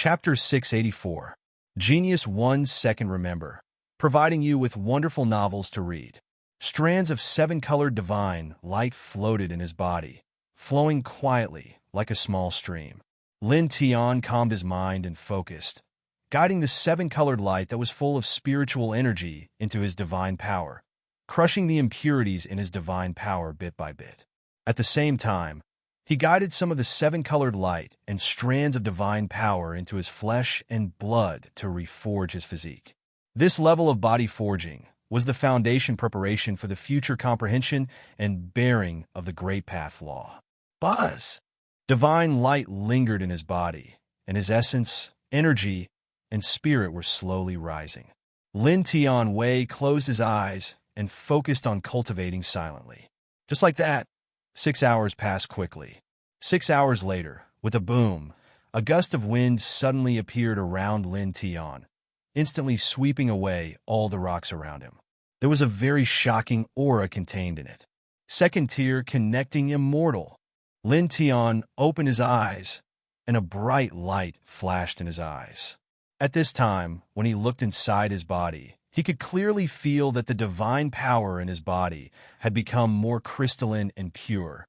Chapter 684. Genius 1 Second Remember. Providing you with wonderful novels to read. Strands of seven-colored divine light floated in his body, flowing quietly like a small stream. Lin Tian calmed his mind and focused, guiding the seven-colored light that was full of spiritual energy into his divine power, crushing the impurities in his divine power bit by bit. At the same time, he guided some of the seven-colored light and strands of divine power into his flesh and blood to reforge his physique. This level of body forging was the foundation preparation for the future comprehension and bearing of the Great Path Law. Buzz! Divine light lingered in his body, and his essence, energy, and spirit were slowly rising. Lin Tian Wei closed his eyes and focused on cultivating silently. Just like that, 6 hours passed quickly. 6 hours later, with a boom, a gust of wind suddenly appeared around Lin Tian, instantly sweeping away all the rocks around him. There was a very shocking aura contained in it. Second tier connecting immortal. Lin Tian opened his eyes, and a bright light flashed in his eyes. At this time, when he looked inside his body, he could clearly feel that the divine power in his body had become more crystalline and pure,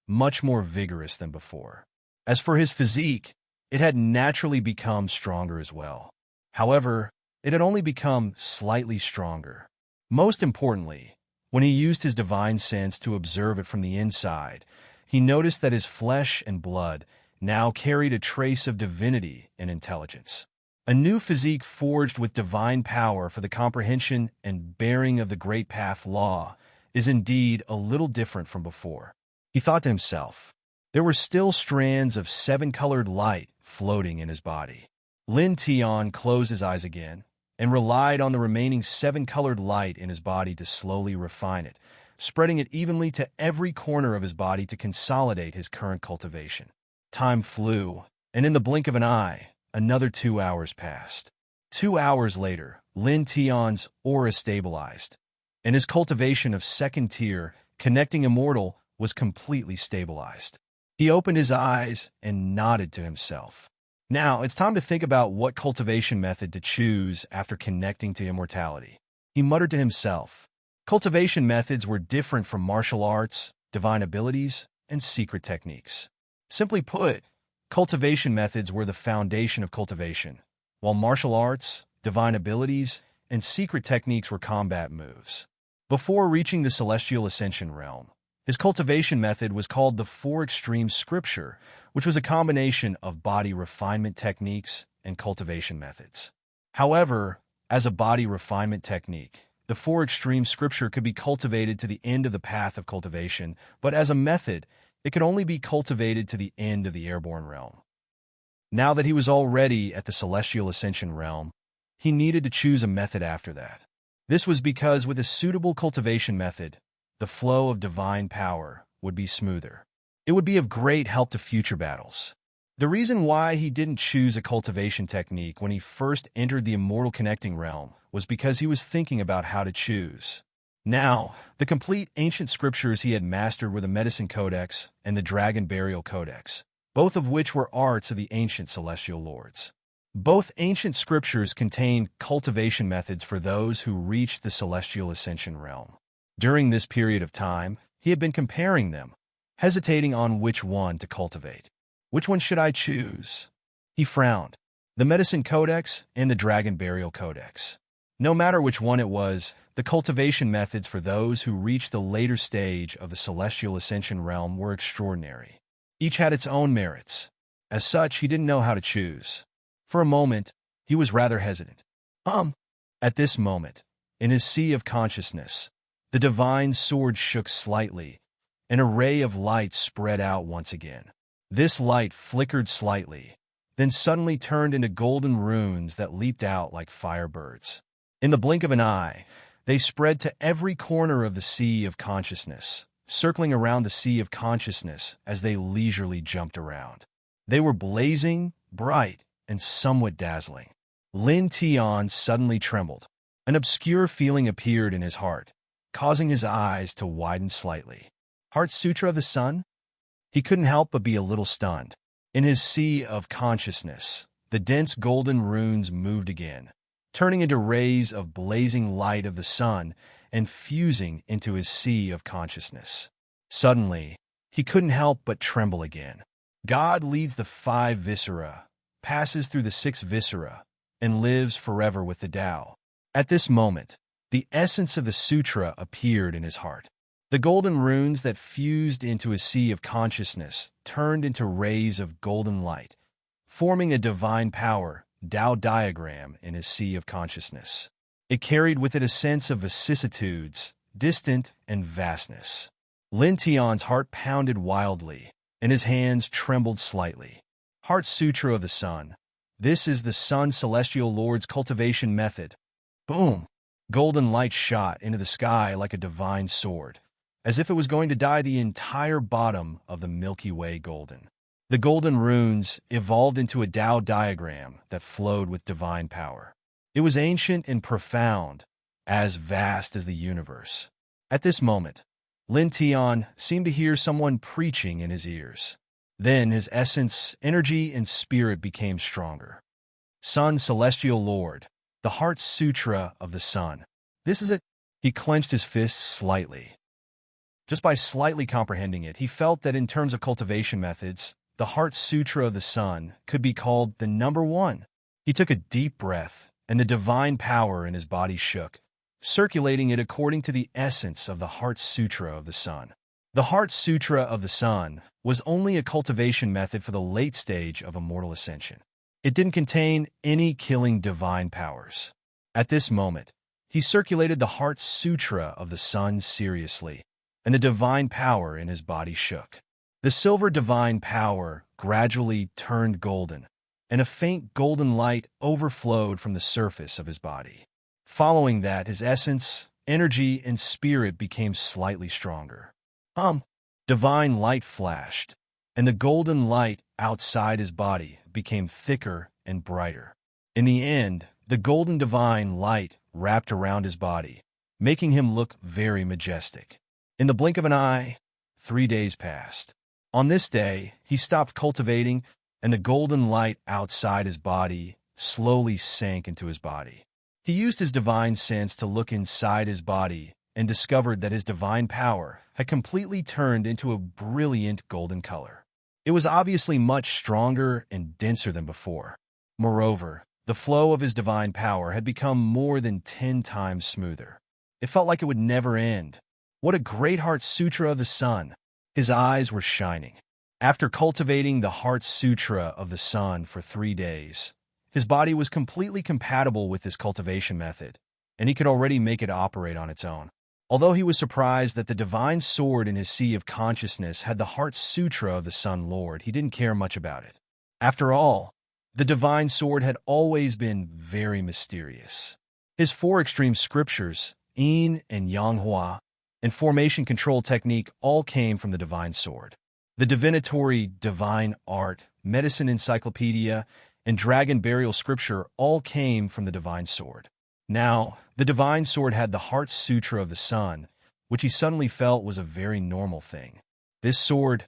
much more vigorous than before. As for his physique, it had naturally become stronger as well. However, it had only become slightly stronger. Most importantly, when he used his divine sense to observe it from the inside, he noticed that his flesh and blood now carried a trace of divinity and intelligence. A new physique forged with divine power for the comprehension and bearing of the Great Path Law is indeed a little different from before. He thought to himself. There were still strands of seven-colored light floating in his body. Lin Tian closed his eyes again and relied on the remaining seven-colored light in his body to slowly refine it, spreading it evenly to every corner of his body to consolidate his current cultivation. Time flew, and in the blink of an eye, another 2 hours passed. 2 hours later, Lin Tian's aura stabilized, and his cultivation of second tier, connecting immortal, was completely stabilized. He opened his eyes and nodded to himself. Now, it's time to think about what cultivation method to choose after connecting to immortality. He muttered to himself. Cultivation methods were different from martial arts, divine abilities, and secret techniques. Simply put, cultivation methods were the foundation of cultivation, while martial arts, divine abilities, and secret techniques were combat moves. Before reaching the celestial ascension realm, his cultivation method was called the Four Extreme Scripture, which was a combination of body refinement techniques and cultivation methods. However, as a body refinement technique, the Four Extreme Scripture could be cultivated to the end of the path of cultivation, but as a method, it could only be cultivated to the end of the airborne realm. Now that he was already at the celestial ascension realm, he needed to choose a method after that. This was because with a suitable cultivation method, the flow of divine power would be smoother. It would be of great help to future battles. The reason why he didn't choose a cultivation technique when he first entered the immortal connecting realm was because he was thinking about how to choose. Now, the complete ancient scriptures he had mastered were the Medicine Codex and the Dragon Burial Codex, both of which were arts of the ancient celestial lords. Both ancient scriptures contained cultivation methods for those who reached the celestial ascension realm. During this period of time, he had been comparing them, hesitating on which one to cultivate. Which one should I choose? He frowned. The Medicine Codex and the Dragon Burial Codex. No matter which one it was, the cultivation methods for those who reached the later stage of the celestial ascension realm were extraordinary. Each had its own merits. As such, he didn't know how to choose. For a moment, he was rather hesitant. At this moment, in his sea of consciousness, the divine sword shook slightly. An array of light spread out once again. This light flickered slightly, then suddenly turned into golden runes that leaped out like firebirds. In the blink of an eye, they spread to every corner of the sea of consciousness, circling around the sea of consciousness as they leisurely jumped around. They were blazing, bright, and somewhat dazzling. Lin Tian suddenly trembled. An obscure feeling appeared in his heart, causing his eyes to widen slightly. Heart Sutra of the Sun? He couldn't help but be a little stunned. In his sea of consciousness, the dense golden runes moved again, turning into rays of blazing light of the sun and fusing into his sea of consciousness. Suddenly, he couldn't help but tremble again. God leads the 5 viscera, passes through the 6 viscera, and lives forever with the Tao. At this moment, the essence of the sutra appeared in his heart. The golden runes that fused into his sea of consciousness turned into rays of golden light, forming a divine power Tao diagram in his sea of consciousness. It carried with it a sense of vicissitudes, distant and vastness. Lin Tian's heart pounded wildly, and his hands trembled slightly. Heart Sutra of the Sun. This is the Sun Celestial Lord's cultivation method. Boom! Golden light shot into the sky like a divine sword, as if it was going to dye the entire bottom of the Milky Way golden. The golden runes evolved into a Tao diagram that flowed with divine power. It was ancient and profound, as vast as the universe. At this moment, Lin Tian seemed to hear someone preaching in his ears. Then his essence, energy, and spirit became stronger. Sun Celestial Lord, the Heart Sutra of the Sun. This is it. He clenched his fists slightly. Just by slightly comprehending it, he felt that in terms of cultivation methods, the Heart Sutra of the Sun could be called the number 1. He took a deep breath, and the divine power in his body shook, circulating it according to the essence of the Heart Sutra of the Sun. The Heart Sutra of the Sun was only a cultivation method for the late stage of immortal ascension. It didn't contain any killing divine powers. At this moment, he circulated the Heart Sutra of the Sun seriously, and the divine power in his body shook. The silver divine power gradually turned golden, and a faint golden light overflowed from the surface of his body. Following that, his essence, energy, and spirit became slightly stronger. Divine light flashed, and the golden light outside his body became thicker and brighter. In the end, the golden divine light wrapped around his body, making him look very majestic. In the blink of an eye, 3 days passed. On this day, he stopped cultivating, and the golden light outside his body slowly sank into his body. He used his divine sense to look inside his body and discovered that his divine power had completely turned into a brilliant golden color. It was obviously much stronger and denser than before. Moreover, the flow of his divine power had become more than 10 times smoother. It felt like it would never end. What a great Heart Sutra of the Sun! His eyes were shining. After cultivating the Heart Sutra of the Sun for 3 days, his body was completely compatible with this cultivation method, and he could already make it operate on its own. Although he was surprised that the divine sword in his sea of consciousness had the Heart Sutra of the Sun Lord, he didn't care much about it. After all, the divine sword had always been very mysterious. His 4 extreme scriptures, Yin and Yang Hua, and formation control technique all came from the divine sword. The divinatory divine art, medicine encyclopedia, and dragon burial scripture all came from the divine sword. Now, the divine sword had the Heart Sutra of the Sun, which he suddenly felt was a very normal thing. This sword,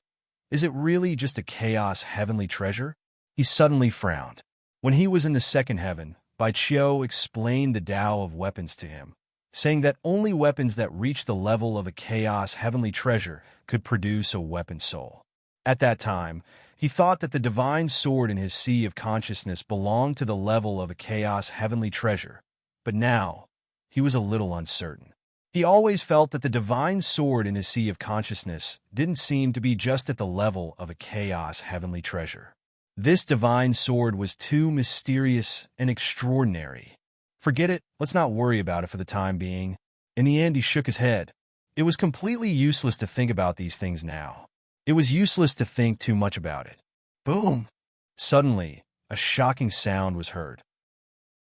is it really just a chaos heavenly treasure? He suddenly frowned. When he was in the second heaven, Bai Qiu explained the Tao of weapons to him, saying that only weapons that reach the level of a chaos heavenly treasure could produce a weapon soul. At that time, he thought that the divine sword in his sea of consciousness belonged to the level of a chaos heavenly treasure, but now he was a little uncertain. He always felt that the divine sword in his sea of consciousness didn't seem to be just at the level of a chaos heavenly treasure. This divine sword was too mysterious and extraordinary. Forget it, let's not worry about it for the time being. In the end, he shook his head. It was completely useless to think about these things now. It was useless to think too much about it. Boom! Suddenly, a shocking sound was heard.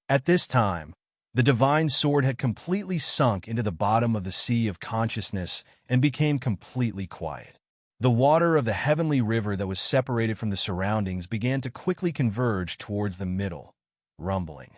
At this time, the divine sword had completely sunk into the bottom of the sea of consciousness and became completely quiet. The water of the heavenly river that was separated from the surroundings began to quickly converge towards the middle, rumbling.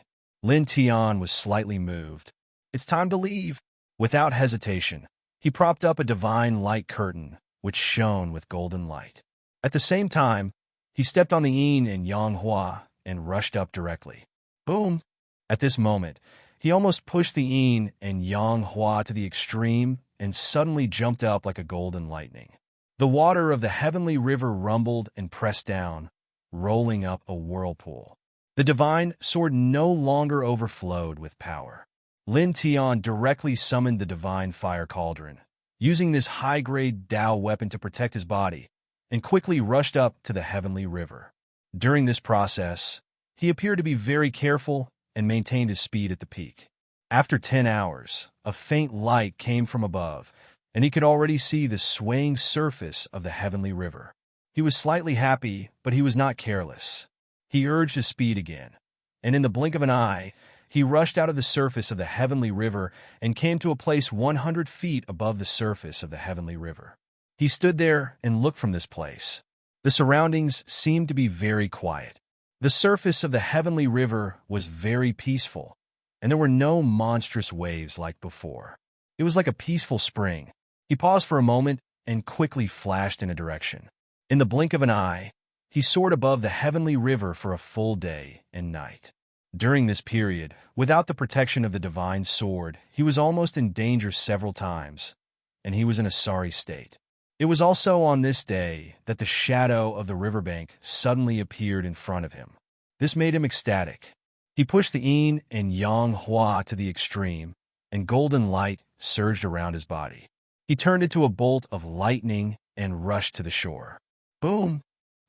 Lin Tian was slightly moved. It's time to leave. Without hesitation, he propped up a divine light curtain, which shone with golden light. At the same time, he stepped on the Yin and Yang Hua, and rushed up directly. Boom! At this moment, he almost pushed the yin and yang hua to the extreme and suddenly jumped up like a golden lightning. The water of the heavenly river rumbled and pressed down, rolling up a whirlpool. The divine sword no longer overflowed with power. Lin Tian directly summoned the divine fire cauldron, using this high-grade Dao weapon to protect his body, and quickly rushed up to the heavenly river. During this process, he appeared to be very careful and maintained his speed at the peak. After 10 hours, a faint light came from above, and he could already see the swaying surface of the heavenly river. He was slightly happy, but he was not careless. He urged his speed again, and in the blink of an eye, he rushed out of the surface of the heavenly river and came to a place 100 feet above the surface of the heavenly river. He stood there and looked from this place. The surroundings seemed to be very quiet. The surface of the heavenly river was very peaceful, and there were no monstrous waves like before. It was like a peaceful spring. He paused for a moment and quickly flashed in a direction. In the blink of an eye, he soared above the heavenly river for a full day and night. During this period, without the protection of the divine sword, he was almost in danger several times, and he was in a sorry state. It was also on this day that the shadow of the riverbank suddenly appeared in front of him. This made him ecstatic. He pushed the yin and yang hua to the extreme, and golden light surged around his body. He turned into a bolt of lightning and rushed to the shore. Boom!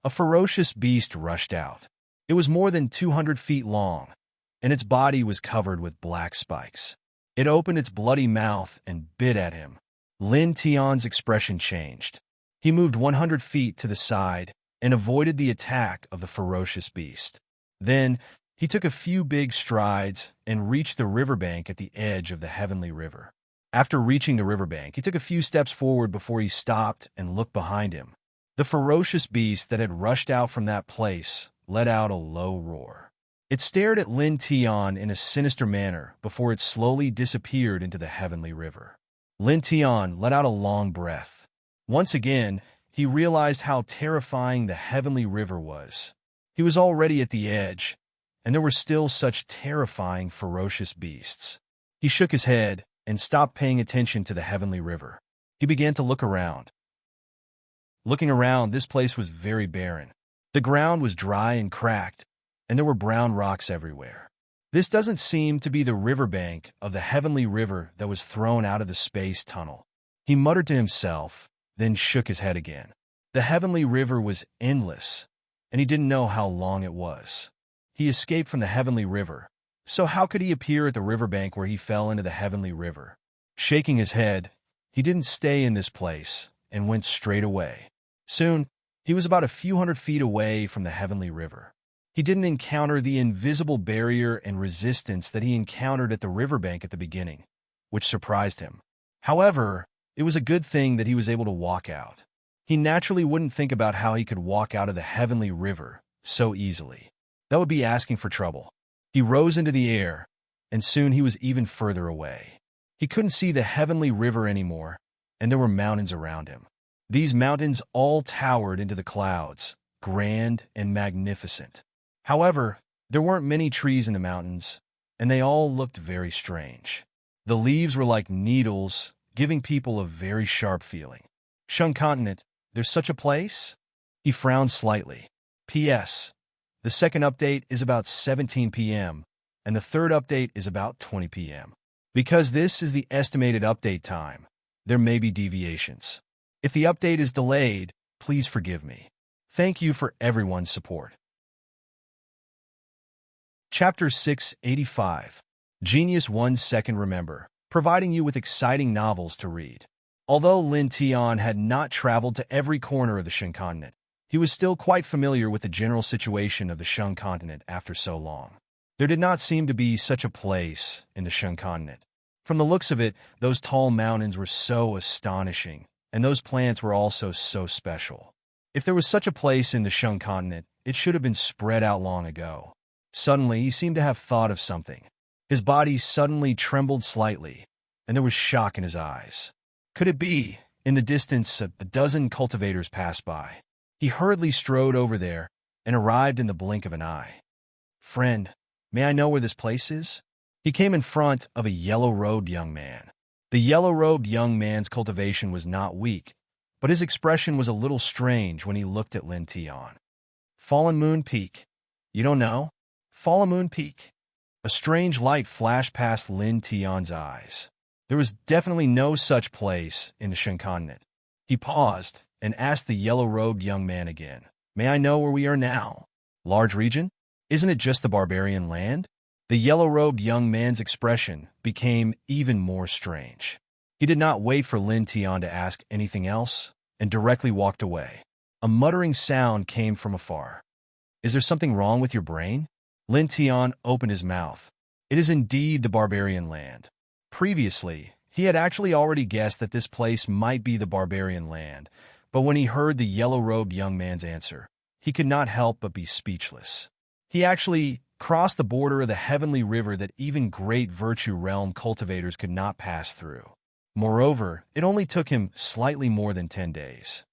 A ferocious beast rushed out. It was more than 200 feet long, and its body was covered with black spikes. It opened its bloody mouth and bit at him. Lin Tian's expression changed. He moved 100 feet to the side and avoided the attack of the ferocious beast. Then, he took a few big strides and reached the riverbank at the edge of the heavenly river. After reaching the riverbank, he took a few steps forward before he stopped and looked behind him. The ferocious beast that had rushed out from that place let out a low roar. It stared at Lin Tian in a sinister manner before it slowly disappeared into the heavenly river. Lin Tian let out a long breath. Once again, he realized how terrifying the heavenly river was. He was already at the edge, and there were still such terrifying, ferocious beasts. He shook his head and stopped paying attention to the heavenly river. He began to look around. Looking around, this place was very barren. The ground was dry and cracked, and there were brown rocks everywhere. This doesn't seem to be the riverbank of the heavenly river that was thrown out of the space tunnel. He muttered to himself, then shook his head again. The heavenly river was endless, and he didn't know how long it was. He escaped from the heavenly river, so how could he appear at the riverbank where he fell into the heavenly river? Shaking his head, he didn't stay in this place and went straight away. Soon, he was about a few hundred feet away from the heavenly river. He didn't encounter the invisible barrier and resistance that he encountered at the riverbank at the beginning, which surprised him. However, it was a good thing that he was able to walk out. He naturally wouldn't think about how he could walk out of the heavenly river so easily. That would be asking for trouble. He rose into the air, and soon he was even further away. He couldn't see the heavenly river anymore, and there were mountains around him. These mountains all towered into the clouds, grand and magnificent. However, there weren't many trees in the mountains, and they all looked very strange. The leaves were like needles, giving people a very sharp feeling. Shun Continent, there's such a place? He frowned slightly. P.S. The second update is about 17 p.m., and the third update is about 20 p.m. Because this is the estimated update time, there may be deviations. If the update is delayed, please forgive me. Thank you for everyone's support. Chapter 685. Genius 1 Second Remember, providing you with exciting novels to read. Although Lin Tian had not traveled to every corner of the Shun Continent, he was still quite familiar with the general situation of the Shun Continent after so long. There did not seem to be such a place in the Shun Continent. From the looks of it, those tall mountains were so astonishing, and those plants were also so special. If there was such a place in the Shun Continent, it should have been spread out long ago. Suddenly, he seemed to have thought of something. His body suddenly trembled slightly, and there was shock in his eyes. Could it be? In the distance, a dozen cultivators passed by. He hurriedly strode over there and arrived in the blink of an eye. "Friend, may I know where this place is?" He came in front of a yellow-robed young man. The yellow-robed young man's cultivation was not weak, but his expression was a little strange when he looked at Lin Tian. "Fallen Moon Peak. You don't know? Fallen Moon Peak." A strange light flashed past Lin Tian's eyes. There was definitely no such place in the Shen continent. He paused and asked the yellow-robed young man again, "May I know where we are now?" "Large region? Isn't it just the barbarian land?" The yellow-robed young man's expression became even more strange. He did not wait for Lin Tian to ask anything else and directly walked away. A muttering sound came from afar. "Is there something wrong with your brain?" Lin Tian opened his mouth. It is indeed the barbarian land. Previously, he had actually already guessed that this place might be the barbarian land, but when he heard the yellow-robed young man's answer, he could not help but be speechless. He actually crossed the border of the heavenly river that even great virtue realm cultivators could not pass through. Moreover, it only took him slightly more than 10 days.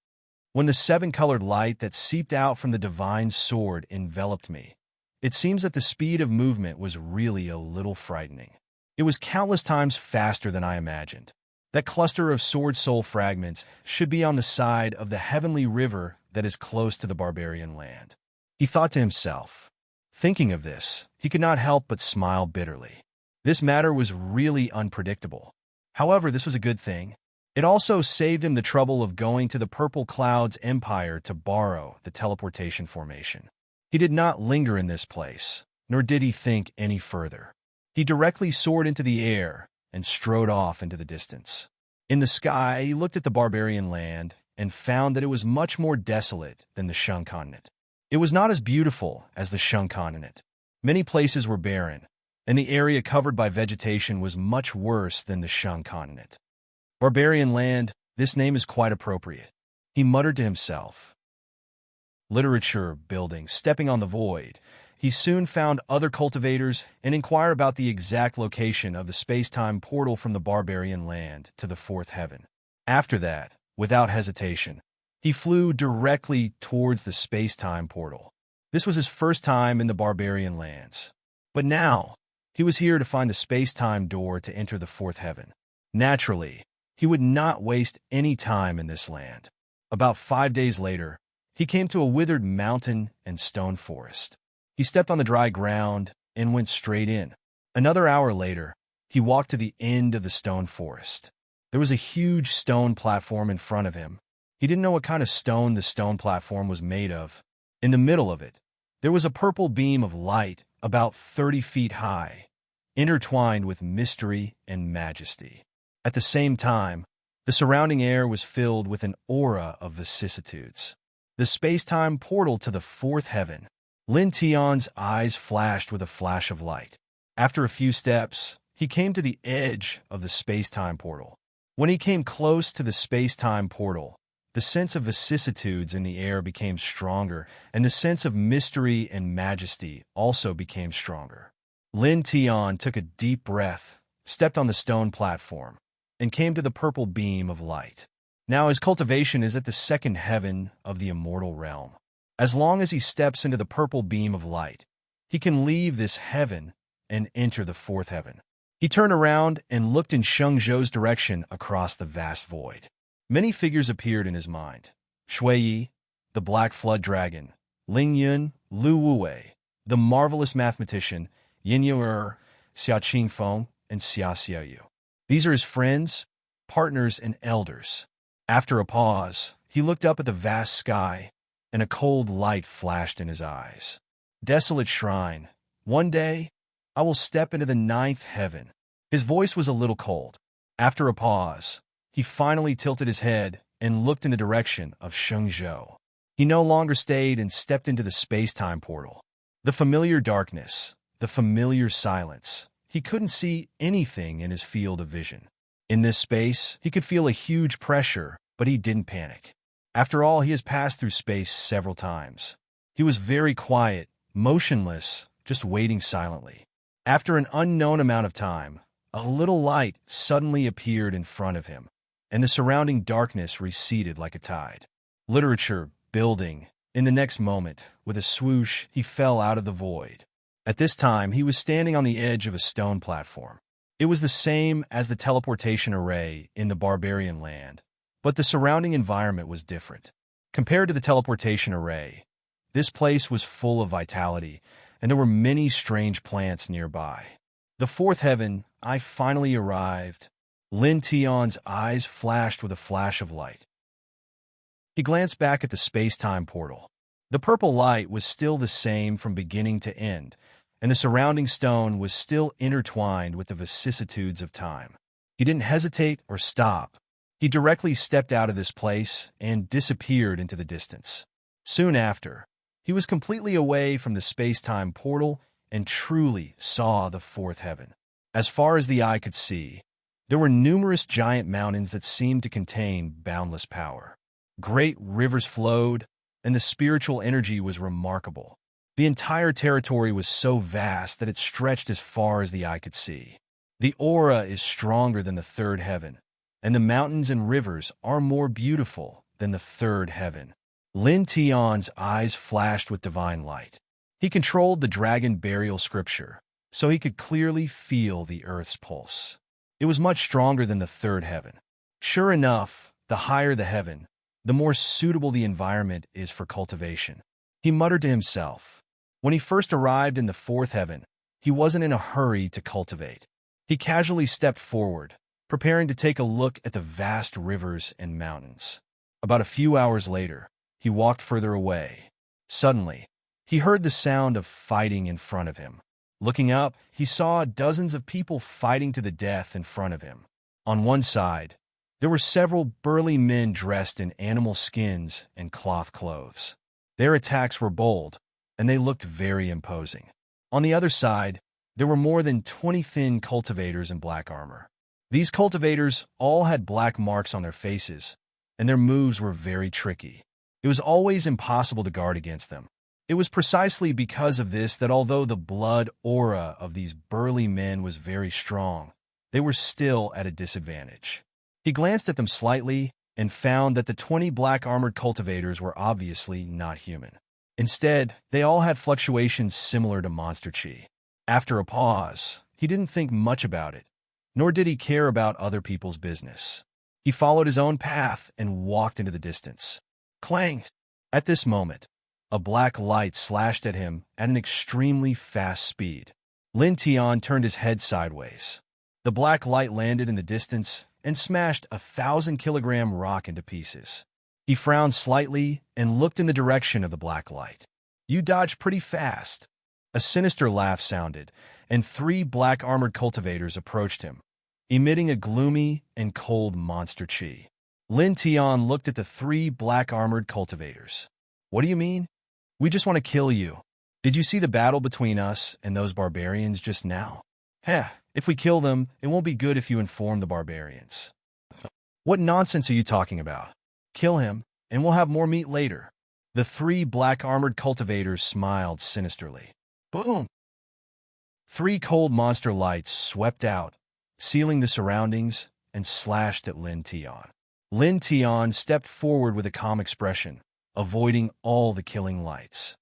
When the seven-colored light that seeped out from the divine sword enveloped me, it seems that the speed of movement was really a little frightening. It was countless times faster than I imagined. That cluster of sword soul fragments should be on the side of the heavenly river that is close to the barbarian land. He thought to himself. Thinking of this, he could not help but smile bitterly. This matter was really unpredictable. However, this was a good thing. It also saved him the trouble of going to the Purple Clouds Empire to borrow the teleportation formation. He did not linger in this place, nor did he think any further. He directly soared into the air and strode off into the distance. In the sky, he looked at the barbarian land and found that it was much more desolate than the Shun continent. It was not as beautiful as the Shun continent. Many places were barren, and the area covered by vegetation was much worse than the Shun continent. Barbarian land, this name is quite appropriate, he muttered to himself. Literature building, stepping on the void. He soon found other cultivators and inquired about the exact location of the space-time portal from the barbarian land to the fourth heaven. After that, without hesitation, he flew directly towards the space-time portal. This was his first time in the barbarian lands. But now, he was here to find the space-time door to enter the fourth heaven. Naturally, he would not waste any time in this land. About 5 days later, he came to a withered mountain and stone forest. He stepped on the dry ground and went straight in. Another hour later, he walked to the end of the stone forest. There was a huge stone platform in front of him. He didn't know what kind of stone the stone platform was made of. In the middle of it, there was a purple beam of light about 30 feet high, intertwined with mystery and majesty. At the same time, the surrounding air was filled with an aura of vicissitudes. The space-time portal to the fourth heaven. Lin Tian's eyes flashed with a flash of light. After a few steps, he came to the edge of the space-time portal. When he came close to the space-time portal, the sense of vicissitudes in the air became stronger, and the sense of mystery and majesty also became stronger. Lin Tian took a deep breath, stepped on the stone platform, and came to the purple beam of light. Now his cultivation is at the second heaven of the immortal realm. As long as he steps into the purple beam of light, he can leave this heaven and enter the fourth heaven. He turned around and looked in Shengzhou's direction across the vast void. Many figures appeared in his mind. Shui Yi, the Black Flood Dragon, Ling Yun, Lu Wuwei, the marvelous mathematician, Yin Yu, Xia Qingfeng, and Xia Xiaoyu. These are his friends, partners, and elders. After a pause, he looked up at the vast sky, and a cold light flashed in his eyes. Desolate shrine, one day, I will step into the ninth heaven. His voice was a little cold. After a pause, he finally tilted his head and looked in the direction of Shengzhou. He no longer stayed and stepped into the space-time portal. The familiar darkness, the familiar silence. He couldn't see anything in his field of vision. In this space, he could feel a huge pressure, but he didn't panic. After all, he has passed through space several times. He was very quiet, motionless, just waiting silently. After an unknown amount of time, a little light suddenly appeared in front of him, and the surrounding darkness receded like a tide. Literature, building. In the next moment, with a swoosh, he fell out of the void. At this time, he was standing on the edge of a stone platform. It was the same as the teleportation array in the barbarian land, but the surrounding environment was different. Compared to the teleportation array, this place was full of vitality, and there were many strange plants nearby. The fourth heaven, I finally arrived. Lin Tion's eyes flashed with a flash of light. He glanced back at the space-time portal. The purple light was still the same from beginning to end, and the surrounding stone was still intertwined with the vicissitudes of time. He didn't hesitate or stop. He directly stepped out of this place and disappeared into the distance. Soon after, he was completely away from the space-time portal and truly saw the fourth heaven. As far as the eye could see, there were numerous giant mountains that seemed to contain boundless power. Great rivers flowed, and the spiritual energy was remarkable. The entire territory was so vast that it stretched as far as the eye could see. The aura is stronger than the third heaven, and the mountains and rivers are more beautiful than the third heaven. Lin Tion's eyes flashed with divine light. He controlled the dragon burial scripture, so he could clearly feel the earth's pulse. It was much stronger than the third heaven. Sure enough, the higher the heaven, the more suitable the environment is for cultivation. He muttered to himself. When he first arrived in the fourth heaven, he wasn't in a hurry to cultivate. He casually stepped forward, preparing to take a look at the vast rivers and mountains. About a few hours later, he walked further away. Suddenly, he heard the sound of fighting in front of him. Looking up, he saw dozens of people fighting to the death in front of him. On one side, there were several burly men dressed in animal skins and cloth clothes. Their attacks were bold, and they looked very imposing. On the other side, there were more than 20 thin cultivators in black armor. These cultivators all had black marks on their faces, and their moves were very tricky. It was always impossible to guard against them. It was precisely because of this that although the blood aura of these burly men was very strong, they were still at a disadvantage. He glanced at them slightly and found that the 20 black-armored cultivators were obviously not human. Instead, they all had fluctuations similar to monster chi. After a pause, he didn't think much about it, nor did he care about other people's business. He followed his own path and walked into the distance. Clang! At this moment, a black light slashed at him at an extremely fast speed. Lin Tian turned his head sideways. The black light landed in the distance and smashed a 1,000-kilogram rock into pieces. He frowned slightly and looked in the direction of the black light. "You dodged pretty fast." A sinister laugh sounded, and 3 black-armored cultivators approached him, emitting a gloomy and cold monster chi. Lin Tian looked at the 3 black-armored cultivators. "What do you mean? We just want to kill you. Did you see the battle between us and those barbarians just now? Heh, if we kill them, it won't be good if you inform the barbarians." "What nonsense are you talking about? Kill him, and we'll have more meat later." The 3 black-armored cultivators smiled sinisterly. Boom! 3 cold monster lights swept out, sealing the surroundings, and slashed at Lin Tian. Lin Tian stepped forward with a calm expression, avoiding all the killing lights.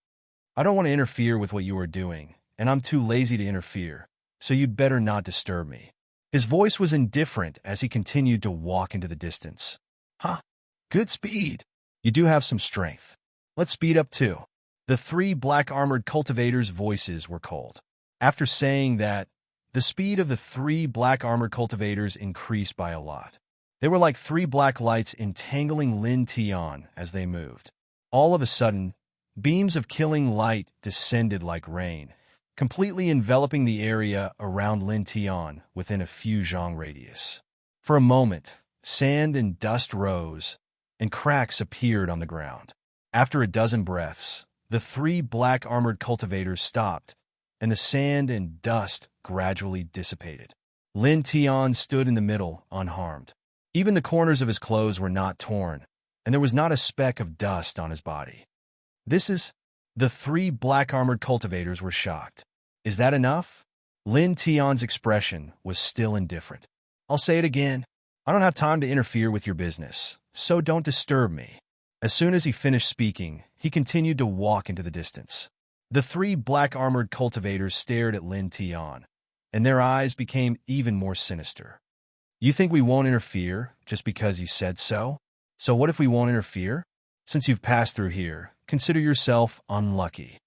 "I don't want to interfere with what you are doing, and I'm too lazy to interfere, so you'd better not disturb me." His voice was indifferent as he continued to walk into the distance. "Huh, good speed. You do have some strength. Let's speed up too." The 3 black-armored cultivators' voices were cold. After saying that, the speed of the 3 black-armored cultivators increased by a lot. They were like 3 black lights entangling Lin Tian as they moved. All of a sudden, beams of killing light descended like rain, completely enveloping the area around Lin Tian within a few zhang radius. For a moment, sand and dust rose, and cracks appeared on the ground. After a dozen breaths, the 3 black-armored cultivators stopped, and the sand and dust gradually dissipated. Lin Tian stood in the middle, unharmed. Even the corners of his clothes were not torn, and there was not a speck of dust on his body. The 3 black-armored cultivators were shocked. "Is that enough?" Lin Tian's expression was still indifferent. "I'll say it again. I don't have time to interfere with your business, so don't disturb me." As soon as he finished speaking, he continued to walk into the distance. The three black-armored cultivators stared at Lin Tian, and their eyes became even more sinister. You think we won't interfere just because you said so? So what if we won't interfere? Since you've passed through here, consider yourself unlucky.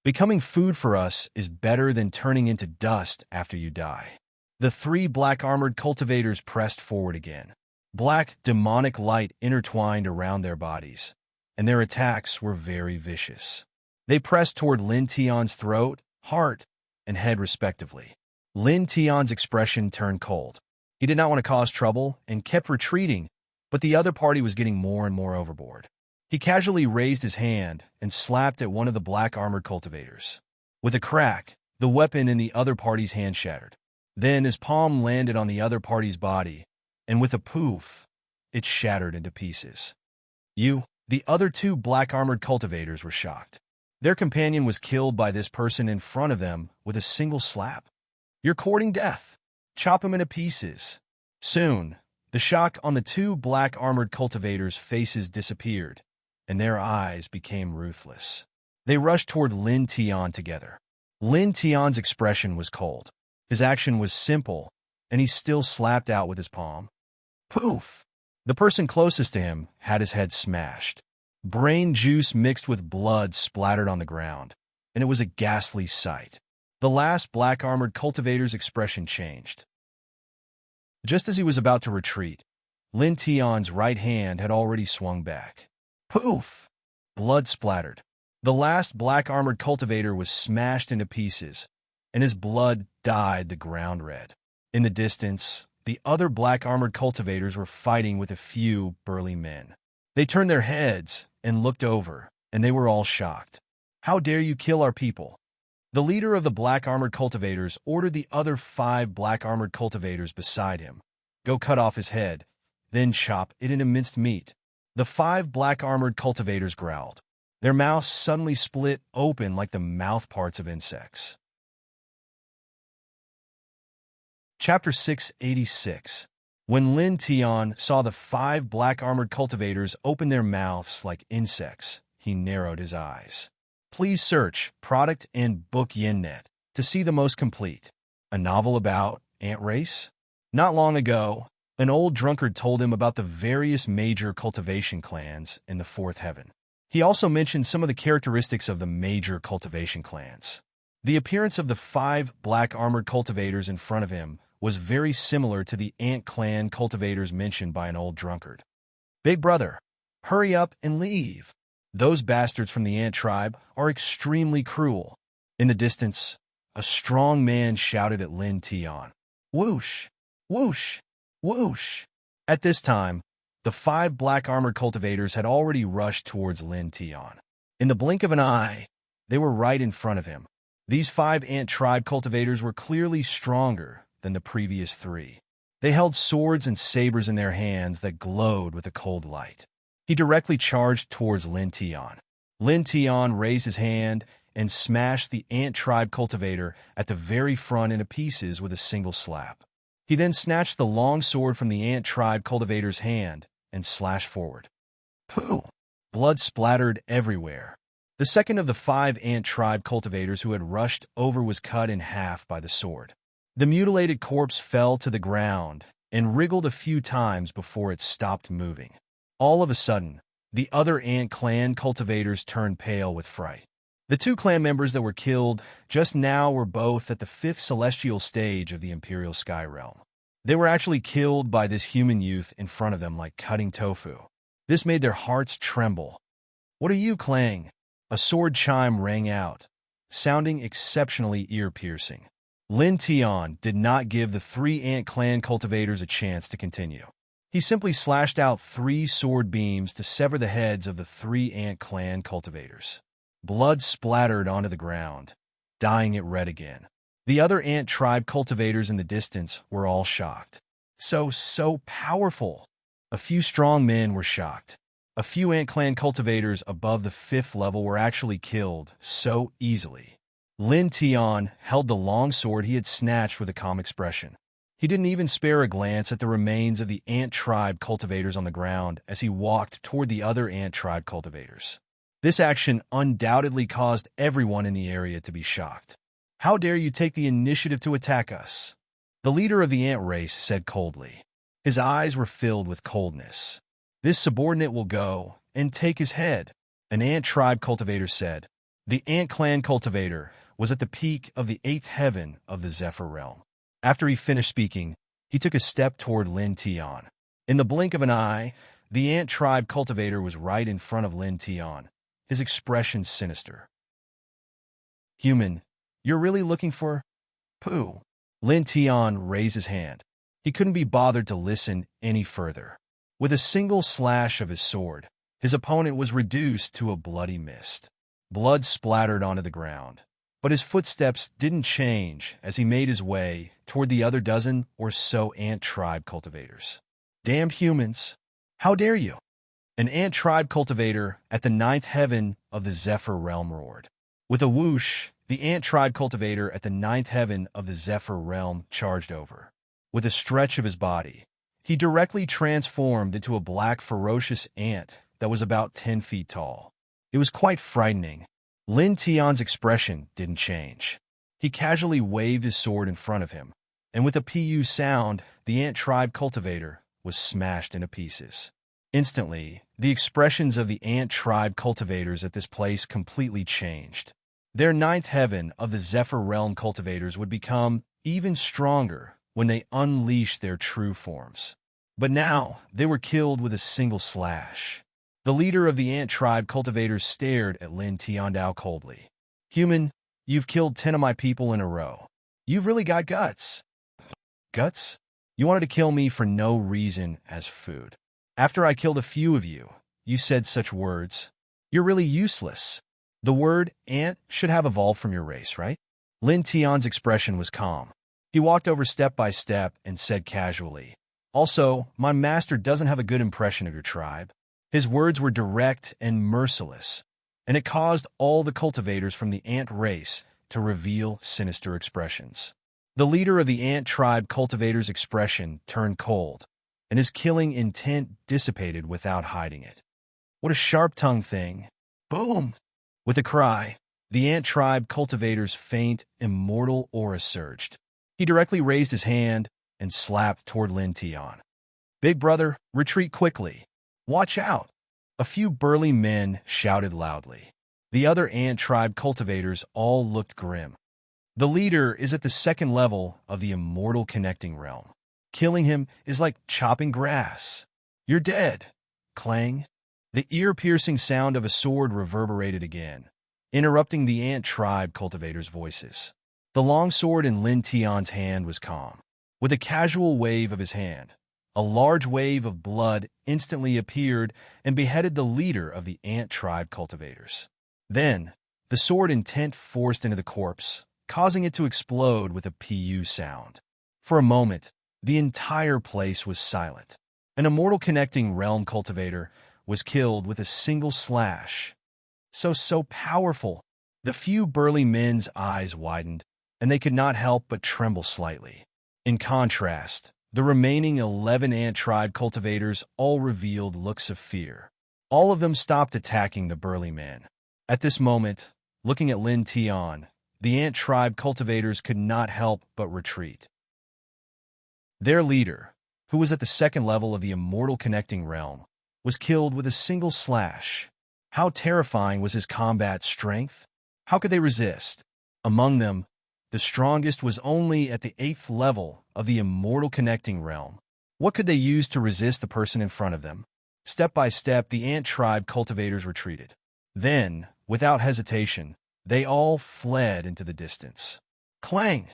Becoming food for us is better than turning into dust after you die. The three black-armored cultivators pressed forward again. Black, demonic light intertwined around their bodies, and their attacks were very vicious. They pressed toward Lin Tian's throat, heart, and head respectively. Lin Tian's expression turned cold. He did not want to cause trouble and kept retreating, but the other party was getting more and more overboard. He casually raised his hand and slapped at one of the black-armored cultivators. With a crack, the weapon in the other party's hand shattered. Then his palm landed on the other party's body, and with a poof, it shattered into pieces. The other two black-armored cultivators were shocked. Their companion was killed by this person in front of them with a single slap. You're courting death. Chop him into pieces. Soon, the shock on the two black-armored cultivators' faces disappeared, and their eyes became ruthless. They rushed toward Lin Tian together. Lin Tian's expression was cold. His action was simple, and he still slapped out with his palm. Poof! The person closest to him had his head smashed. Brain juice mixed with blood splattered on the ground, and it was a ghastly sight. The last black-armored cultivator's expression changed. Just as he was about to retreat, Lin Tian's right hand had already swung back. Poof! Blood splattered. The last black-armored cultivator was smashed into pieces, and his blood dyed the ground red. In the distance, the other black-armored cultivators were fighting with a few burly men. They turned their heads and looked over, and they were all shocked. How dare you kill our people? The leader of the black-armored cultivators ordered the other 5 black-armored cultivators beside him. Go cut off his head, then chop it into minced meat. The 5 black-armored cultivators growled. Their mouths suddenly split open like the mouthparts of insects. Chapter 686. When Lin Tian saw the 5 black-armored cultivators open their mouths like insects, he narrowed his eyes. Please search Product and Book Yinnet to see the most complete. A novel about ant race? Not long ago, an old drunkard told him about the various major cultivation clans in the 4th heaven. He also mentioned some of the characteristics of the major cultivation clans. The appearance of the 5 black-armored cultivators in front of him was very similar to the ant clan cultivators mentioned by an old drunkard. Big brother, hurry up and leave. Those bastards from the ant tribe are extremely cruel. In the distance, a strong man shouted at Lin Tian. Whoosh! Whoosh! Whoosh! At this time, the 5 black-armored cultivators had already rushed towards Lin Tian. In the blink of an eye, they were right in front of him. These 5 ant tribe cultivators were clearly stronger than the previous 3. They held swords and sabers in their hands that glowed with a cold light. He directly charged towards Lin Tian. Lin Tian raised his hand and smashed the ant tribe cultivator at the very front into pieces with a single slap. He then snatched the long sword from the ant tribe cultivator's hand and slashed forward. Pooh! Blood splattered everywhere. The second of the 5 ant tribe cultivators who had rushed over was cut in half by the sword. The mutilated corpse fell to the ground and wriggled a few times before it stopped moving. All of a sudden, the other ant clan cultivators turned pale with fright. The 2 clan members that were killed just now were both at the 5th celestial stage of the Imperial Sky Realm. They were actually killed by this human youth in front of them like cutting tofu. This made their hearts tremble. What are you, Clang? A sword chime rang out, sounding exceptionally ear-piercing. Lin Tian did not give the 3 ant clan cultivators a chance to continue. He simply slashed out 3 sword beams to sever the heads of the 3 ant clan cultivators. Blood splattered onto the ground, dyeing it red again. The other ant tribe cultivators in the distance were all shocked. So powerful. A few strong men were shocked. A few ant clan cultivators above the 5th level were actually killed so easily. Lin Tian held the long sword he had snatched with a calm expression. He didn't even spare a glance at the remains of the ant tribe cultivators on the ground as he walked toward the other ant tribe cultivators. This action undoubtedly caused everyone in the area to be shocked. "How dare you take the initiative to attack us?" The leader of the ant race said coldly. His eyes were filled with coldness. "This subordinate will go and take his head," an ant tribe cultivator said. The ant clan cultivator was at the peak of the 8th heaven of the Zephyr realm. After he finished speaking, he took a step toward Lin Tian. In the blink of an eye, the ant tribe cultivator was right in front of Lin Tian, his expression sinister. "Human, you're really looking for poo?" Lin Tian raised his hand. He couldn't be bothered to listen any further. With a single slash of his sword, his opponent was reduced to a bloody mist. Blood splattered onto the ground, but his footsteps didn't change as he made his way toward the other dozen or so ant tribe cultivators. "Damned humans! How dare you!" An ant tribe cultivator at the 9th heaven of the Zephyr realm roared. With a whoosh, the ant tribe cultivator at the 9th heaven of the Zephyr realm charged over. With a stretch of his body, he directly transformed into a black, ferocious ant that was about 10 feet tall. It was quite frightening. Lin Tian's expression didn't change. He casually waved his sword in front of him, and with a pu sound, the ant tribe cultivator was smashed into pieces. Instantly, the expressions of the ant tribe cultivators at this place completely changed. Their 9th heaven of the Zephyr realm cultivators would become even stronger when they unleashed their true forms. But now, they were killed with a single slash. The leader of the ant tribe cultivators stared at Lin Tiandao coldly. "Human, you've killed 10 of my people in a row. You've really got guts." "Guts? You wanted to kill me for no reason as food. After I killed a few of you, you said such words. You're really useless. The word ant should have evolved from your race, right?" Lin Tian's expression was calm. He walked over step by step and said casually, "Also, my master doesn't have a good impression of your tribe." His words were direct and merciless, and it caused all the cultivators from the ant race to reveal sinister expressions. The leader of the ant tribe cultivator's expression turned cold, and his killing intent dissipated without hiding it. "What a sharp-tongued thing!" Boom! With a cry, the ant tribe cultivator's faint, immortal aura surged. He directly raised his hand and slapped toward Lin Tian. "Big brother, retreat quickly. Watch out!" A few burly men shouted loudly. The other ant tribe cultivators all looked grim. The leader is at the 2nd level of the immortal connecting realm. Killing him is like chopping grass. "You're dead." Clang. The ear-piercing sound of a sword reverberated again, interrupting the ant tribe cultivators' voices. The long sword in Lin Tian's hand was calm. With a casual wave of his hand, a large wave of blood instantly appeared and beheaded the leader of the ant tribe cultivators. Then, the sword intent forced into the corpse, causing it to explode with a pu sound. For a moment, the entire place was silent. An immortal connecting realm cultivator was killed with a single slash. So powerful. The few burly men's eyes widened, and they could not help but tremble slightly. In contrast, the remaining 11 ant tribe cultivators all revealed looks of fear. All of them stopped attacking the burly men. At this moment, looking at Lin Tian, the ant tribe cultivators could not help but retreat. Their leader, who was at the 2nd level of the immortal connecting realm, was killed with a single slash. How terrifying was his combat strength? How could they resist? Among them, the strongest was only at the 8th level of the immortal connecting realm. What could they use to resist the person in front of them? Step by step, the ant tribe cultivators retreated. Then, without hesitation, they all fled into the distance. Clang!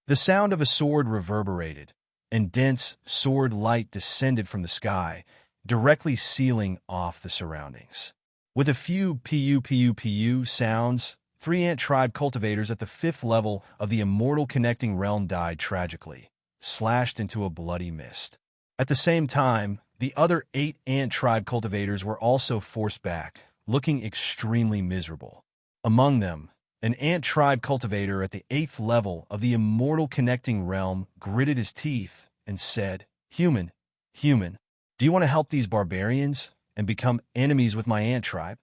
The sound of a sword reverberated, and dense sword light descended from the sky, directly sealing off the surroundings. With a few pu sounds, 3 ant tribe cultivators at the 5th level of the immortal connecting realm died tragically, slashed into a bloody mist. At the same time, the other 8 ant tribe cultivators were also forced back, looking extremely miserable. Among them, an ant tribe cultivator at the 8th level of the immortal connecting realm gritted his teeth and said, Human, do you want to help these barbarians and become enemies with my ant tribe?"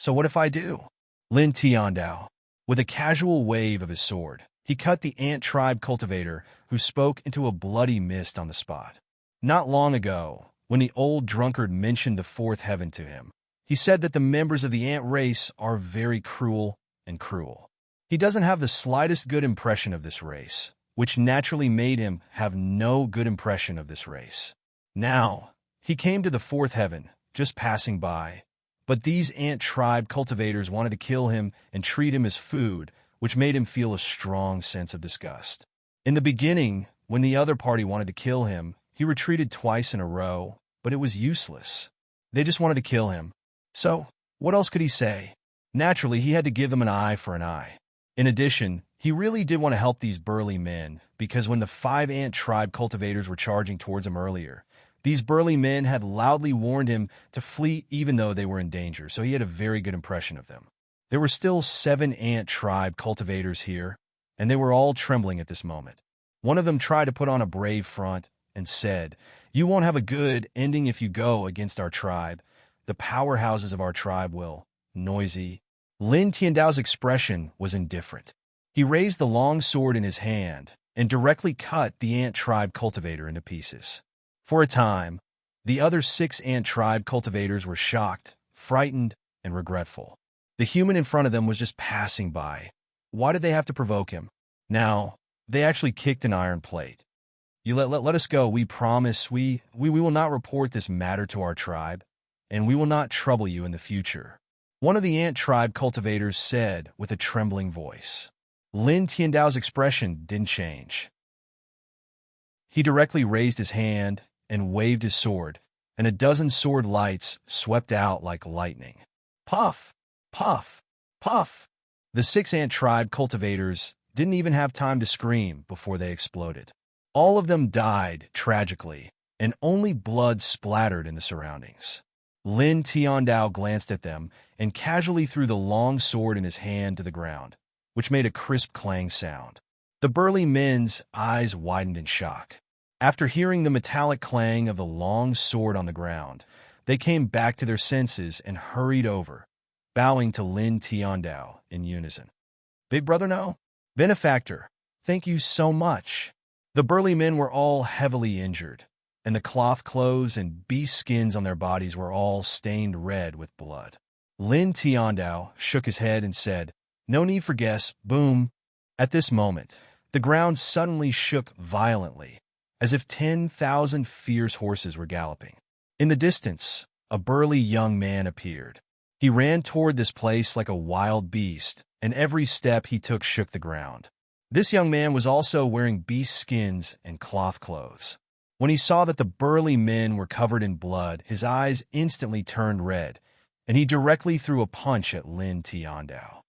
So what if I do? Lin Tiandao. With a casual wave of his sword, he cut the ant tribe cultivator, who spoke into a bloody mist on the spot. Not long ago, when the old drunkard mentioned the fourth heaven to him, he said that the members of the ant race are very cruel and cruel. He doesn't have the slightest good impression of this race, which naturally made him have no good impression of this race. Now, he came to the fourth heaven, just passing by, but these ant tribe cultivators wanted to kill him and treat him as food, which made him feel a strong sense of disgust. In the beginning, when the other party wanted to kill him, he retreated twice in a row, but it was useless. They just wanted to kill him. So, what else could he say? Naturally, he had to give them an eye for an eye. In addition, he really did want to help these burly men, because when the 5 ant tribe cultivators were charging towards him earlier, these burly men had loudly warned him to flee even though they were in danger, so he had a very good impression of them. There were still 7 ant tribe cultivators here, and they were all trembling at this moment. One of them tried to put on a brave front and said, "You won't have a good ending if you go against our tribe. The powerhouses of our tribe will." Noisy. Lin Tiandao's expression was indifferent. He raised the long sword in his hand and directly cut the ant tribe cultivator into pieces. For a time, the other 6 ant tribe cultivators were shocked, frightened, and regretful. The human in front of them was just passing by. Why did they have to provoke him? Now, they actually kicked an iron plate. "You let us go. We promise we will not report this matter to our tribe, and we will not trouble you in the future," one of the ant tribe cultivators said with a trembling voice. Lin Tiandao's expression didn't change. He directly raised his hand and waved his sword, and a dozen sword lights swept out like lightning. Puff! Puff! Puff! The 6 ant tribe cultivators didn't even have time to scream before they exploded. All of them died tragically, and only blood splattered in the surroundings. Lin Tiandao glanced at them and casually threw the long sword in his hand to the ground, which made a crisp clang sound. The burly men's eyes widened in shock. After hearing the metallic clang of the long sword on the ground, they came back to their senses and hurried over, bowing to Lin Tiandao in unison. "Big brother, no? Benefactor, thank you so much." The burly men were all heavily injured, and the cloth clothes and beast skins on their bodies were all stained red with blood. Lin Tiandao shook his head and said, "No need for guess." Boom! At this moment, the ground suddenly shook violently, as if 10,000 fierce horses were galloping. In the distance, a burly young man appeared. He ran toward this place like a wild beast, and every step he took shook the ground. This young man was also wearing beast skins and cloth clothes. When he saw that the burly men were covered in blood, his eyes instantly turned red, and he directly threw a punch at Lin Tiandao.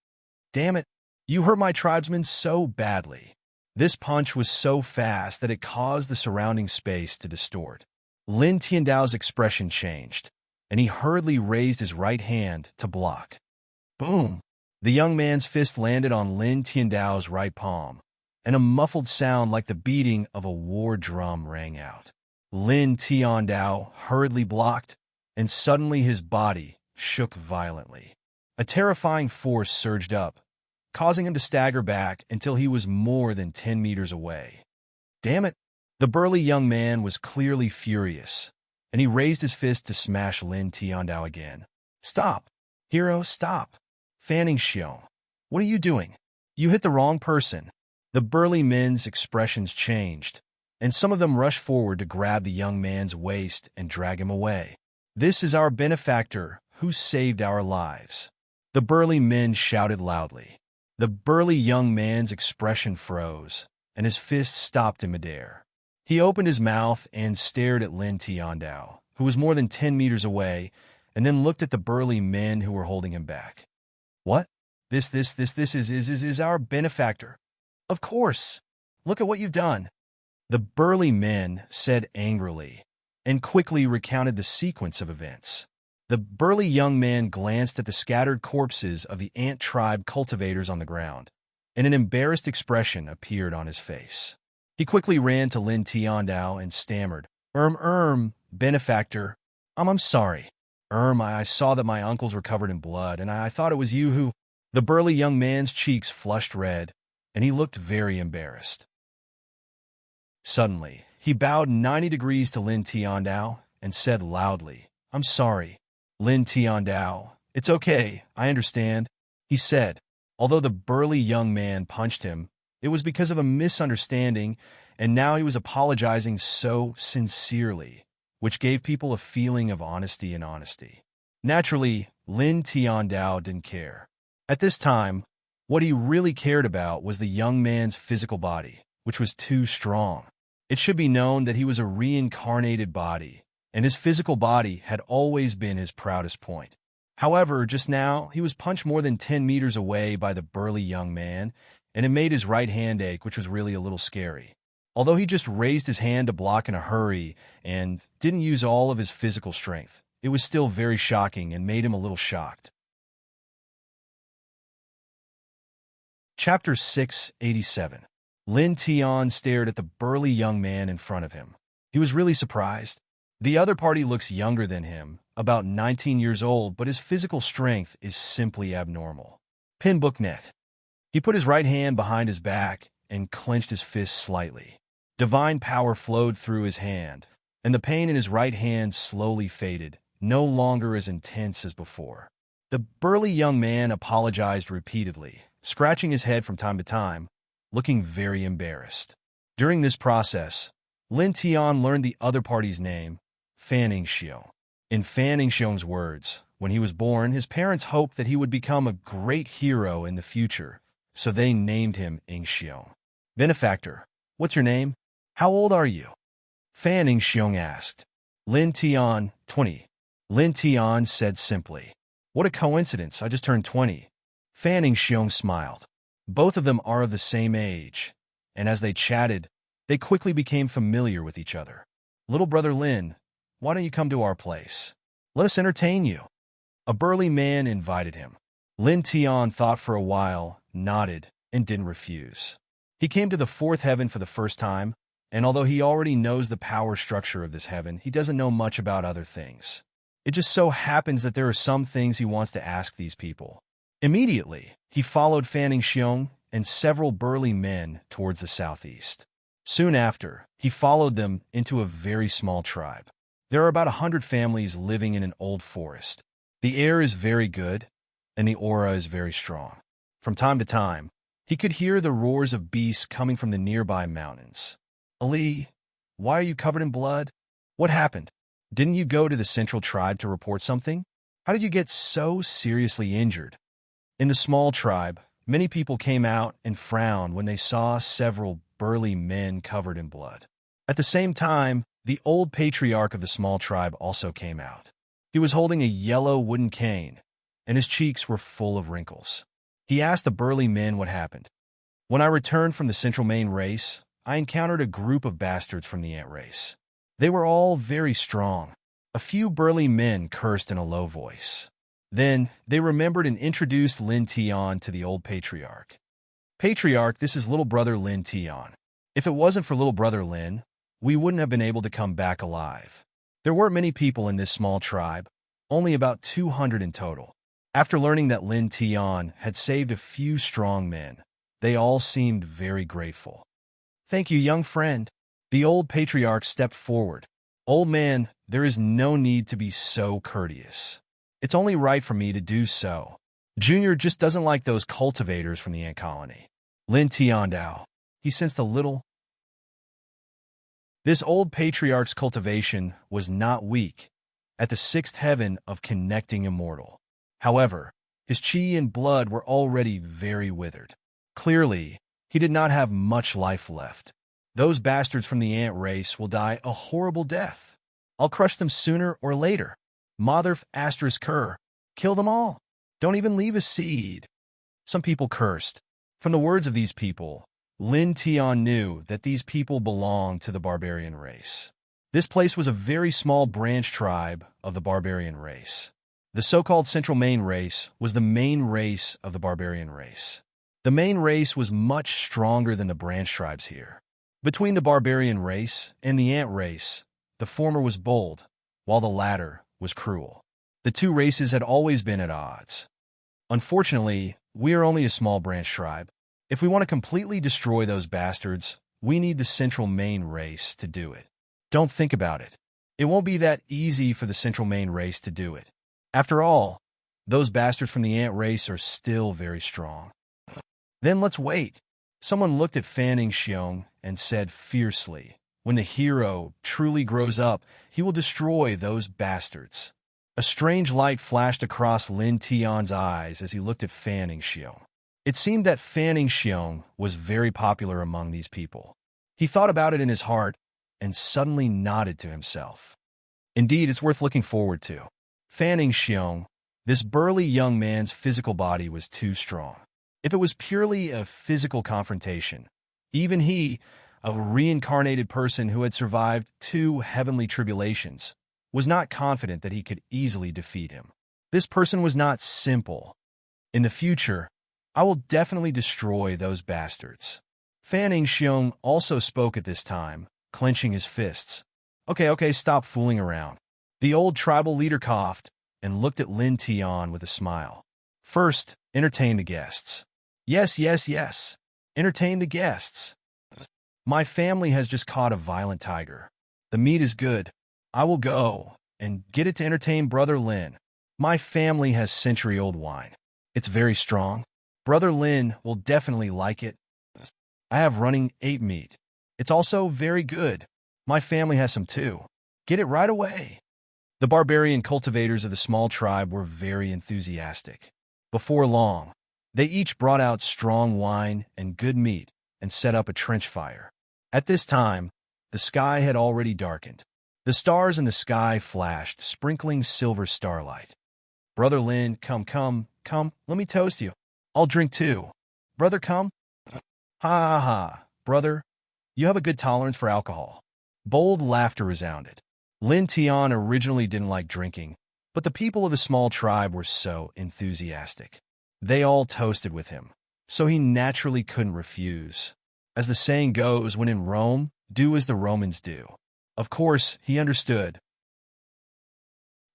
"Damn it, you hurt my tribesmen so badly." This punch was so fast that it caused the surrounding space to distort. Lin Tiandao's expression changed, and he hurriedly raised his right hand to block. Boom! The young man's fist landed on Lin Tiandao's right palm, and a muffled sound like the beating of a war drum rang out. Lin Tiandao hurriedly blocked, and suddenly his body shook violently. A terrifying force surged up, causing him to stagger back until he was more than 10 meters away. Damn it! The burly young man was clearly furious, and he raised his fist to smash Lin Tiandao again. "Stop! Hero, stop! Fanning Xiong, what are you doing? You hit the wrong person." The burly men's expressions changed, and some of them rushed forward to grab the young man's waist and drag him away. "This is our benefactor who saved our lives," the burly men shouted loudly. The burly young man's expression froze, and his fist stopped in midair. He opened his mouth and stared at Lin Tiandao, who was more than 10 meters away, and then looked at the burly men who were holding him back. "What? This is our benefactor. Of course. Look at what you've done," the burly men said angrily, and quickly recounted the sequence of events. The burly young man glanced at the scattered corpses of the ant tribe cultivators on the ground, and an embarrassed expression appeared on his face. He quickly ran to Lin Tiandao and stammered, Benefactor, I'm sorry. I saw that my uncles were covered in blood, and I thought it was you who—" The burly young man's cheeks flushed red, and he looked very embarrassed. Suddenly, he bowed 90 degrees to Lin Tiandao and said loudly, "I'm sorry, Lin Tiandao. It's okay, I understand," he said. Although the burly young man punched him, it was because of a misunderstanding, and now he was apologizing so sincerely, which gave people a feeling of honesty. Naturally, Lin Tiandao didn't care. At this time, what he really cared about was the young man's physical body, which was too strong. It should be known that he was a reincarnated body, and his physical body had always been his proudest point. However, just now, he was punched more than 10 meters away by the burly young man, and it made his right hand ache, which was really a little scary. Although he just raised his hand to block in a hurry and didn't use all of his physical strength, it was still very shocking and made him a little shocked. Chapter 687. Lin Tian stared at the burly young man in front of him. He was really surprised. The other party looks younger than him, about 19 years old, but his physical strength is simply abnormal. Pin booknet. He put his right hand behind his back and clenched his fist slightly. Divine power flowed through his hand, and the pain in his right hand slowly faded, no longer as intense as before. The burly young man apologized repeatedly, scratching his head from time to time, looking very embarrassed. During this process, Lin Tian learned the other party's name, Fan Xiong. In Fan Xiong's words, when he was born, his parents hoped that he would become a great hero in the future, so they named him Xiong. Benefactor, what's your name? How old are you? Fan Xiong asked. Lin Tian, 20. Lin Tian said simply. What a coincidence, I just turned 20. Fan Xiong smiled. Both of them are of the same age, and as they chatted, they quickly became familiar with each other. Little brother Lin, why don't you come to our place? Let us entertain you. A burly man invited him. Lin Tian thought for a while, nodded, and didn't refuse. He came to the fourth heaven for the first time, and although he already knows the power structure of this heaven, he doesn't know much about other things. It just so happens that there are some things he wants to ask these people. Immediately, he followed Fan Xiong and several burly men towards the southeast. Soon after, he followed them into a very small tribe. There are about 100 families living in an old forest. The air is very good, and the aura is very strong. From time to time, he could hear the roars of beasts coming from the nearby mountains. Ali, why are you covered in blood? What happened? Didn't you go to the central tribe to report something? How did you get so seriously injured? In the small tribe, many people came out and frowned when they saw several burly men covered in blood. At the same time, the old patriarch of the small tribe also came out. He was holding a yellow wooden cane, and his cheeks were full of wrinkles. He asked the burly men what happened. When I returned from the central main race, I encountered a group of bastards from the ant race. They were all very strong. A few burly men cursed in a low voice. Then, they remembered and introduced Lin Tian to the old patriarch. Patriarch, this is little brother Lin Tian. If it wasn't for little brother Lin, we wouldn't have been able to come back alive. There weren't many people in this small tribe, only about 200 in total. After learning that Lin Tian had saved a few strong men, they all seemed very grateful. Thank you, young friend. The old patriarch stepped forward. Old man, there is no need to be so courteous. It's only right for me to do so. Junior just doesn't like those cultivators from the ant colony. Lin Tiandao. He sensed a little. This old patriarch's cultivation was not weak, at the sixth heaven of connecting immortal. However, his chi and blood were already very withered. Clearly, he did not have much life left. Those bastards from the ant race will die a horrible death. I'll crush them sooner or later. Mother asterisk cur. Kill them all. Don't even leave a seed. Some people cursed. From the words of these people, Lin Tian knew that these people belonged to the barbarian race. This place was a very small branch tribe of the barbarian race. The so-called Central Main race was the main race of the barbarian race. The main race was much stronger than the branch tribes here. Between the barbarian race and the ant race, the former was bold, while the latter was cruel. The two races had always been at odds. Unfortunately, we are only a small branch tribe. If we want to completely destroy those bastards, we need the central main race to do it. Don't think about it. It won't be that easy for the central main race to do it. After all, those bastards from the ant race are still very strong. Then let's wait. Someone looked at Fanning Xiong and said fiercely, when the hero truly grows up, he will destroy those bastards. A strange light flashed across Lin Tian's eyes as he looked at Fanning Xiong. It seemed that Fanning Xiong was very popular among these people. He thought about it in his heart and suddenly nodded to himself. Indeed, it's worth looking forward to. Fanning Xiong, this burly young man's physical body was too strong. If it was purely a physical confrontation, even he, a reincarnated person who had survived 2 heavenly tribulations, was not confident that he could easily defeat him. This person was not simple. In the future, I will definitely destroy those bastards. Fanning Xiong also spoke at this time, clenching his fists. Okay, stop fooling around. The old tribal leader coughed and looked at Lin Tian with a smile. First, entertain the guests. Yes. Entertain the guests. My family has just caught a violent tiger. The meat is good. I will go and get it to entertain Brother Lin. My family has century-old wine. It's very strong. Brother Lin will definitely like it. I have running ape meat. It's also very good. My family has some too. Get it right away. The barbarian cultivators of the small tribe were very enthusiastic. Before long, they each brought out strong wine and good meat and set up a trench fire. At this time, the sky had already darkened. The stars in the sky flashed, sprinkling silver starlight. Brother Lin, come, let me toast you. I'll drink too. Brother, come. Ha, brother, you have a good tolerance for alcohol. Bold laughter resounded. Lin Tian originally didn't like drinking, but the people of the small tribe were so enthusiastic. They all toasted with him, so he naturally couldn't refuse. As the saying goes, when in Rome, do as the Romans do. Of course, he understood.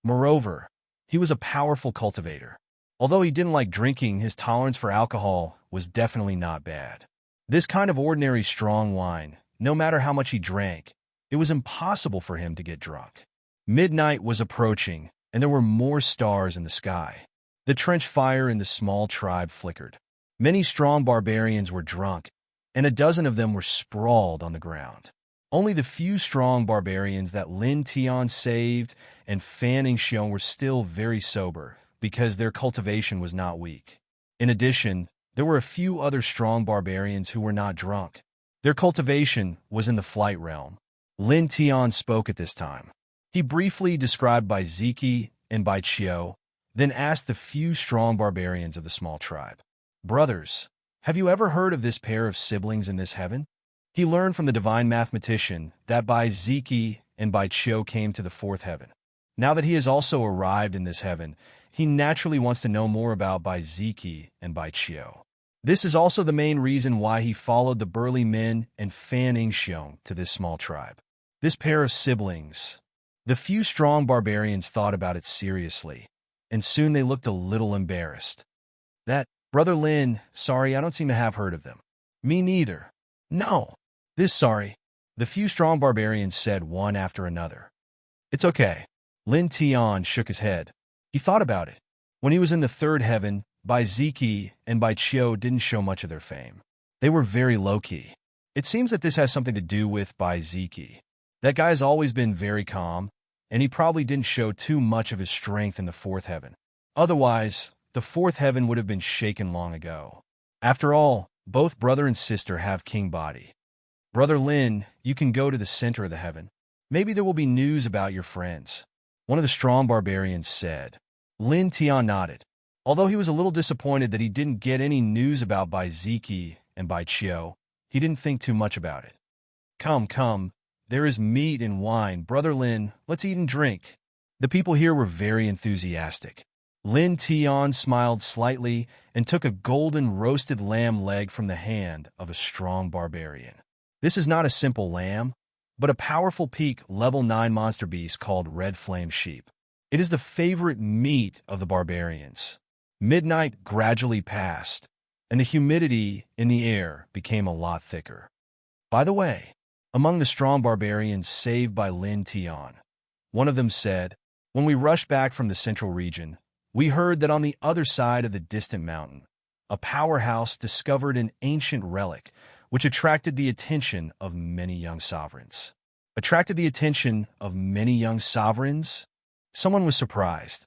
Moreover, he was a powerful cultivator. Although he didn't like drinking, his tolerance for alcohol was definitely not bad. This kind of ordinary strong wine, no matter how much he drank, it was impossible for him to get drunk. Midnight was approaching, and there were more stars in the sky. The trench fire in the small tribe flickered. Many strong barbarians were drunk, and a dozen of them were sprawled on the ground. Only the few strong barbarians that Lin Tian saved and Fanning Xiong were still very sober, because their cultivation was not weak. In addition, there were a few other strong barbarians who were not drunk. Their cultivation was in the flight realm. Lin Tian spoke at this time. He briefly described Bai Ziki and Bai Chiu, then asked the few strong barbarians of the small tribe, "Brothers, have you ever heard of this pair of siblings in this heaven?" He learned from the divine mathematician that Bai Ziki and Bai Chiu came to the 4th heaven. Now that he has also arrived in this heaven, he naturally wants to know more about Bai Ziki and Bai Chiu. This is also the main reason why he followed the burly men and Fanning Xiong to this small tribe. This pair of siblings. The few strong barbarians thought about it seriously, and soon they looked a little embarrassed. Brother Lin, sorry, I don't seem to have heard of them. Me neither. No. Sorry. The few strong barbarians said one after another. It's okay. Lin Tian shook his head. He thought about it. When he was in the 3rd heaven, Bai Ziki and Bai Chiu didn't show much of their fame. They were very low-key. It seems that this has something to do with Bai Ziki. That guy's always been very calm, and he probably didn't show too much of his strength in the 4th heaven. Otherwise, the 4th heaven would have been shaken long ago. After all, both brother and sister have king body. Brother Lin, you can go to the center of the heaven. Maybe there will be news about your friends. One of the strong barbarians said. Lin Tian nodded. Although he was a little disappointed that he didn't get any news about Bai Ziki and Bai Chiu, he didn't think too much about it. Come, there is meat and wine. Brother Lin, let's eat and drink. The people here were very enthusiastic. Lin Tian smiled slightly and took a golden roasted lamb leg from the hand of a strong barbarian. This is not a simple lamb, but a powerful peak level 9 monster beast called Red Flame Sheep. It is the favorite meat of the barbarians. Midnight gradually passed, and the humidity in the air became a lot thicker. By the way, among the strong barbarians saved by Lin Tian, one of them said, "When we rushed back from the central region, we heard that on the other side of the distant mountain, a powerhouse discovered an ancient relic which attracted the attention of many young sovereigns." Attracted the attention of many young sovereigns? Someone was surprised.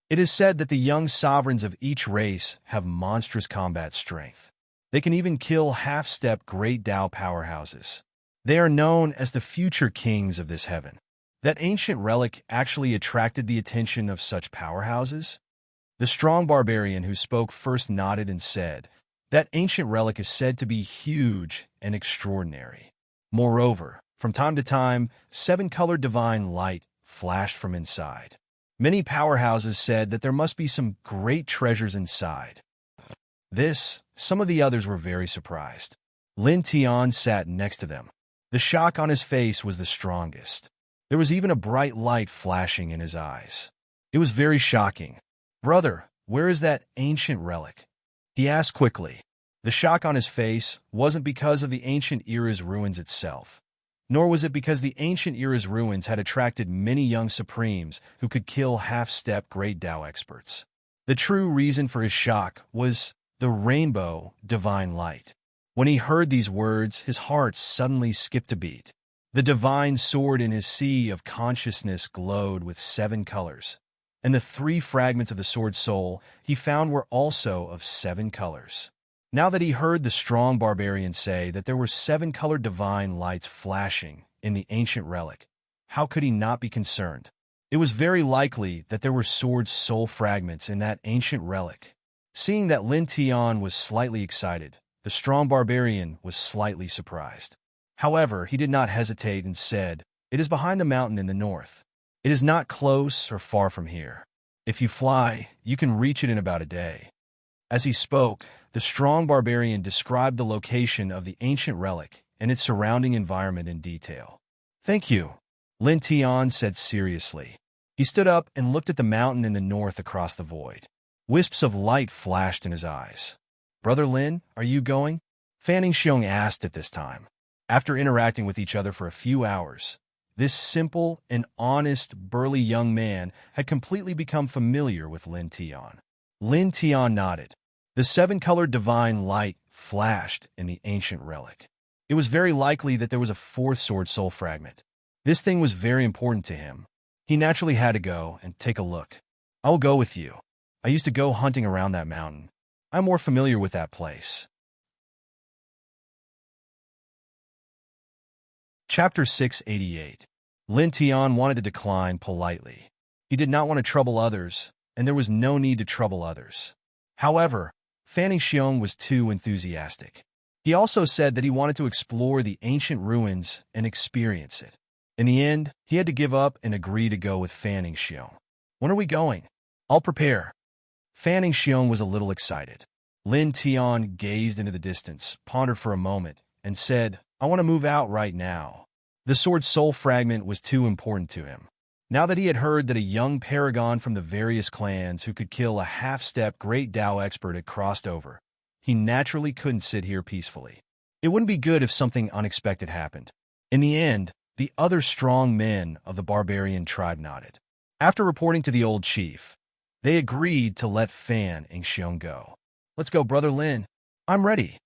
It is said that the young sovereigns of each race have monstrous combat strength. They can even kill half-step great Dao powerhouses. They are known as the future kings of this heaven. That ancient relic actually attracted the attention of such powerhouses? The strong barbarian who spoke first nodded and said, "That ancient relic is said to be huge and extraordinary. Moreover, from time to time, 7-colored divine light flashed from inside. Many powerhouses said that there must be some great treasures inside." Some of the others were very surprised. Lin Tian sat next to them. The shock on his face was the strongest. There was even a bright light flashing in his eyes. It was very shocking. "Brother, where is that ancient relic?" he asked quickly. The shock on his face wasn't because of the ancient era's ruins itself, nor was it because the ancient era's ruins had attracted many young supremes who could kill half-step great Dao experts. The true reason for his shock was the rainbow divine light. When he heard these words, his heart suddenly skipped a beat. The divine sword in his sea of consciousness glowed with 7 colors, and the 3 fragments of the sword soul he found were also of 7 colors. Now that he heard the strong barbarian say that there were 7-colored divine lights flashing in the ancient relic, how could he not be concerned? It was very likely that there were sword soul fragments in that ancient relic. Seeing that Lin Tian was slightly excited, the strong barbarian was slightly surprised. However, he did not hesitate and said, "It is behind the mountain in the north. It is not close or far from here. If you fly, you can reach it in about a day." As he spoke, the strong barbarian described the location of the ancient relic and its surrounding environment in detail. "Thank you," Lin Tian said seriously. He stood up and looked at the mountain in the north across the void. Wisps of light flashed in his eyes. "Brother Lin, are you going?" Fanning Xiong asked at this time. After interacting with each other for a few hours, this simple and honest, burly young man had completely become familiar with Lin Tian. Lin Tian nodded. The 7-colored divine light flashed in the ancient relic. It was very likely that there was a 4th sword soul fragment. This thing was very important to him. He naturally had to go and take a look. "I will go with you. I used to go hunting around that mountain. I'm more familiar with that place." Chapter 688. Lin Tian wanted to decline politely. He did not want to trouble others, and there was no need to trouble others. However, Fanning Xiong was too enthusiastic. He also said that he wanted to explore the ancient ruins and experience it. In the end, he had to give up and agree to go with Fanning Xiong. "When are we going?" "I'll prepare." Fanning Xiong was a little excited. Lin Tian gazed into the distance, pondered for a moment, and said, "I want to move out right now." The sword soul fragment was too important to him. Now that he had heard that a young paragon from the various clans who could kill a half-step great Dao expert had crossed over, he naturally couldn't sit here peacefully. It wouldn't be good if something unexpected happened. In the end, the other strong men of the barbarian tribe nodded. After reporting to the old chief, they agreed to let Fanning Xiong go. "Let's go, Brother Lin. I'm ready."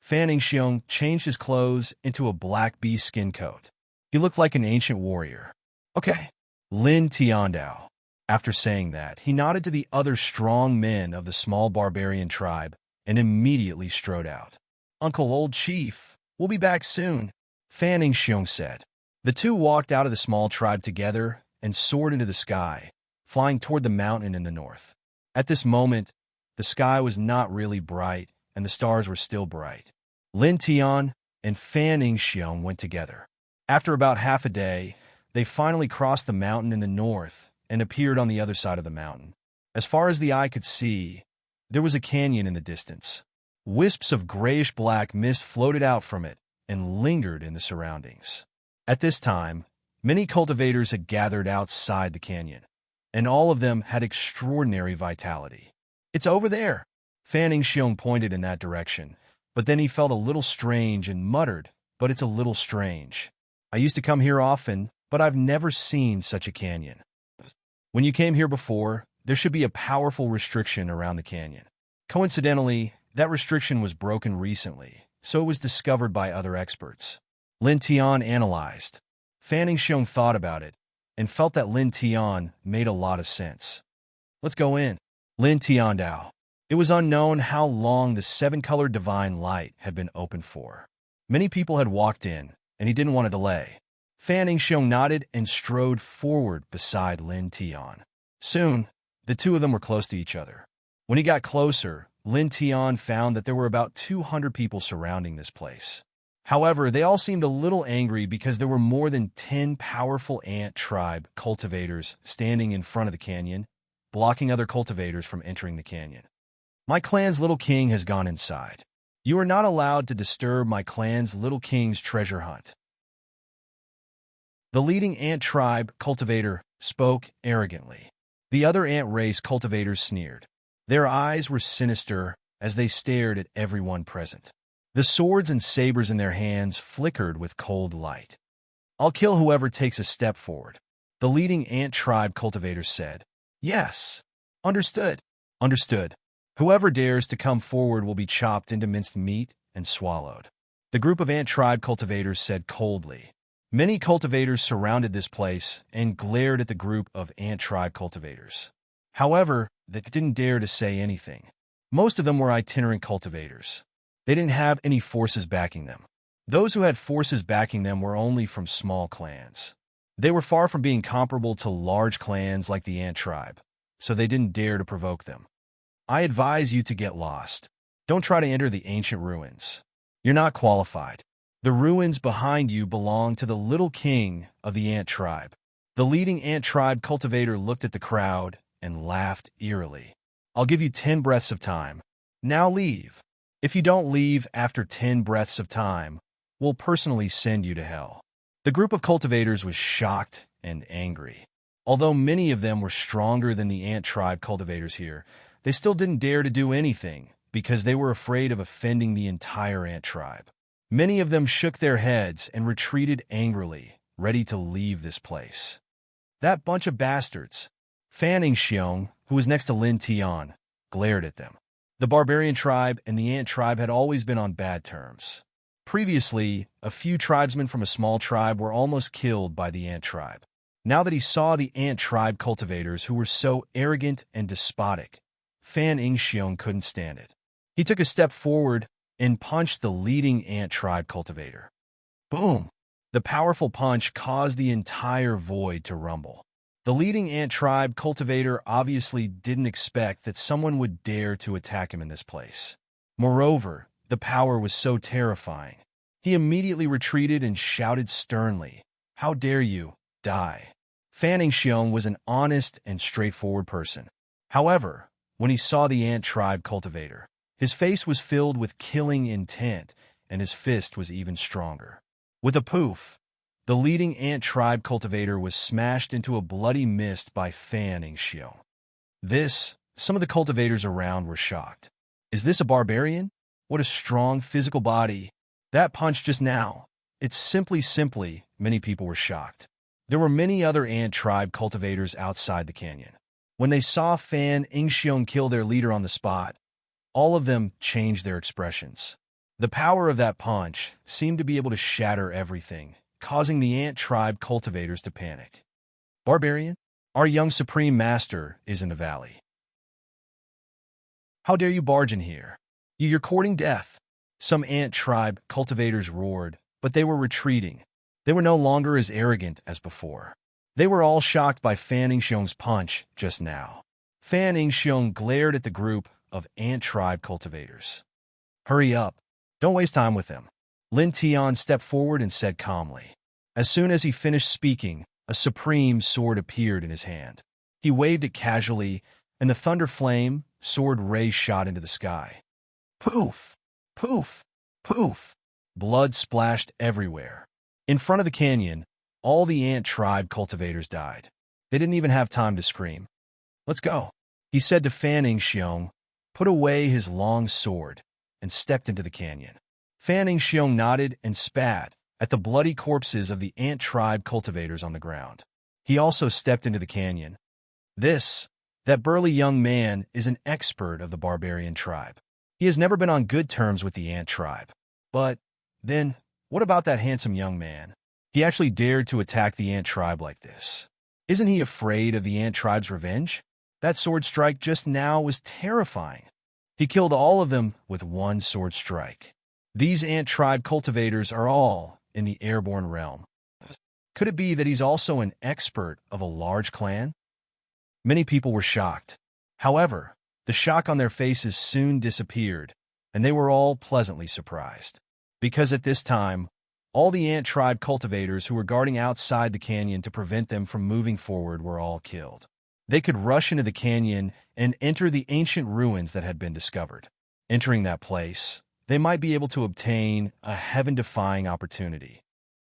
Fanning Xiong changed his clothes into a black bee skin coat. He looked like an ancient warrior. "Okay." Lin Tiandao. After saying that, he nodded to the other strong men of the small barbarian tribe and immediately strode out. "Uncle Old Chief, we'll be back soon," Fanning Xiong said. The two walked out of the small tribe together and soared into the sky, flying toward the mountain in the north. At this moment, the sky was not really bright and the stars were still bright. Lin Tian and Fanning Xiong went together. After about half a day, they finally crossed the mountain in the north and appeared on the other side of the mountain. As far as the eye could see, there was a canyon in the distance. Wisps of grayish-black mist floated out from it and lingered in the surroundings. At this time, Many cultivators had gathered outside the canyon, and all of them had extraordinary vitality. "It's over there." Fan Xiong pointed in that direction, but then he felt a little strange and muttered, "But it's a little strange. I used to come here often, but I've never seen such a canyon." When you came here before, there should be a powerful restriction around the canyon. Coincidentally, that restriction was broken recently, so it was discovered by other experts. Lin Tian analyzed. Fan Xiong thought about it and felt that Lin Tian made a lot of sense. "Let's go in." Lin Tian Dao. It was unknown how long the seven-colored divine light had been open for. Many people had walked in, and he didn't want to delay. Fan Xiong nodded and strode forward beside Lin Tian. Soon, the two of them were close to each other. When he got closer, Lin Tian found that there were about 200 people surrounding this place. However, they all seemed a little angry because there were more than 10 powerful ant tribe cultivators standing in front of the canyon, blocking other cultivators from entering the canyon. "My clan's little king has gone inside. You are not allowed to disturb my clan's little king's treasure hunt." The leading ant tribe cultivator spoke arrogantly. The other ant race cultivators sneered. Their eyes were sinister as they stared at everyone present. The swords and sabers in their hands flickered with cold light. "I'll kill whoever takes a step forward," the leading ant tribe cultivator said. "Yes. Understood. Understood. Whoever dares to come forward will be chopped into minced meat and swallowed," the group of ant tribe cultivators said coldly. Many cultivators surrounded this place and glared at the group of ant tribe cultivators. However, they didn't dare to say anything. Most of them were itinerant cultivators. They didn't have any forces backing them. Those who had forces backing them were only from small clans. They were far from being comparable to large clans like the ant tribe, so they didn't dare to provoke them. "I advise you to get lost. Don't try to enter the ancient ruins. You're not qualified. The ruins behind you belong to the little king of the ant tribe." The leading ant tribe cultivator looked at the crowd and laughed eerily. "I'll give you 10 breaths of time. Now leave. If you don't leave after 10 breaths of time, we'll personally send you to hell." The group of cultivators was shocked and angry. Although many of them were stronger than the ant tribe cultivators here, they still didn't dare to do anything because they were afraid of offending the entire ant tribe. Many of them shook their heads and retreated angrily, ready to leave this place. "That bunch of bastards." Fan Xiong, who was next to Lin Tian, glared at them. The barbarian tribe and the ant tribe had always been on bad terms. Previously, a few tribesmen from a small tribe were almost killed by the ant tribe. Now that he saw the ant tribe cultivators who were so arrogant and despotic, Fan Xiong couldn't stand it. He took a step forward and punched the leading ant tribe cultivator. Boom! The powerful punch caused the entire void to rumble. The leading ant tribe cultivator obviously didn't expect that someone would dare to attack him in this place. Moreover, the power was so terrifying. He immediately retreated and shouted sternly, "How dare you, die!" Fan Xiong was an honest and straightforward person. However, when he saw the ant tribe cultivator, his face was filled with killing intent, and his fist was even stronger. With a poof, the leading ant tribe cultivator was smashed into a bloody mist by Fan Xiong. Some of the cultivators around were shocked. Is this a barbarian? What a strong physical body. That punch just now. It's simply, many people were shocked. There were many other ant tribe cultivators outside the canyon. When they saw Fan Xiong kill their leader on the spot, all of them changed their expressions. The power of that punch seemed to be able to shatter everything, causing the ant tribe cultivators to panic. "Barbarian, our young supreme master is in the valley. How dare you barge in here? You're courting death." Some ant tribe cultivators roared, but they were retreating. They were no longer as arrogant as before. They were all shocked by Fan Xiong's punch just now. Fan Xiong glared at the group of ant tribe cultivators. "Hurry up. Don't waste time with them." Lin Tian stepped forward and said calmly. As soon as he finished speaking, a supreme sword appeared in his hand. He waved it casually, and the thunder flame sword ray shot into the sky. Poof! Poof! Poof! Blood splashed everywhere. In front of the canyon, all the ant tribe cultivators died. They didn't even have time to scream. "Let's go," he said to Fanning Xiong, put away his long sword, and stepped into the canyon. Fanning Xiong nodded and spat at the bloody corpses of the ant tribe cultivators on the ground. He also stepped into the canyon. That burly young man is an expert of the barbarian tribe. He has never been on good terms with the ant tribe. But then, what about that handsome young man? He actually dared to attack the ant tribe like this. Isn't he afraid of the ant tribe's revenge? That sword strike just now was terrifying. He killed all of them with one sword strike. These ant tribe cultivators are all in the airborne realm. Could it be that he's also an expert of a large clan? Many people were shocked. However, the shock on their faces soon disappeared, and they were all pleasantly surprised. Because at this time, all the ant tribe cultivators who were guarding outside the canyon to prevent them from moving forward were all killed. They could rush into the canyon and enter the ancient ruins that had been discovered. Entering that place, they might be able to obtain a heaven-defying opportunity.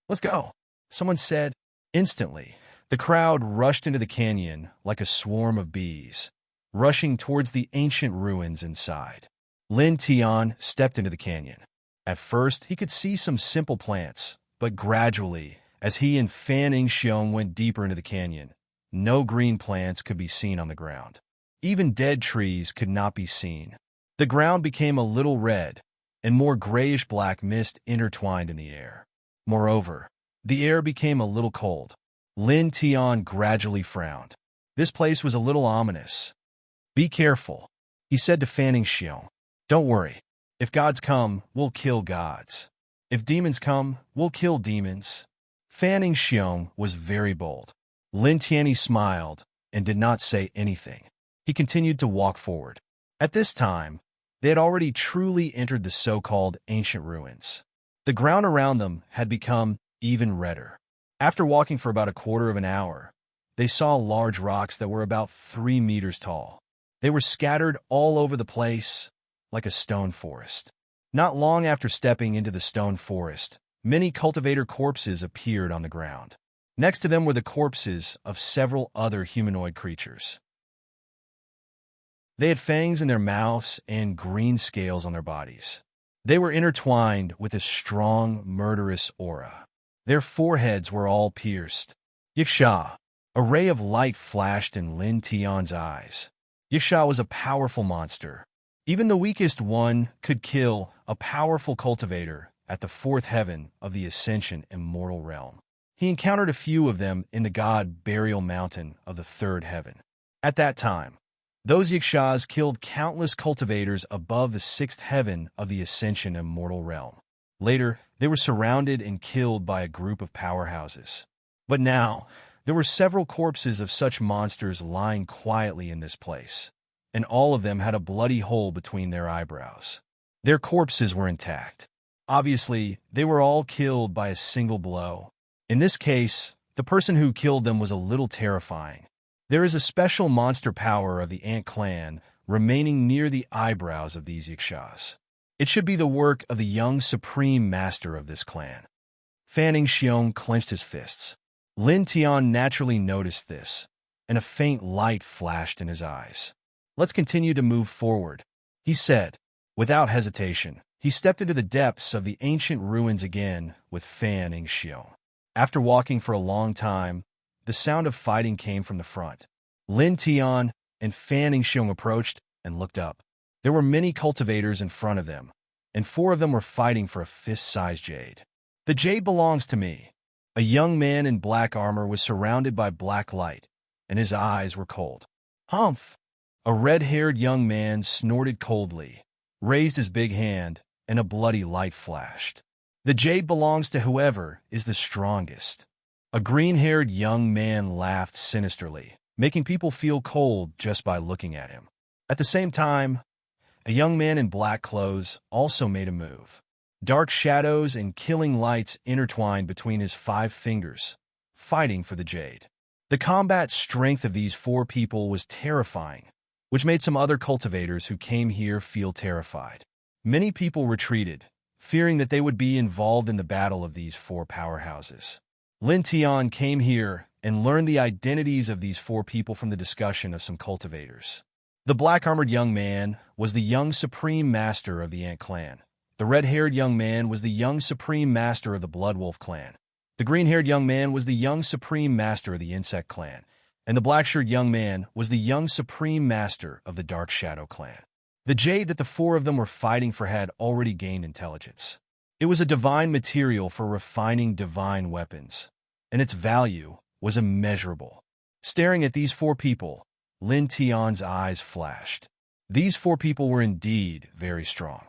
"Let's go," someone said. Instantly, the crowd rushed into the canyon like a swarm of bees, rushing towards the ancient ruins inside. Lin Tian stepped into the canyon. At first, he could see some simple plants, but gradually, as he and Fanning Xiong went deeper into the canyon, no green plants could be seen on the ground. Even dead trees could not be seen. The ground became a little red, and more grayish-black mist intertwined in the air. Moreover, the air became a little cold. Lin Tian gradually frowned. This place was a little ominous. "Be careful," he said to Fanning Xiong. "Don't worry. If gods come, we'll kill gods. If demons come, we'll kill demons." Fanning Xiong was very bold. Lin Tian smiled and did not say anything. He continued to walk forward. At this time, they had already truly entered the so-called ancient ruins. The ground around them had become even redder. After walking for about a quarter of an hour, they saw large rocks that were about 3 meters tall. They were scattered all over the place, like a stone forest. Not long after stepping into the stone forest, many cultivator corpses appeared on the ground. Next to them were the corpses of several other humanoid creatures. They had fangs in their mouths and green scales on their bodies. They were intertwined with a strong, murderous aura. Their foreheads were all pierced. "Yiksha!" A ray of light flashed in Lin Tian's eyes. Yiksha was a powerful monster. Even the weakest one could kill a powerful cultivator at the fourth heaven of the Ascension Immortal Realm. He encountered a few of them in the god burial mountain of the third heaven. At that time, those Yikshas killed countless cultivators above the sixth heaven of the Ascension Immortal Realm. Later, they were surrounded and killed by a group of powerhouses. But now, there were several corpses of such monsters lying quietly in this place, and all of them had a bloody hole between their eyebrows. Their corpses were intact. Obviously, they were all killed by a single blow. In this case, the person who killed them was a little terrifying. There is a special monster power of the Ant Clan remaining near the eyebrows of these Yikshas. It should be the work of the young supreme master of this clan. Fanning Xiong clenched his fists. Lin Tian naturally noticed this, and a faint light flashed in his eyes. "Let's continue to move forward," he said. Without hesitation, he stepped into the depths of the ancient ruins again with Fanning Xiong. After walking for a long time, the sound of fighting came from the front. Lin Tian and Fanning Xiong approached and looked up. There were many cultivators in front of them, and 4 of them were fighting for a fist-sized jade. "The jade belongs to me." A young man in black armor was surrounded by black light, and his eyes were cold. "Humph!" A red-haired young man snorted coldly, raised his big hand, and a bloody light flashed. "The jade belongs to whoever is the strongest." A green-haired young man laughed sinisterly, making people feel cold just by looking at him. At the same time, a young man in black clothes also made a move. Dark shadows and killing lights intertwined between his 5 fingers, fighting for the jade. The combat strength of these 4 people was terrifying, which made some other cultivators who came here feel terrified. Many people retreated, fearing that they would be involved in the battle of these 4 powerhouses. Lin Tian came here and learned the identities of these four people from the discussion of some cultivators. The black-armored young man was the young supreme master of the Ant clan. The red-haired young man was the young supreme master of the Bloodwolf clan. The green-haired young man was the young supreme master of the Insect clan. And the black-shirted young man was the young supreme master of the Dark Shadow clan. The jade that the four of them were fighting for had already gained intelligence. It was a divine material for refining divine weapons, and its value was immeasurable. Staring at these four people, Lin Tian's eyes flashed. These four people were indeed very strong.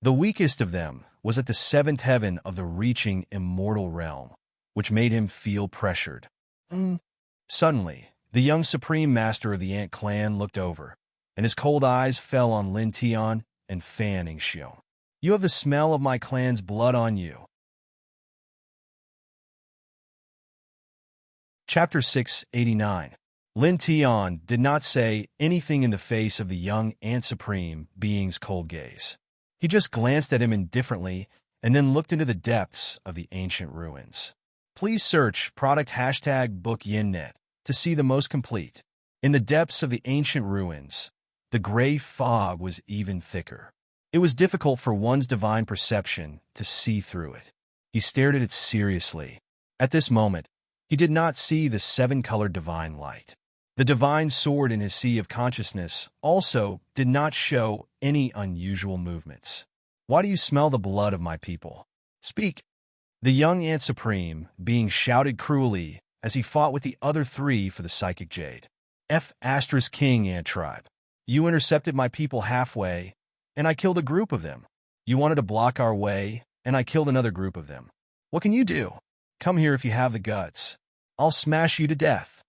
The weakest of them was at the seventh heaven of the reaching immortal realm, which made him feel pressured. Suddenly, the young supreme master of the Ant clan looked over, and his cold eyes fell on Lin Tian and Fan Ningxiong. You have the smell of my clan's blood on you. Chapter 689. Lin Tian did not say anything in the face of the young Ant Supreme being's cold gaze. He just glanced at him indifferently and then looked into the depths of the ancient ruins. Please search product #book YinNet to see the most complete. In the depths of the ancient ruins, the gray fog was even thicker. It was difficult for one's divine perception to see through it. He stared at it seriously. At this moment, he did not see the seven-colored divine light. The divine sword in his sea of consciousness also did not show any unusual movements. Why do you smell the blood of my people? Speak. The young Ant Supreme being shouted cruelly as he fought with the other three for the psychic jade. King Ant Tribe. You intercepted my people halfway, and I killed a group of them. You wanted to block our way, and I killed another group of them. What can you do? Come here if you have the guts. I'll smash you to death.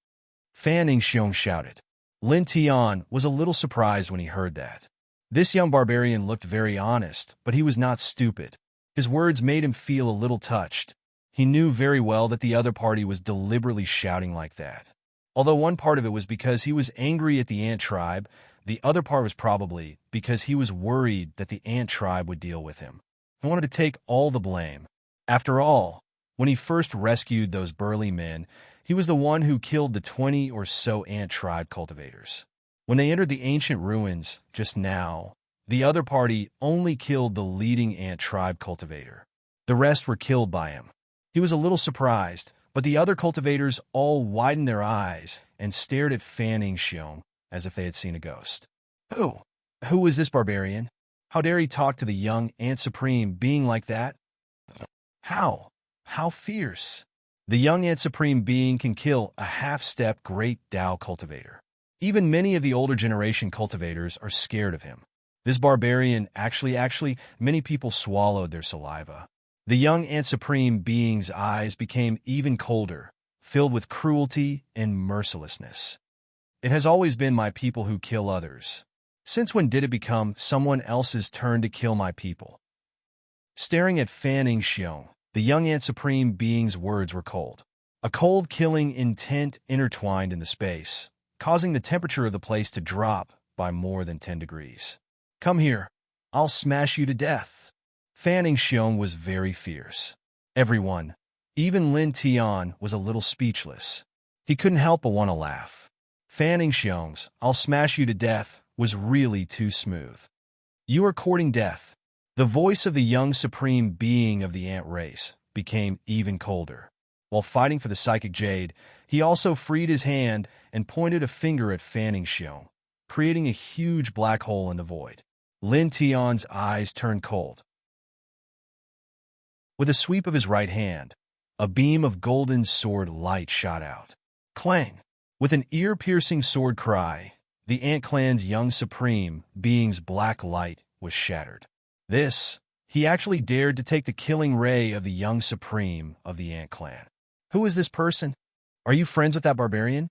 Fan Ningxiong shouted. Lin Tian was a little surprised when he heard that. This young barbarian looked very honest, but he was not stupid. His words made him feel a little touched. He knew very well that the other party was deliberately shouting like that. Although one part of it was because he was angry at the Ant tribe, the other part was probably because he was worried that the Ant tribe would deal with him. He wanted to take all the blame. After all, when he first rescued those burly men, he was the one who killed the 20 or so Ant tribe cultivators. When they entered the ancient ruins just now, the other party only killed the leading Ant tribe cultivator. The rest were killed by him. He was a little surprised, but the other cultivators all widened their eyes and stared at Fan Ningxiong as if they had seen a ghost. Who was this barbarian? How dare he talk to the young Ant Supreme being like that? How fierce. The young Ant Supreme being can kill a half-step great Dao cultivator. Even many of the older generation cultivators are scared of him. This barbarian actually, many people swallowed their saliva. The young Ant Supreme being's eyes became even colder, filled with cruelty and mercilessness. It has always been my people who kill others. Since when did it become someone else's turn to kill my people? Staring at Fan Ningxiong, the young Ant Supreme being's words were cold. A cold killing intent intertwined in the space, causing the temperature of the place to drop by more than 10 degrees. Come here. I'll smash you to death. Fan Ningxiong was very fierce. Everyone, even Lin Tian, was a little speechless. He couldn't help but want to laugh. Fan Ningxiong's "I'll smash you to death" was really too smooth. You are courting death. The voice of the young supreme being of the Ant race became even colder. While fighting for the psychic jade, he also freed his hand and pointed a finger at Fan Ningxiong, creating a huge black hole in the void. Lin Tian's eyes turned cold. With a sweep of his right hand, a beam of golden sword light shot out. Clang! With an ear-piercing sword cry, the Ant clan's young supreme being's black light was shattered. He actually dared to take the killing ray of the young supreme of the Ant clan. Who is this person? Are you friends with that barbarian?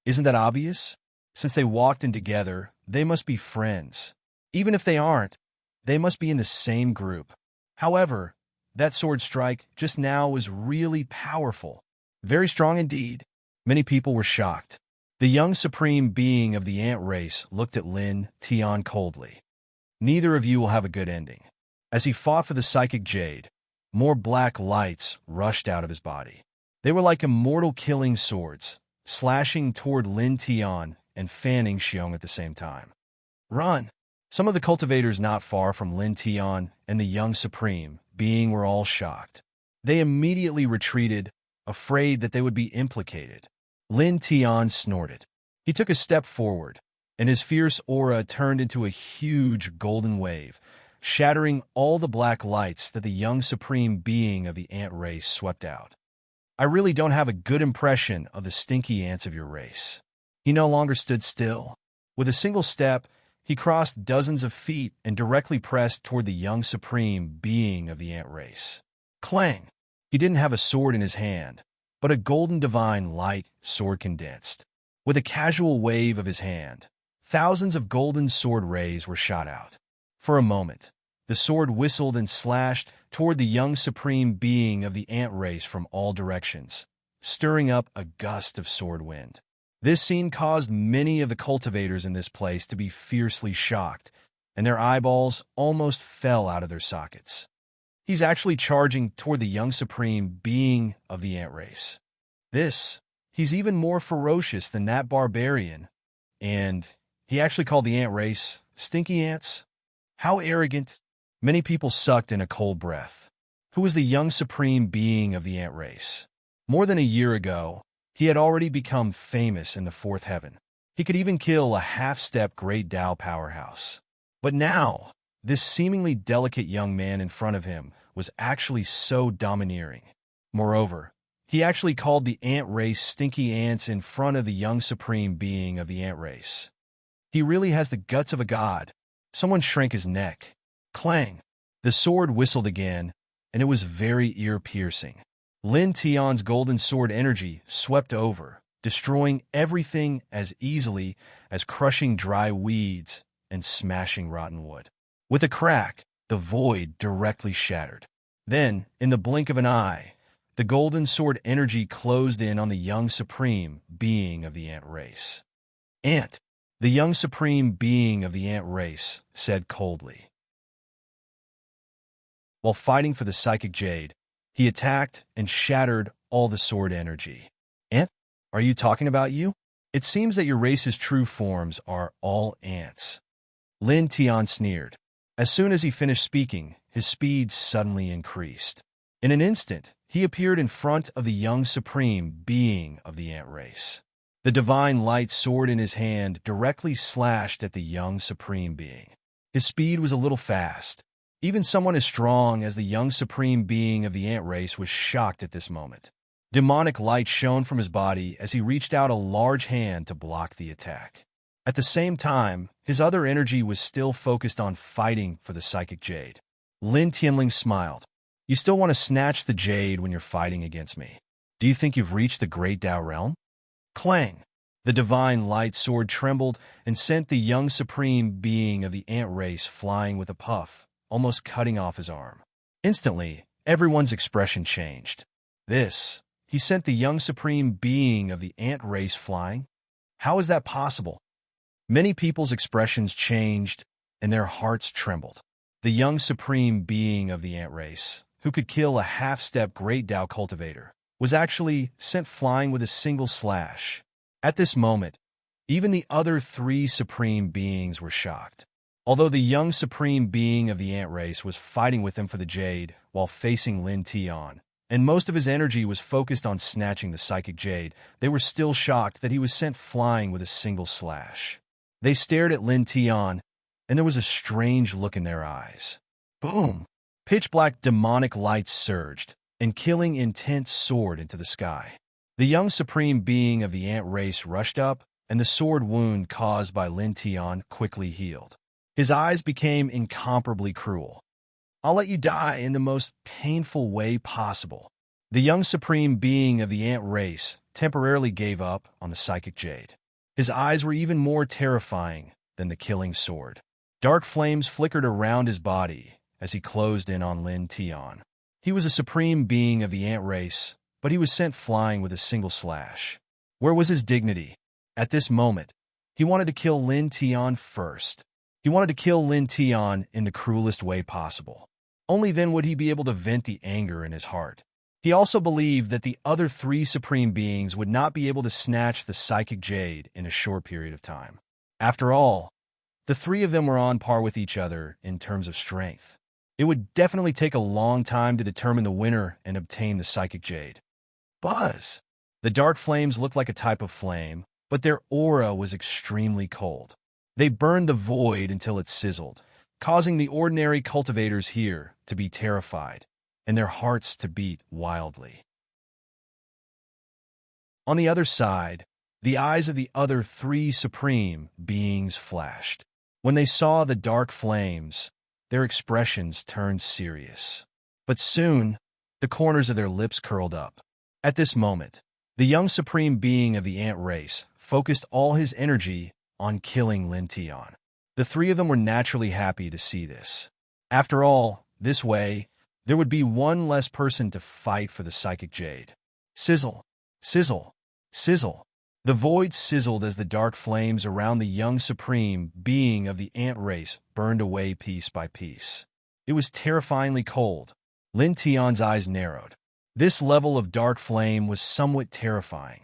Isn't that obvious? Since they walked in together, they must be friends. Even if they aren't, they must be in the same group. However, that sword strike just now was really powerful. Very strong indeed. Many people were shocked. The young supreme being of the Ant race looked at Lin Tian coldly. Neither of you will have a good ending. As he fought for the psychic jade, more black lights rushed out of his body. They were like immortal killing swords, slashing toward Lin Tian and fanning Xiong at the same time. Run! Some of the cultivators not far from Lin Tian and the young supreme being were all shocked. They immediately retreated, afraid that they would be implicated. Lin Tian snorted. He took a step forward, and his fierce aura turned into a huge golden wave, shattering all the black lights that the young supreme being of the ant race swept out. I really don't have a good impression of the stinky ants of your race. He no longer stood still. With a single step, he crossed dozens of feet and directly pressed toward the young supreme being of the ant race. Clang! He didn't have a sword in his hand, but a golden divine light sword condensed. With a casual wave of his hand, thousands of golden sword rays were shot out. For a moment, the sword whistled and slashed toward the young supreme being of the ant race from all directions, stirring up a gust of sword wind. This scene caused many of the cultivators in this place to be fiercely shocked, and their eyeballs almost fell out of their sockets. He's actually charging toward the young supreme being of the ant race. He's even more ferocious than that barbarian, and he actually called the ant race stinky ants. How arrogant! Many people sucked in a cold breath. Who was the young supreme being of the ant race? More than a year ago, he had already become famous in the fourth heaven. He could even kill a half-step great Tao powerhouse. But now, this seemingly delicate young man in front of him was actually so domineering. Moreover, he actually called the ant race stinky ants in front of the young supreme being of the ant race. He really has the guts of a god. Someone shrank his neck. Clang! The sword whistled again, and it was very ear-piercing. Lin Tian's golden sword energy swept over, destroying everything as easily as crushing dry weeds and smashing rotten wood. With a crack, the void directly shattered. Then, in the blink of an eye, the golden sword energy closed in on the young supreme being of the ant race. Ant, the young supreme being of the ant race, said coldly. While fighting for the psychic jade, he attacked and shattered all the sword energy. Ant, are you talking about you? It seems that your race's true forms are all ants. Lin Tian sneered. As soon as he finished speaking, his speed suddenly increased. In an instant, he appeared in front of the young supreme being of the ant race. The divine light sword in his hand directly slashed at the young supreme being. His speed was a little fast. Even someone as strong as the young supreme being of the ant race was shocked at this moment. Demonic light shone from his body as he reached out a large hand to block the attack. At the same time, his other energy was still focused on fighting for the psychic jade. Lin Tianling smiled. You still want to snatch the jade when you're fighting against me? Do you think you've reached the great Tao realm? Clang! The divine light sword trembled and sent the young supreme being of the ant race flying with a puff, almost cutting off his arm. Instantly, everyone's expression changed. He sent the young supreme being of the ant race flying? How is that possible? Many people's expressions changed, and their hearts trembled. The young supreme being of the ant race, who could kill a half-step great Tao cultivator, was actually sent flying with a single slash. At this moment, even the other three supreme beings were shocked. Although the young supreme being of the ant race was fighting with him for the jade while facing Lin Tian, and most of his energy was focused on snatching the psychic jade, they were still shocked that he was sent flying with a single slash. They stared at Lin Tian, and there was a strange look in their eyes. Boom! Pitch-black demonic lights surged, and killing intense soared into the sky. The young supreme being of the ant race rushed up, and the sword wound caused by Lin Tian quickly healed. His eyes became incomparably cruel. I'll let you die in the most painful way possible. The young supreme being of the ant race temporarily gave up on the psychic jade. His eyes were even more terrifying than the killing sword. Dark flames flickered around his body as he closed in on Lin Tian. He was a supreme being of the ant race, but he was sent flying with a single slash. Where was his dignity? At this moment, he wanted to kill Lin Tian first. He wanted to kill Lin Tian in the cruelest way possible. Only then would he be able to vent the anger in his heart. He also believed that the other three supreme beings would not be able to snatch the psychic jade in a short period of time. After all, the three of them were on par with each other in terms of strength. It would definitely take a long time to determine the winner and obtain the psychic jade. Buzz! The dark flames looked like a type of flame, but their aura was extremely cold. They burned the void until it sizzled, causing the ordinary cultivators here to be terrified, and their hearts to beat wildly. On the other side, the eyes of the other three supreme beings flashed. When they saw the dark flames, their expressions turned serious. But soon, the corners of their lips curled up. At this moment, the young supreme being of the ant race focused all his energy on killing Lin Tian. The three of them were naturally happy to see this. After all, this way, there would be one less person to fight for the psychic jade. Sizzle, sizzle, sizzle. The void sizzled as the dark flames around the young supreme being of the ant race burned away piece by piece. It was terrifyingly cold. Lin Tian's eyes narrowed. This level of dark flame was somewhat terrifying.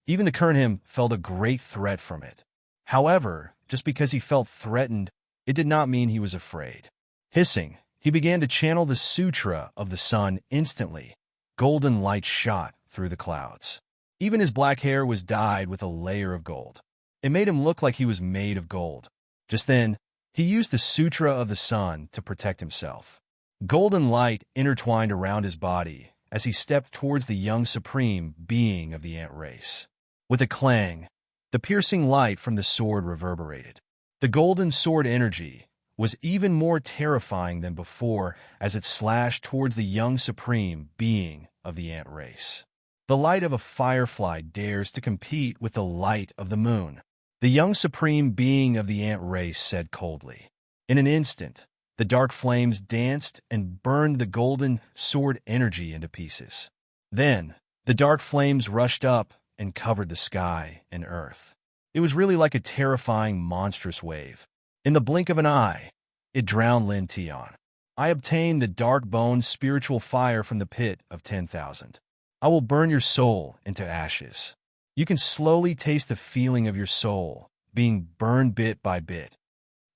Even the current him felt a great threat from it. However, just because he felt threatened, it did not mean he was afraid. Hissing, he began to channel the Sutra of the Sun instantly. Golden light shot through the clouds. Even his black hair was dyed with a layer of gold. It made him look like he was made of gold. Just then, he used the Sutra of the Sun to protect himself. Golden light intertwined around his body as he stepped towards the young supreme being of the ant race. With a clang, the piercing light from the sword reverberated. The golden sword energy was even more terrifying than before as it slashed towards the young supreme being of the ant race. The light of a firefly dares to compete with the light of the moon. The young supreme being of the ant race said coldly. In an instant, the dark flames danced and burned the golden sword energy into pieces. Then, the dark flames rushed up and covered the sky and earth. It was really like a terrifying, monstrous wave. In the blink of an eye, it drowned Lin Tian. I obtained the dark bone spiritual fire from the pit of 10,000. I will burn your soul into ashes. You can slowly taste the feeling of your soul being burned bit by bit.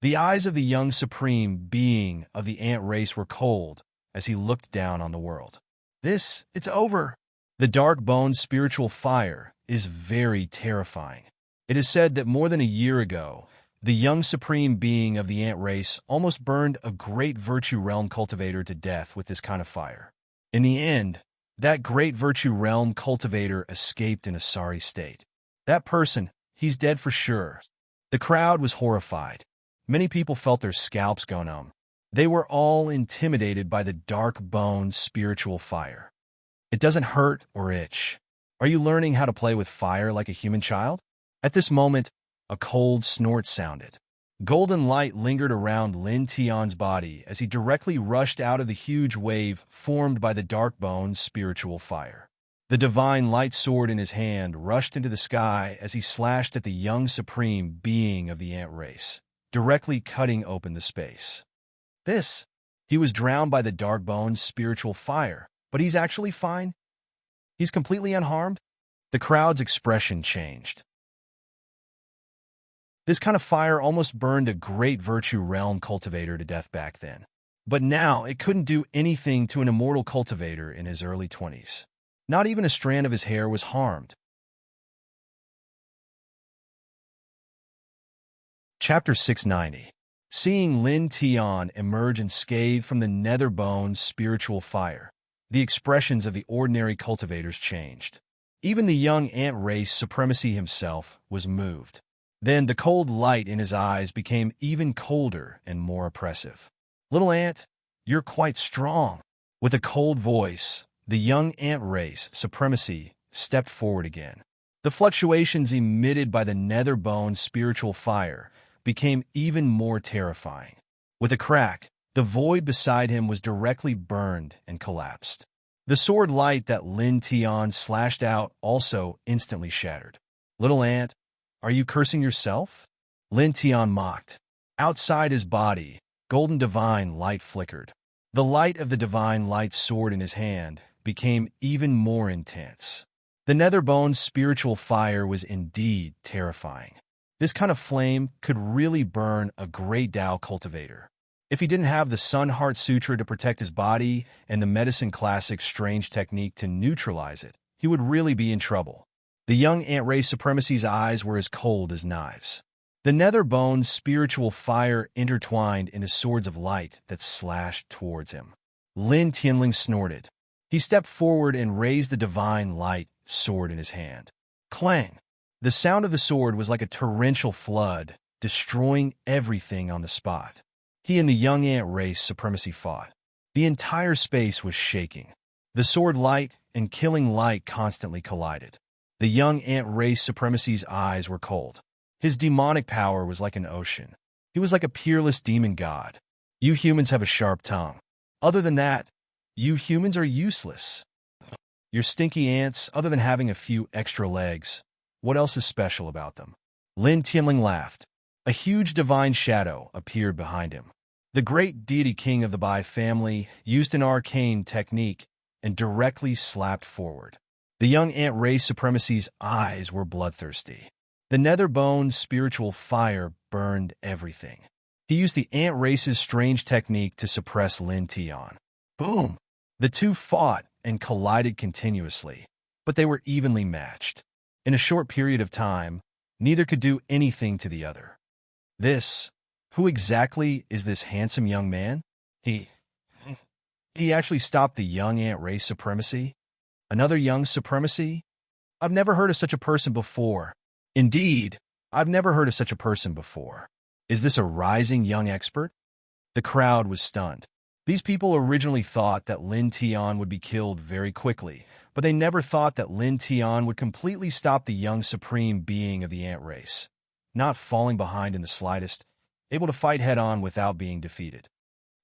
The eyes of the young supreme being of the ant race were cold as he looked down on the world. It's over. The dark bone spiritual fire is very terrifying. It is said that more than a year ago, the young supreme being of the ant race almost burned a great virtue realm cultivator to death with this kind of fire. In the end, that great virtue realm cultivator escaped in a sorry state. That person, he's dead for sure. The crowd was horrified. Many people felt their scalps go numb. They were all intimidated by the dark bone spiritual fire. It doesn't hurt or itch. Are you learning how to play with fire like a human child? At this moment, a cold snort sounded. Golden light lingered around Lin Tian's body as he directly rushed out of the huge wave formed by the dark bone spiritual fire. The divine light sword in his hand rushed into the sky as he slashed at the young supreme being of the ant race, directly cutting open the space. He was drowned by the dark bone spiritual fire, but he's actually fine. He's completely unharmed. The crowd's expression changed. This kind of fire almost burned a great virtue realm cultivator to death back then. But now it couldn't do anything to an immortal cultivator in his early 20s. Not even a strand of his hair was harmed. Chapter 690. Seeing Lin Tian emerge unscathed from the nether bone spiritual fire, the expressions of the ordinary cultivators changed. Even the young ant race supremacy himself was moved. Then the cold light in his eyes became even colder and more oppressive. Little ant, you're quite strong. With a cold voice, the young ant race supremacy stepped forward again. The fluctuations emitted by the nether bone spiritual fire became even more terrifying. With a crack, the void beside him was directly burned and collapsed. The sword light that Lin Tian slashed out also instantly shattered. Little ant, are you cursing yourself? Lin Tian mocked. Outside his body, golden divine light flickered. The light of the divine light sword in his hand became even more intense. The Netherbone's spiritual fire was indeed terrifying. This kind of flame could really burn a great Tao cultivator. If he didn't have the Sun Heart Sutra to protect his body and the medicine classic strange technique to neutralize it, he would really be in trouble. The young Ant Ray Supremacy's eyes were as cold as knives. The Netherbone's spiritual fire intertwined into swords of light that slashed towards him. Lin Tianling snorted. He stepped forward and raised the divine light sword in his hand. Clang! The sound of the sword was like a torrential flood, destroying everything on the spot. He and the young Ant Race Supremacy fought. The entire space was shaking. The sword light and killing light constantly collided. The young Ant Race Supremacy's eyes were cold. His demonic power was like an ocean. He was like a peerless demon god. You humans have a sharp tongue. Other than that, you humans are useless. You're stinky ants, other than having a few extra legs. What else is special about them? Lin Tianling laughed. A huge divine shadow appeared behind him. The great deity king of the Bai family used an arcane technique and directly slapped forward. The young Ant Race Supremacy's eyes were bloodthirsty. The Netherbone's spiritual fire burned everything. He used the Ant Race's strange technique to suppress Lin Tian. Boom! The two fought and collided continuously, but they were evenly matched. In a short period of time, neither could do anything to the other. Who exactly is this handsome young man? He actually stopped the young Ant Race Supremacy? Another young supremacy? I've never heard of such a person before. Indeed, I've never heard of such a person before. Is this a rising young expert? The crowd was stunned. These people originally thought that Lin Tian would be killed very quickly, but they never thought that Lin Tian would completely stop the young supreme being of the ant race, not falling behind in the slightest, able to fight head-on without being defeated.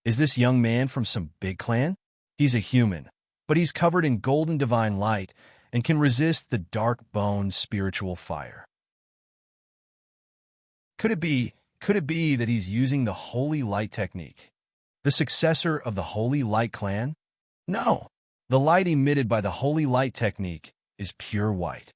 Is this young man from some big clan? He's a human, but he's covered in golden divine light and can resist the dark-boned spiritual fire. Could it be that he's using the Holy Light technique? The successor of the Holy Light clan? No. The light emitted by the Holy Light technique is pure white.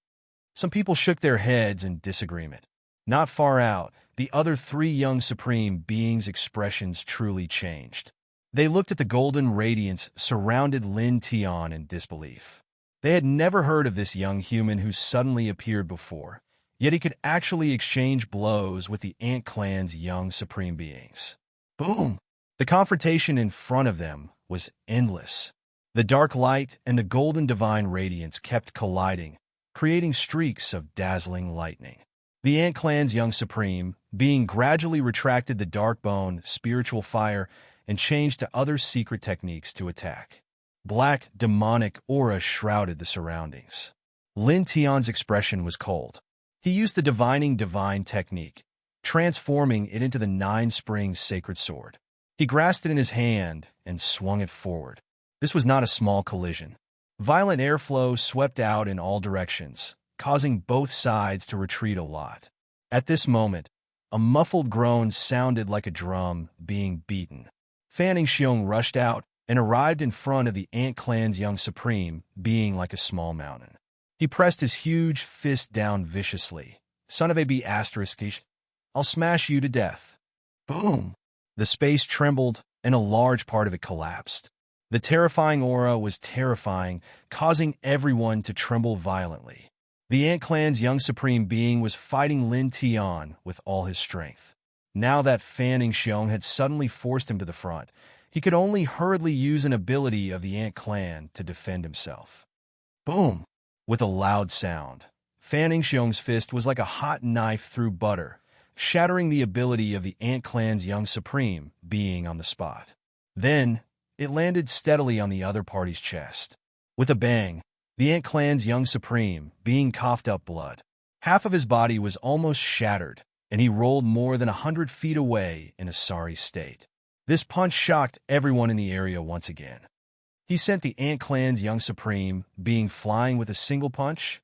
Some people shook their heads in disagreement. Not far out, the other three young supreme beings' expressions truly changed. They looked at the golden radiance surrounded Lin Tian in disbelief. They had never heard of this young human who suddenly appeared before, yet he could actually exchange blows with the Ant Clan's young supreme beings. Boom! The confrontation in front of them was endless. The dark light and the golden divine radiance kept colliding, creating streaks of dazzling lightning. The Ant Clan's young supreme being gradually retracted the dark-bone spiritual fire and changed to other secret techniques to attack. Black, demonic aura shrouded the surroundings. Lin Tian's expression was cold. He used the divining divine technique, transforming it into the Nine Springs sacred sword. He grasped it in his hand and swung it forward. This was not a small collision. Violent airflow swept out in all directions, causing both sides to retreat a lot. At this moment, a muffled groan sounded like a drum being beaten. Fanning Xiong rushed out and arrived in front of the Ant Clan's young supreme, being like a small mountain. He pressed his huge fist down viciously. Son of a B***, I'll smash you to death. Boom! The space trembled, and a large part of it collapsed. The terrifying aura was terrifying, causing everyone to tremble violently. The Ant Clan's young supreme being was fighting Lin Tian with all his strength. Now that Fanning Xiong had suddenly forced him to the front, he could only hurriedly use an ability of the Ant Clan to defend himself. Boom! With a loud sound, Fanning Xiong's fist was like a hot knife through butter, shattering the ability of the Ant Clan's young supreme being on the spot. Then, it landed steadily on the other party's chest. With a bang, the Ant Clan's young supreme being coughed up blood. Half of his body was almost shattered, and he rolled more than 100 feet away in a sorry state. This punch shocked everyone in the area once again. He sent the Ant Clan's young supreme being flying with a single punch.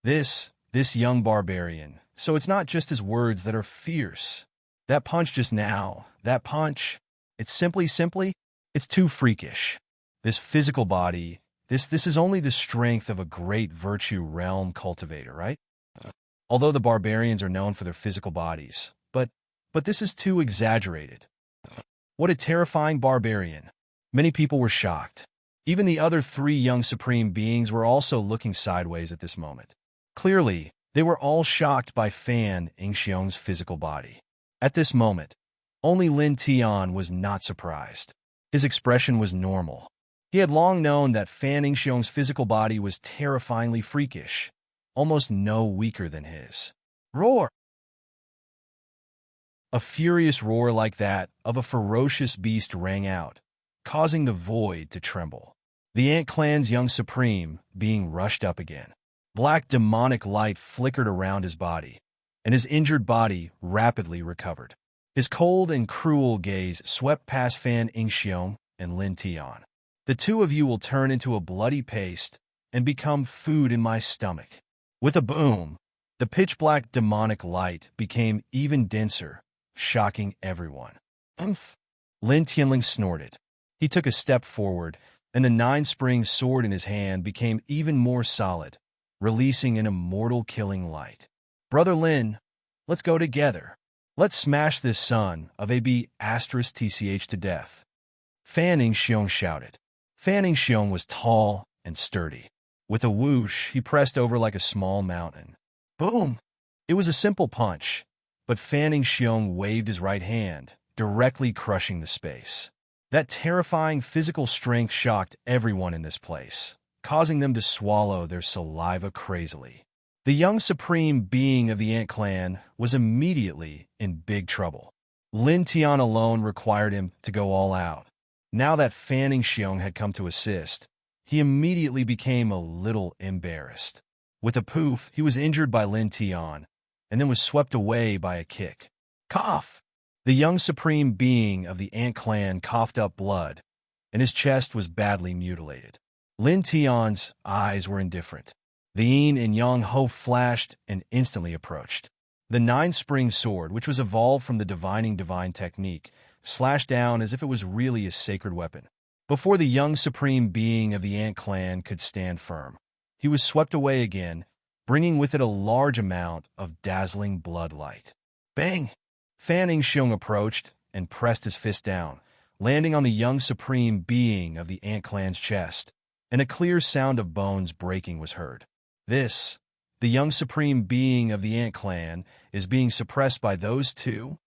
This young barbarian. So it's not just his words that are fierce. That punch just now, it's simply, It's too freakish. This physical body, this is only the strength of a great virtue realm cultivator, right? Although the barbarians are known for their physical bodies, but this is too exaggerated. What a terrifying barbarian. Many people were shocked. Even the other three young supreme beings were also looking sideways at this moment. Clearly, they were all shocked by Fan Yingxiong's physical body. At this moment, only Lin Tian was not surprised. His expression was normal. He had long known that Fan Yingxiong's physical body was terrifyingly freakish, almost no weaker than his. Roar! A furious roar like that of a ferocious beast rang out, causing the void to tremble. The Ant Clan's young supreme being rushed up again. Black demonic light flickered around his body, and his injured body rapidly recovered. His cold and cruel gaze swept past Fan Yingxiong and Lin Tian. The two of you will turn into a bloody paste and become food in my stomach. With a boom, the pitch-black demonic light became even denser, shocking everyone. Umph! Lin Tianling snorted. He took a step forward, and the nine-spring sword in his hand became even more solid, releasing an immortal killing light. Brother Lin, let's go together. Let's smash this son of a B***TCH to death. Fan Yingxiong shouted. Fan Yingxiong was tall and sturdy. With a whoosh, he pressed over like a small mountain. Boom! It was a simple punch, but Fan Yingxiong waved his right hand, directly crushing the space. That terrifying physical strength shocked everyone in this place, causing them to swallow their saliva crazily. The young supreme being of the Ant Clan was immediately in big trouble. Lin Tian alone required him to go all out. Now that Fan Yingxiong had come to assist, he immediately became a little embarrassed. With a poof, he was injured by Lin Tian, and then was swept away by a kick. Cough! The young supreme being of the Ant Clan coughed up blood, and his chest was badly mutilated. Lin Tian's eyes were indifferent. The yin and yang ho flashed and instantly approached. The nine-spring sword, which was evolved from the divining divine technique, slashed down as if it was really a sacred weapon. Before the young supreme being of the Ant Clan could stand firm, he was swept away again, bringing with it a large amount of dazzling blood light. Bang! Fan Yingxiong approached and pressed his fist down, landing on the young supreme being of the Ant Clan's chest, and a clear sound of bones breaking was heard. This, the young supreme being of the Ant Clan, is being suppressed by those two?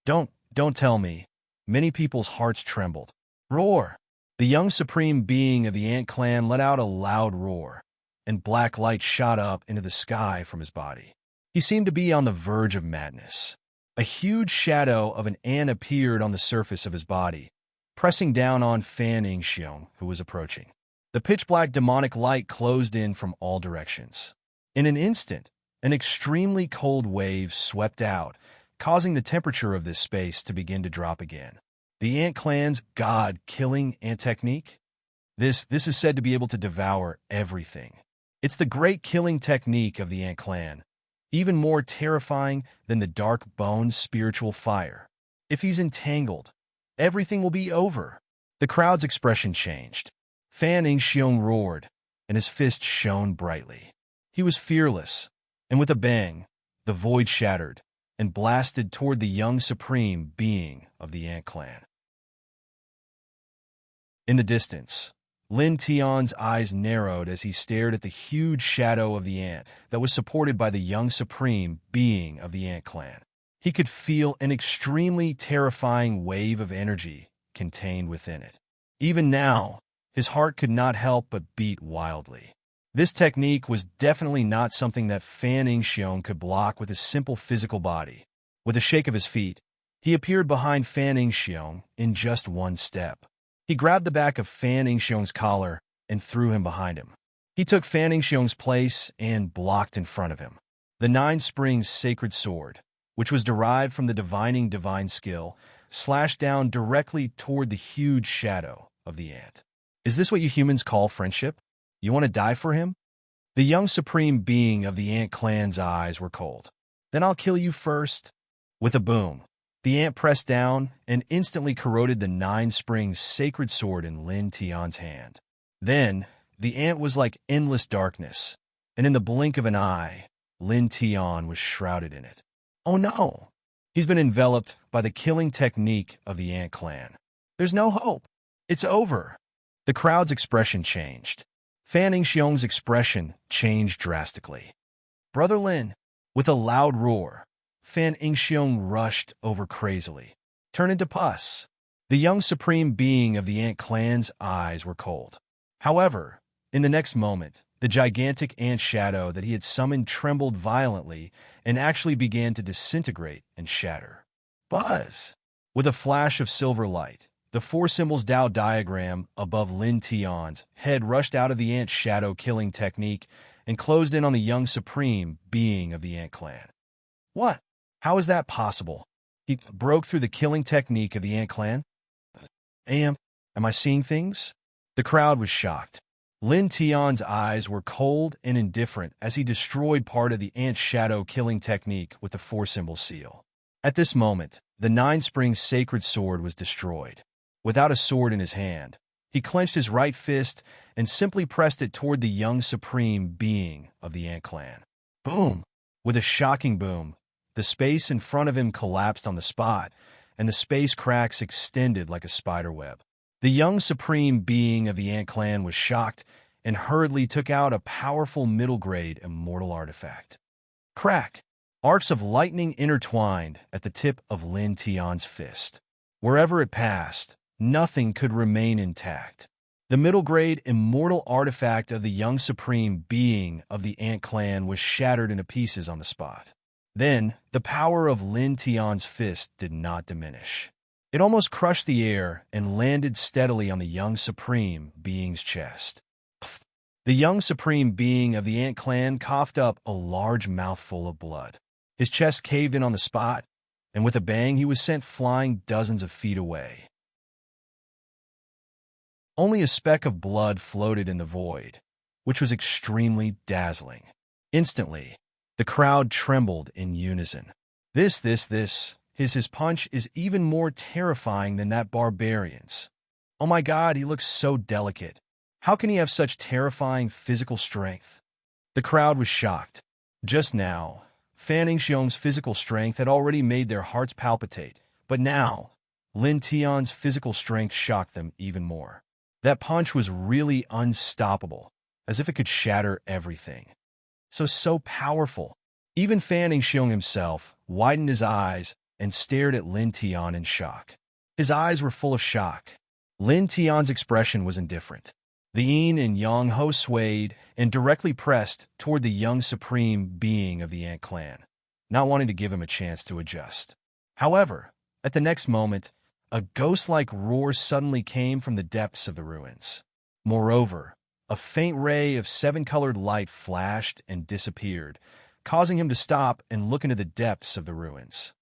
Don't tell me. Many people's hearts trembled. Roar! The young supreme being of the Ant Clan let out a loud roar, and black light shot up into the sky from his body. He seemed to be on the verge of madness. A huge shadow of an ant appeared on the surface of his body, pressing down on Fan Yingxiong, who was approaching. The pitch-black demonic light closed in from all directions. In an instant, an extremely cold wave swept out, causing the temperature of this space to begin to drop again. The Ant Clan's god-killing ant technique? This is said to be able to devour everything. It's the great killing technique of the Ant Clan, even more terrifying than the dark bone's spiritual fire. If he's entangled, everything will be over. The crowd's expression changed. Fan Yingxiong roared, and his fist shone brightly. He was fearless, and with a bang, the void shattered and blasted toward the young supreme being of the Ant Clan. In the distance, Lin Tian's eyes narrowed as he stared at the huge shadow of the ant that was supported by the young supreme being of the Ant Clan. He could feel an extremely terrifying wave of energy contained within it. Even now, his heart could not help but beat wildly. This technique was definitely not something that Fan Yingxiong could block with his simple physical body. With a shake of his feet, he appeared behind Fan Yingxiong in just one step. He grabbed the back of Fan Yingxiong's collar and threw him behind him. He took Fan Yingxiong's place and blocked in front of him. The Nine Springs sacred sword, which was derived from the divining divine skill, slashed down directly toward the huge shadow of the ant. Is this what you humans call friendship? You want to die for him? The young supreme being of the Ant Clan's eyes were cold. Then I'll kill you first. With a boom, The ant pressed down and instantly corroded the nine-spring sacred sword in Lin Tian's hand. Then, the ant was like endless darkness, and in the blink of an eye, Lin Tian was shrouded in it. Oh no! He's been enveloped by the killing technique of the ant clan. There's no hope. It's over. The crowd's expression changed. Fan Yingxiong's expression changed drastically. Brother Lin, with a loud roar, Fan Yingxiong rushed over crazily, turned into pus. The young supreme being of the ant clan's eyes were cold. However, in the next moment, the gigantic ant shadow that he had summoned trembled violently and actually began to disintegrate and shatter. Buzz! With a flash of silver light, the four symbols Dao diagram above Lin Tian's head rushed out of the ant shadow killing technique and closed in on the young supreme being of the ant clan. What? How is that possible? He broke through the killing technique of the ant clan? Am I seeing things? The crowd was shocked. Lin Tian's eyes were cold and indifferent as he destroyed part of the ant shadow killing technique with the four-symbol seal. At this moment, the nine-spring sacred sword was destroyed. Without a sword in his hand, he clenched his right fist and simply pressed it toward the young supreme being of the ant clan. Boom! With a shocking boom, the space in front of him collapsed on the spot, and the space cracks extended like a spider web. The young supreme being of the ant clan was shocked and hurriedly took out a powerful middle-grade immortal artifact. Crack! Arcs of lightning intertwined at the tip of Lin Tian's fist. Wherever it passed, nothing could remain intact. The middle-grade immortal artifact of the young supreme being of the ant clan was shattered into pieces on the spot. Then, the power of Lin Tian's fist did not diminish. It almost crushed the air and landed steadily on the young supreme being's chest. The young supreme being of the ant clan coughed up a large mouthful of blood. His chest caved in on the spot, and with a bang he was sent flying dozens of feet away. Only a speck of blood floated in the void, which was extremely dazzling. Instantly, the crowd trembled in unison. His punch is even more terrifying than that barbarian's. Oh my God, he looks so delicate. How can he have such terrifying physical strength? The crowd was shocked. Just now, Fan Yingxiong's physical strength had already made their hearts palpitate, but now, Lin Tian's physical strength shocked them even more. That punch was really unstoppable, as if it could shatter everything. So powerful. Even Fan Yingxiong himself widened his eyes and stared at Lin Tian in shock. His eyes were full of shock. Lin Tian's expression was indifferent. The yin and yang ho swayed and directly pressed toward the young supreme being of the ant clan, not wanting to give him a chance to adjust. However, at the next moment, a ghost-like roar suddenly came from the depths of the ruins. Moreover, a faint ray of seven-colored light flashed and disappeared, causing him to stop and look into the depths of the ruins.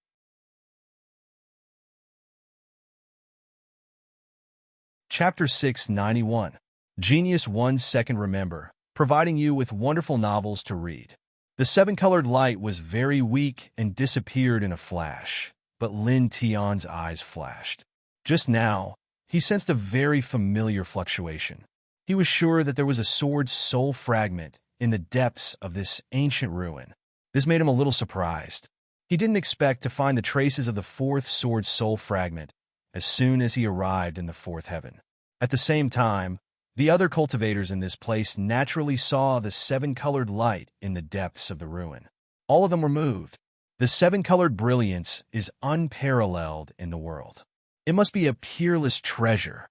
Chapter 691. Genius 1 Second Remember, providing you with wonderful novels to read. The seven-colored light was very weak and disappeared in a flash, but Lin Tian's eyes flashed. Just now, he sensed a very familiar fluctuation. He was sure that there was a sword's soul fragment in the depths of this ancient ruin. This made him a little surprised. He didn't expect to find the traces of the fourth sword's soul fragment as soon as he arrived in the fourth heaven. At the same time, the other cultivators in this place naturally saw the seven-colored light in the depths of the ruin. All of them were moved. The seven-colored brilliance is unparalleled in the world. It must be a peerless treasure.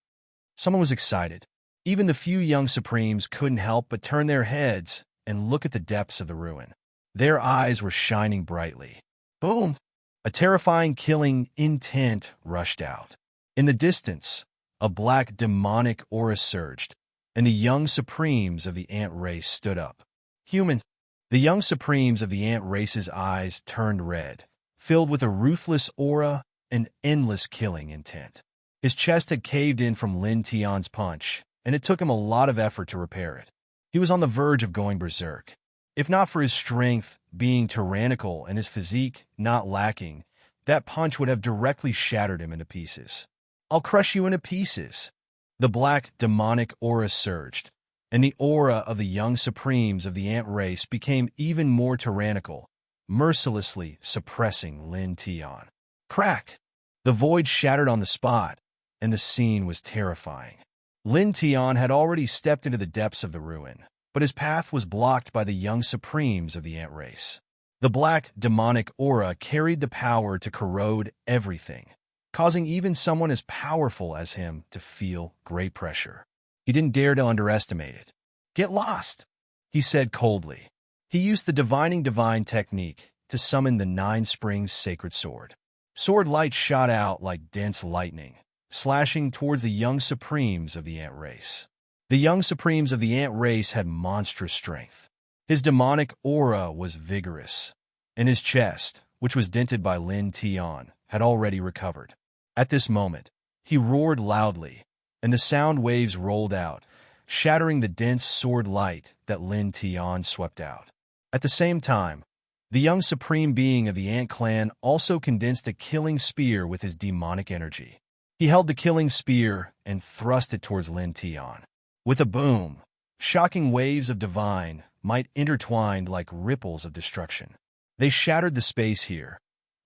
Someone was excited. Even the few young Supremes couldn't help but turn their heads and look at the depths of the ruin. Their eyes were shining brightly. Boom! A terrifying killing intent rushed out. In the distance, a black demonic aura surged, and the young Supremes of the ant race stood up. Human! The young Supremes of the ant race's eyes turned red, filled with a ruthless aura and endless killing intent. His chest had caved in from Lin Tian's punch, and it took him a lot of effort to repair it. He was on the verge of going berserk. If not for his strength being tyrannical and his physique not lacking, that punch would have directly shattered him into pieces. "I'll crush you into pieces." The black, demonic aura surged, and the aura of the young supremes of the ant race became even more tyrannical, mercilessly suppressing Lin Tian. Crack! The void shattered on the spot, and the scene was terrifying. Lin Tian had already stepped into the depths of the ruin, but his path was blocked by the young supremes of the ant race. The black, demonic aura carried the power to corrode everything, causing even someone as powerful as him to feel great pressure. He didn't dare to underestimate it. "Get lost," he said coldly. He used the divining divine technique to summon the Nine Springs sacred sword. Sword light shot out like dense lightning, slashing towards the young supremes of the ant race. The young supremes of the ant race had monstrous strength. His demonic aura was vigorous, and his chest, which was dented by Lin Tian, had already recovered. At this moment, he roared loudly, and the sound waves rolled out, shattering the dense sword light that Lin Tian swept out. At the same time, the young supreme being of the ant clan also condensed a killing spear with his demonic energy. He held the killing spear and thrust it towards Lin Tian. With a boom, shocking waves of divine might intertwined like ripples of destruction. They shattered the space here,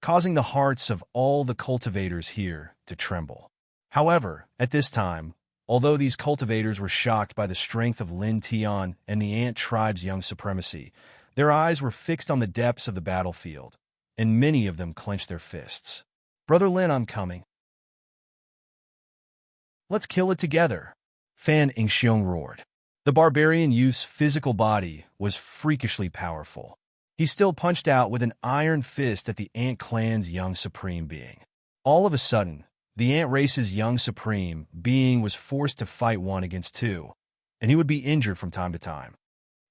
causing the hearts of all the cultivators here to tremble. However, at this time, although these cultivators were shocked by the strength of Lin Tian and the ant tribe's young supremacy, their eyes were fixed on the depths of the battlefield, and many of them clenched their fists. "Brother Lin, I'm coming. Let's kill it together," Fan Ingxiong roared. The barbarian youth's physical body was freakishly powerful. He still punched out with an iron fist at the ant clan's young supreme being. All of a sudden, the ant race's young supreme being was forced to fight 1 against 2, and he would be injured from time to time.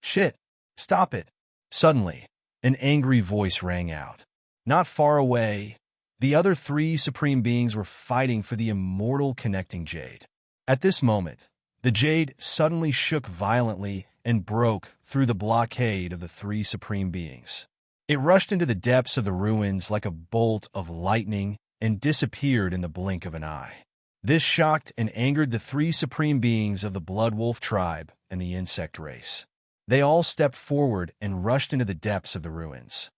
"Shit! Stop it!" Suddenly, an angry voice rang out. Not far away, the other 3 supreme beings were fighting for the immortal connecting jade. At this moment, the jade suddenly shook violently and broke through the blockade of the 3 supreme beings. It rushed into the depths of the ruins like a bolt of lightning and disappeared in the blink of an eye. This shocked and angered the 3 supreme beings of the Blood Wolf tribe and the insect race. They all stepped forward and rushed into the depths of the ruins.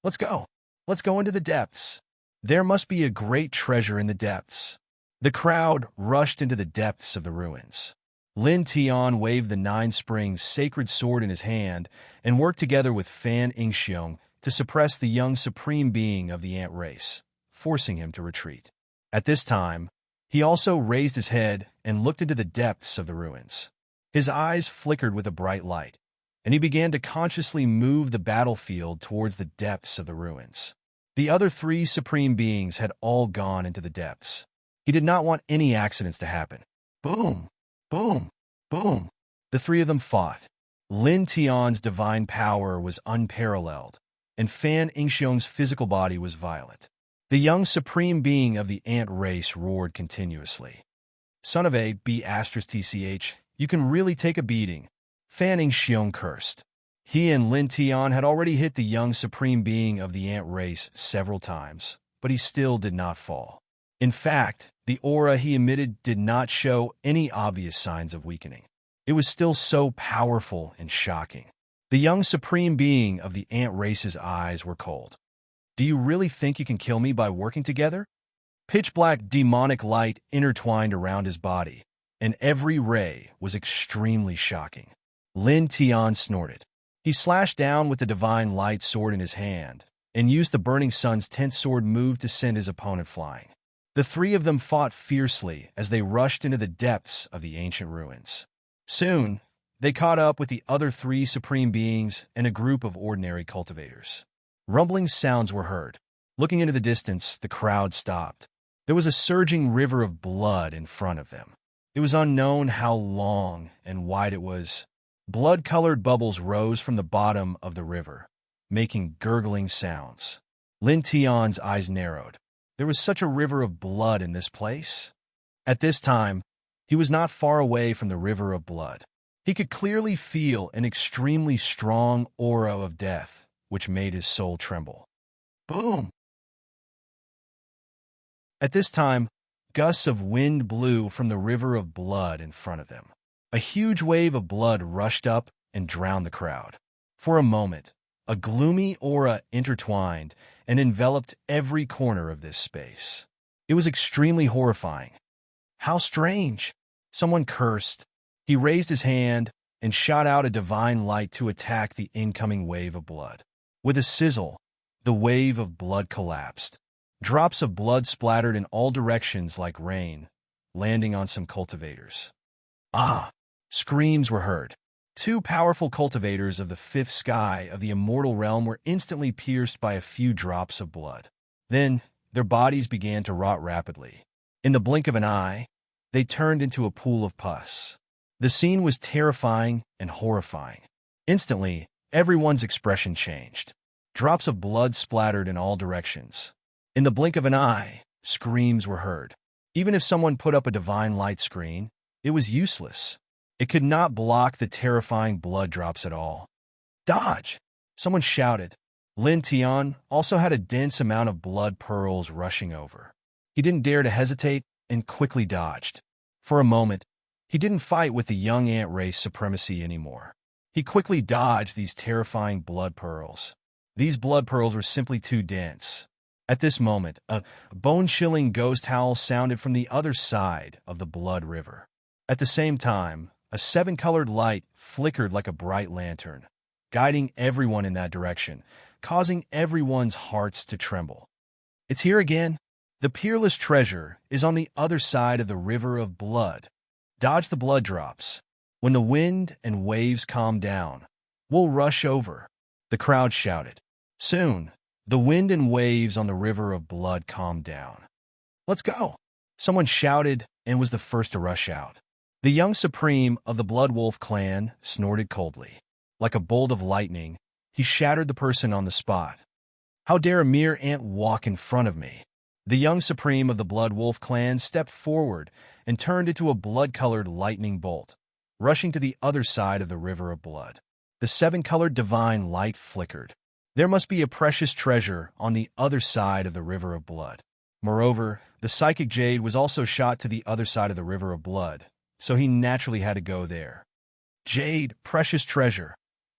"Let's go. Let's go into the depths. There must be a great treasure in the depths." The crowd rushed into the depths of the ruins. Lin Tian waved the Nine Springs sacred sword in his hand and worked together with Fan Ingxiong to suppress the young supreme being of the ant race, forcing him to retreat. At this time, he also raised his head and looked into the depths of the ruins. His eyes flickered with a bright light, and he began to consciously move the battlefield towards the depths of the ruins. The other 3 supreme beings had all gone into the depths. He did not want any accidents to happen. Boom! Boom! Boom! The 3 of them fought. Lin Tian's divine power was unparalleled, and Fan Ingxiong's physical body was violent. The young supreme being of the ant race roared continuously. "Son of a B***TCH, you can really take a beating," Fan Ingxiong cursed. He and Lin Tian had already hit the young supreme being of the ant race several times, but he still did not fall. In fact, the aura he emitted did not show any obvious signs of weakening. It was still so powerful and shocking. The young supreme being of the ant race's eyes were cold. "Do you really think you can kill me by working together?" Pitch-black demonic light intertwined around his body, and every ray was extremely shocking. Lin Tian snorted. He slashed down with the divine light sword in his hand and used the burning sun's 10th sword move to send his opponent flying. The 3 of them fought fiercely as they rushed into the depths of the ancient ruins. Soon, they caught up with the other 3 supreme beings and a group of ordinary cultivators. Rumbling sounds were heard. Looking into the distance, the crowd stopped. There was a surging river of blood in front of them. It was unknown how long and wide it was. Blood-colored bubbles rose from the bottom of the river, making gurgling sounds. Lin Tian's eyes narrowed. There was such a river of blood in this place? At this time, he was not far away from the river of blood. He could clearly feel an extremely strong aura of death, which made his soul tremble. Boom! At this time, gusts of wind blew from the river of blood in front of them. A huge wave of blood rushed up and drowned the crowd. For a moment, a gloomy aura intertwined and enveloped every corner of this space. It was extremely horrifying. How strange! Someone cursed. He raised his hand and shot out a divine light to attack the incoming wave of blood. With a sizzle, the wave of blood collapsed. Drops of blood splattered in all directions like rain, landing on some cultivators. Ah! Screams were heard. Two powerful cultivators of the fifth sky of the immortal realm were instantly pierced by a few drops of blood. Then, their bodies began to rot rapidly. In the blink of an eye, they turned into a pool of pus. The scene was terrifying and horrifying. Instantly, everyone's expression changed. Drops of blood splattered in all directions. In the blink of an eye, screams were heard. Even if someone put up a divine light screen, it was useless. It could not block the terrifying blood drops at all. Dodge! Someone shouted. Lin Tian also had a dense amount of blood pearls rushing over. He didn't dare to hesitate and quickly dodged. For a moment, he didn't fight with the young ant race supremacy anymore. He quickly dodged these terrifying blood pearls. These blood pearls were simply too dense. At this moment, a bone-chilling ghost howl sounded from the other side of the blood river. At the same time, a seven-colored light flickered like a bright lantern, guiding everyone in that direction, causing everyone's hearts to tremble. It's here again. The peerless treasure is on the other side of the river of blood. Dodge the blood drops. When the wind and waves calm down, we'll rush over, the crowd shouted. Soon, the wind and waves on the river of blood calmed down. Let's go, someone shouted and was the first to rush out. The young supreme of the Blood Wolf clan snorted coldly. Like a bolt of lightning, he shattered the person on the spot. How dare a mere ant walk in front of me? The young supreme of the Blood Wolf clan stepped forward and turned into a blood-colored lightning bolt, rushing to the other side of the river of blood. The seven-colored divine light flickered. There must be a precious treasure on the other side of the river of blood. Moreover, the psychic jade was also shot to the other side of the river of blood, so he naturally had to go there. Jade, precious treasure.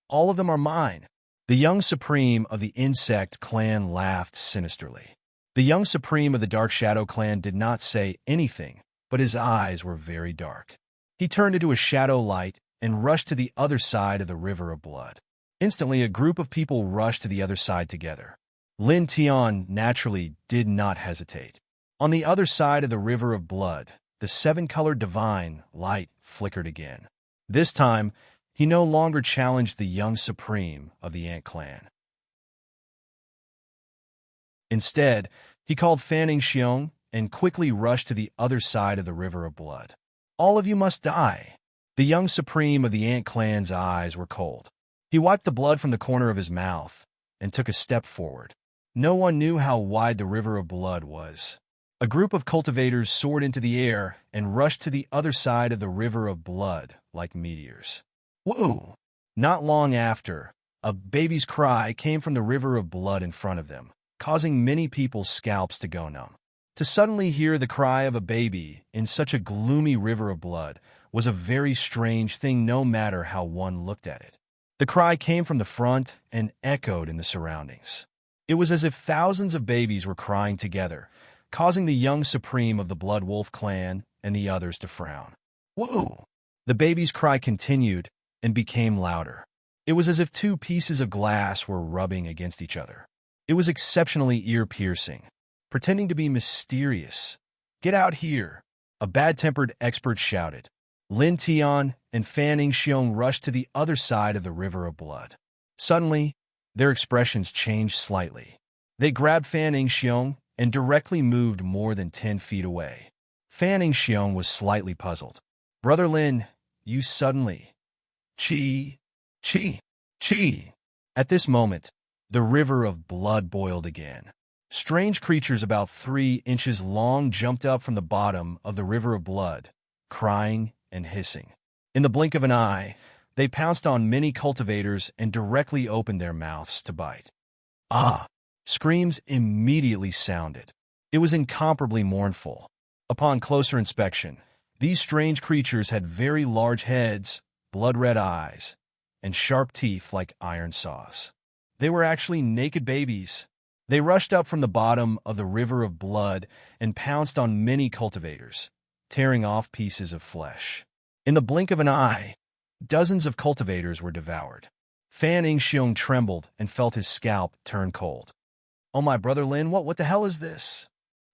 All of them are mine. The young supreme of the insect clan laughed sinisterly. The young supreme of the Dark Shadow clan did not say anything, but his eyes were very dark. He turned into a shadow light and rushed to the other side of the river of blood. Instantly, a group of people rushed to the other side together. Lin Tian naturally did not hesitate. On the other side of the river of blood, the seven-colored divine light flickered again. This time, he no longer challenged the young supreme of the Ant Clan. Instead, he called Fanning Xiong and quickly rushed to the other side of the river of blood. All of you must die. The young supreme of the Ant Clan's eyes were cold. He wiped the blood from the corner of his mouth and took a step forward. No one knew how wide the river of blood was. A group of cultivators soared into the air and rushed to the other side of the river of blood like meteors. Whoa! Not long after, a baby's cry came from the river of blood in front of them, causing many people's scalps to go numb. To suddenly hear the cry of a baby in such a gloomy river of blood was a very strange thing no matter how one looked at it. The cry came from the front and echoed in the surroundings. It was as if thousands of babies were crying together, causing the young supreme of the Blood Wolf clan and the others to frown. Whoa! The baby's cry continued and became louder. It was as if two pieces of glass were rubbing against each other. It was exceptionally ear-piercing, pretending to be mysterious. Get out here! A bad-tempered expert shouted. Lin Tian and Fanning Xiong rushed to the other side of the river of blood. Suddenly, their expressions changed slightly. They grabbed Fanning Xiong and directly moved more than 10 feet away. Fanning Xiong was slightly puzzled. Brother Lin, you suddenly... Chi. At this moment, the river of blood boiled again. Strange creatures about 3 inches long jumped up from the bottom of the river of blood, crying and hissing. In the blink of an eye, they pounced on many cultivators and directly opened their mouths to bite. Ah! Screams immediately sounded. It was incomparably mournful. Upon closer inspection, these strange creatures had very large heads, blood-red eyes, and sharp teeth like iron saws. They were actually naked babies. They rushed up from the bottom of the river of blood and pounced on many cultivators, tearing off pieces of flesh. In the blink of an eye, dozens of cultivators were devoured. Fan Xiong trembled and felt his scalp turn cold. "Oh my brother Lin, what the hell is this?"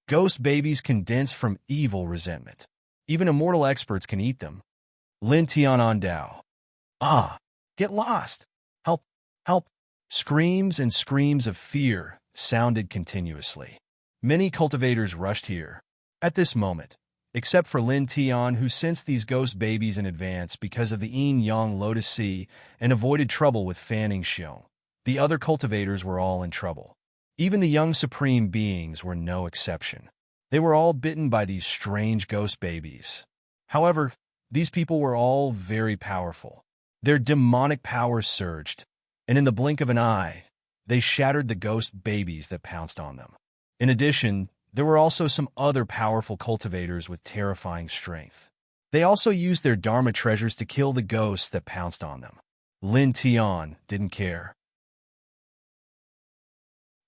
Ghost babies condensed from evil resentment. Even immortal experts can eat them. Lin Tianandao. "Ah, get lost! Help, help!" Screams and screams of fear sounded continuously. Many cultivators rushed here. At this moment, except for Lin Tian, who sensed these ghost babies in advance because of the yin-yang lotus sea and avoided trouble with Fan Xiong, the other cultivators were all in trouble. Even the young supreme beings were no exception. They were all bitten by these strange ghost babies. However, these people were all very powerful. Their demonic powers surged, and in the blink of an eye, they shattered the ghost babies that pounced on them. In addition, there were also some other powerful cultivators with terrifying strength. They also used their Dharma treasures to kill the ghosts that pounced on them. Lin Tian didn't care.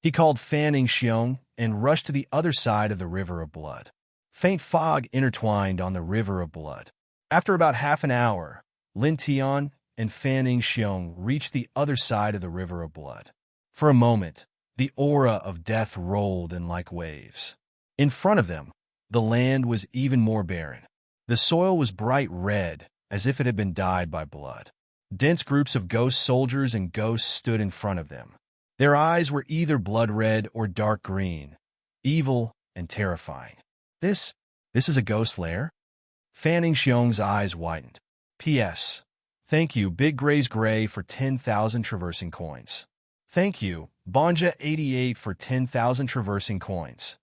He called Fan Xiong and rushed to the other side of the river of blood. Faint fog intertwined on the river of blood. After about half an hour, Lin Tian and Fan Xiong reached the other side of the river of blood. For a moment, the aura of death rolled in like waves. In front of them, the land was even more barren. The soil was bright red, as if it had been dyed by blood. Dense groups of ghost soldiers and ghosts stood in front of them. Their eyes were either blood red or dark green, evil and terrifying. This is a ghost lair? Fan Xiong's eyes widened. P.S. Thank you, Big Gray's Gray, for 10,000 traversing coins. Thank you, Bonja88, for 10,000 traversing coins.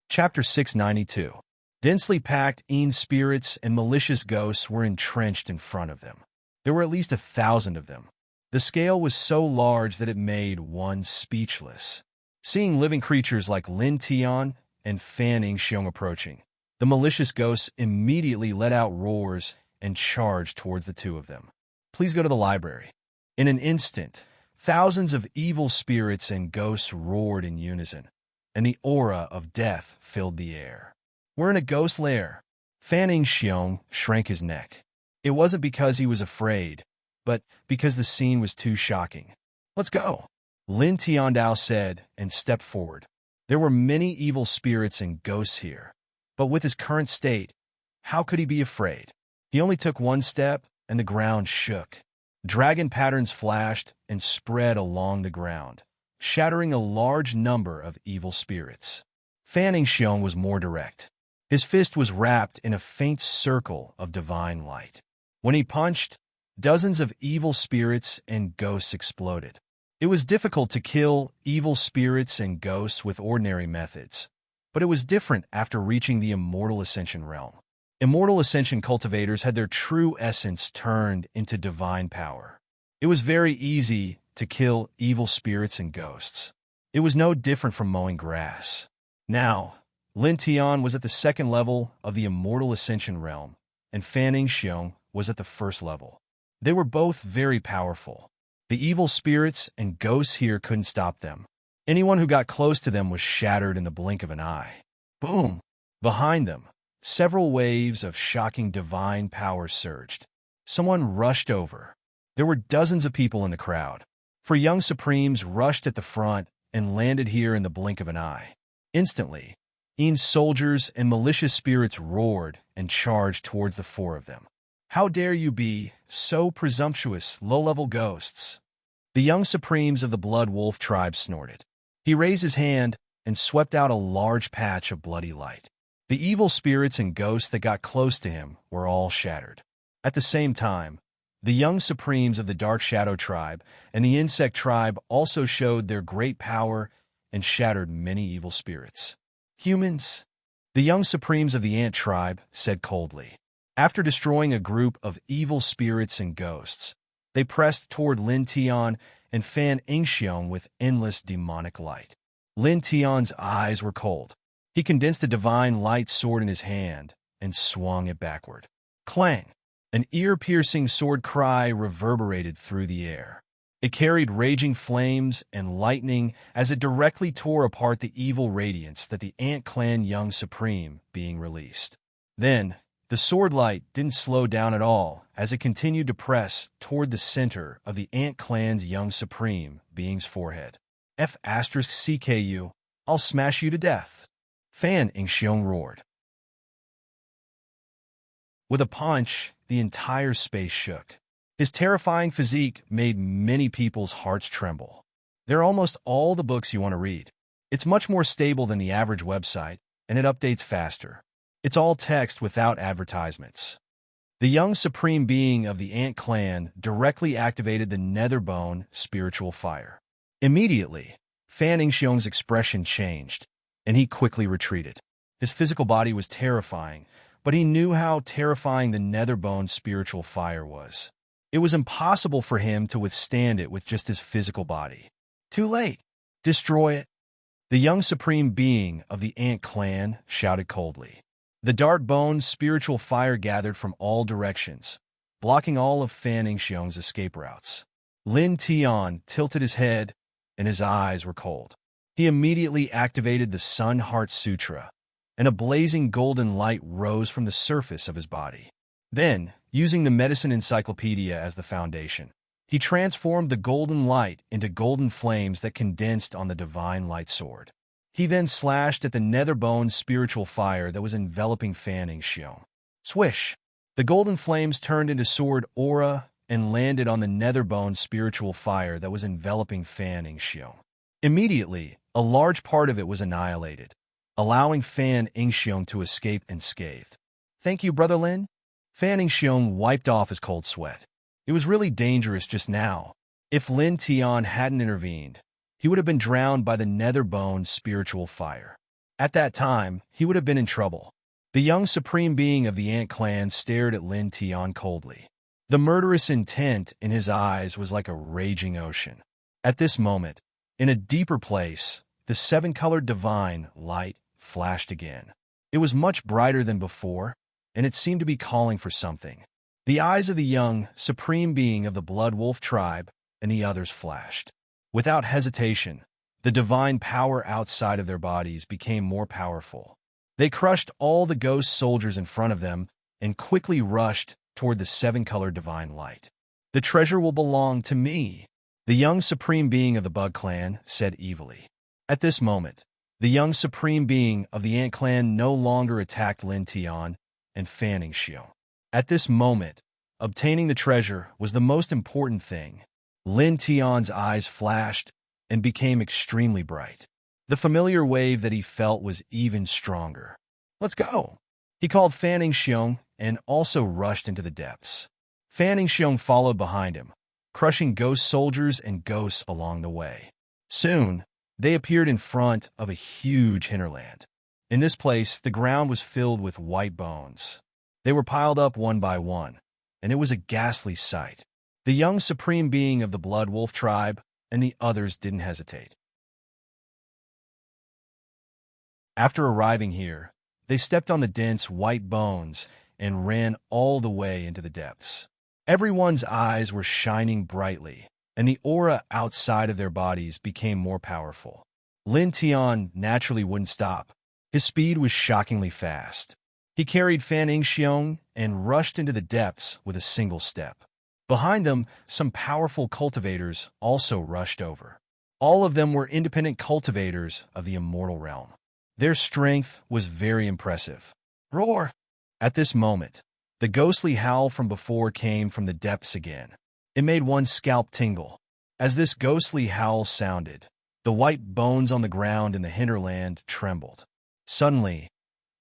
Chapter 692. Densely packed spirits and malicious ghosts were entrenched in front of them. There were at least 1,000 of them. The scale was so large that it made one speechless. Seeing living creatures like Lin Tian and Fan Xiong approaching, the malicious ghosts immediately let out roars and charged towards the two of them. "Please go to the library." In an instant, thousands of evil spirits and ghosts roared in unison, and the aura of death filled the air. "We're in a ghost lair." Fan Xiong shrank his neck. It wasn't because he was afraid, but because the scene was too shocking. "Let's go," Lin Tiandao said and stepped forward. There were many evil spirits and ghosts here, but with his current state, how could he be afraid? He only took one step, and the ground shook. Dragon patterns flashed and spread along the ground, shattering a large number of evil spirits. Fan Xiong was more direct. His fist was wrapped in a faint circle of divine light. When he punched, dozens of evil spirits and ghosts exploded. It was difficult to kill evil spirits and ghosts with ordinary methods, but it was different after reaching the Immortal Ascension realm. Immortal Ascension cultivators had their true essence turned into divine power. It was very easy to kill evil spirits and ghosts. It was no different from mowing grass. Now, Lin Tian was at the second level of the Immortal Ascension realm, and Fan Xiong was at the first level. They were both very powerful. The evil spirits and ghosts here couldn't stop them. Anyone who got close to them was shattered in the blink of an eye. Boom! Behind them, several waves of shocking divine power surged. Someone rushed over. There were dozens of people in the crowd. For young supremes rushed at the front and landed here in the blink of an eye. Instantly, soldiers and malicious spirits roared and charged towards the four of them. "How dare you be so presumptuous, low-level ghosts?" The young supremes of the Blood Wolf tribe snorted. He raised his hand and swept out a large patch of bloody light. The evil spirits and ghosts that got close to him were all shattered. At the same time, the young supremes of the Dark Shadow tribe and the Insect tribe also showed their great power and shattered many evil spirits. "Humans," the young supremes of the Ant tribe said coldly. After destroying a group of evil spirits and ghosts, They pressed toward Lin Tian and Fan Ingxiong with endless demonic light. Lin Tian's eyes were cold. He condensed a divine light sword in his hand and swung it backward. Clang! An ear-piercing sword cry reverberated through the air. It carried raging flames and lightning as it directly tore apart the evil radiance that the Ant Clan Young Supreme being released. Then, the sword light didn't slow down at all as it continued to press toward the center of the Ant Clan's Young Supreme being's forehead. F*CKU, I'll smash you to death. Fan Ingxiong roared. With a punch, the entire space shook. His terrifying physique made many people's hearts tremble. They're almost all the books you want to read. It's much more stable than the average website, and it updates faster. It's all text without advertisements. The young supreme being of the Ant Clan directly activated the Netherbone spiritual fire. Immediately, Fan Ingxiong's expression changed, and he quickly retreated. His physical body was terrifying, but he knew how terrifying the Netherbone spiritual fire was. It was impossible for him to withstand it with just his physical body. Too late. Destroy it. The young supreme being of the Ant Clan shouted coldly. The Darkbone's spiritual fire gathered from all directions, blocking all of Fan Ingxiong's escape routes. Lin Tian tilted his head, and his eyes were cold. He immediately activated the Sun Heart Sutra, and a blazing golden light rose from the surface of his body. Then, using the medicine encyclopedia as the foundation, he transformed the golden light into golden flames that condensed on the divine light sword. He then slashed at the Netherbone spiritual fire that was enveloping Fan Ingxiong. Swish! The golden flames turned into sword aura and landed on the Netherbone spiritual fire that was enveloping Fan Ingxiong. Immediately, a large part of it was annihilated, allowing Fan Ingxiong to escape unscathed. Thank you, Brother Lin. Fan Ingxiong wiped off his cold sweat. It was really dangerous just now. If Lin Tian hadn't intervened, he would have been drowned by the Netherbone spiritual fire. At that time, he would have been in trouble. The young supreme being of the Ant Clan stared at Lin Tian coldly. The murderous intent in his eyes was like a raging ocean. At this moment, in a deeper place, the seven-colored divine light flashed again. It was much brighter than before, and it seemed to be calling for something. The eyes of the young, supreme being of the Blood Wolf tribe and the others flashed. Without hesitation, the divine power outside of their bodies became more powerful. They crushed all the ghost soldiers in front of them and quickly rushed toward the seven-colored divine light. The treasure will belong to me, the young supreme being of the Bug Clan said evilly. At this moment, the young supreme being of the Ant Clan no longer attacked Lin Tian and Fan Ingxiong. At this moment, obtaining the treasure was the most important thing. Lin Tian's eyes flashed and became extremely bright. The familiar wave that he felt was even stronger. Let's go! He called Fan Ingxiong and also rushed into the depths. Fan Ingxiong followed behind him, crushing ghost soldiers and ghosts along the way. Soon, they appeared in front of a huge hinterland. In this place, the ground was filled with white bones. They were piled up one by one, and it was a ghastly sight. The young supreme being of the Blood Wolf tribe and the others didn't hesitate. After arriving here, they stepped on the dense white bones and ran all the way into the depths. Everyone's eyes were shining brightly, and the aura outside of their bodies became more powerful. Lin Tian naturally wouldn't stop. His speed was shockingly fast. He carried Fan Ingxiong and rushed into the depths with a single step. Behind them, some powerful cultivators also rushed over. All of them were independent cultivators of the immortal realm. Their strength was very impressive. Roar! At this moment, the ghostly howl from before came from the depths again. It made one's scalp tingle. As this ghostly howl sounded, the white bones on the ground in the hinterland trembled. Suddenly,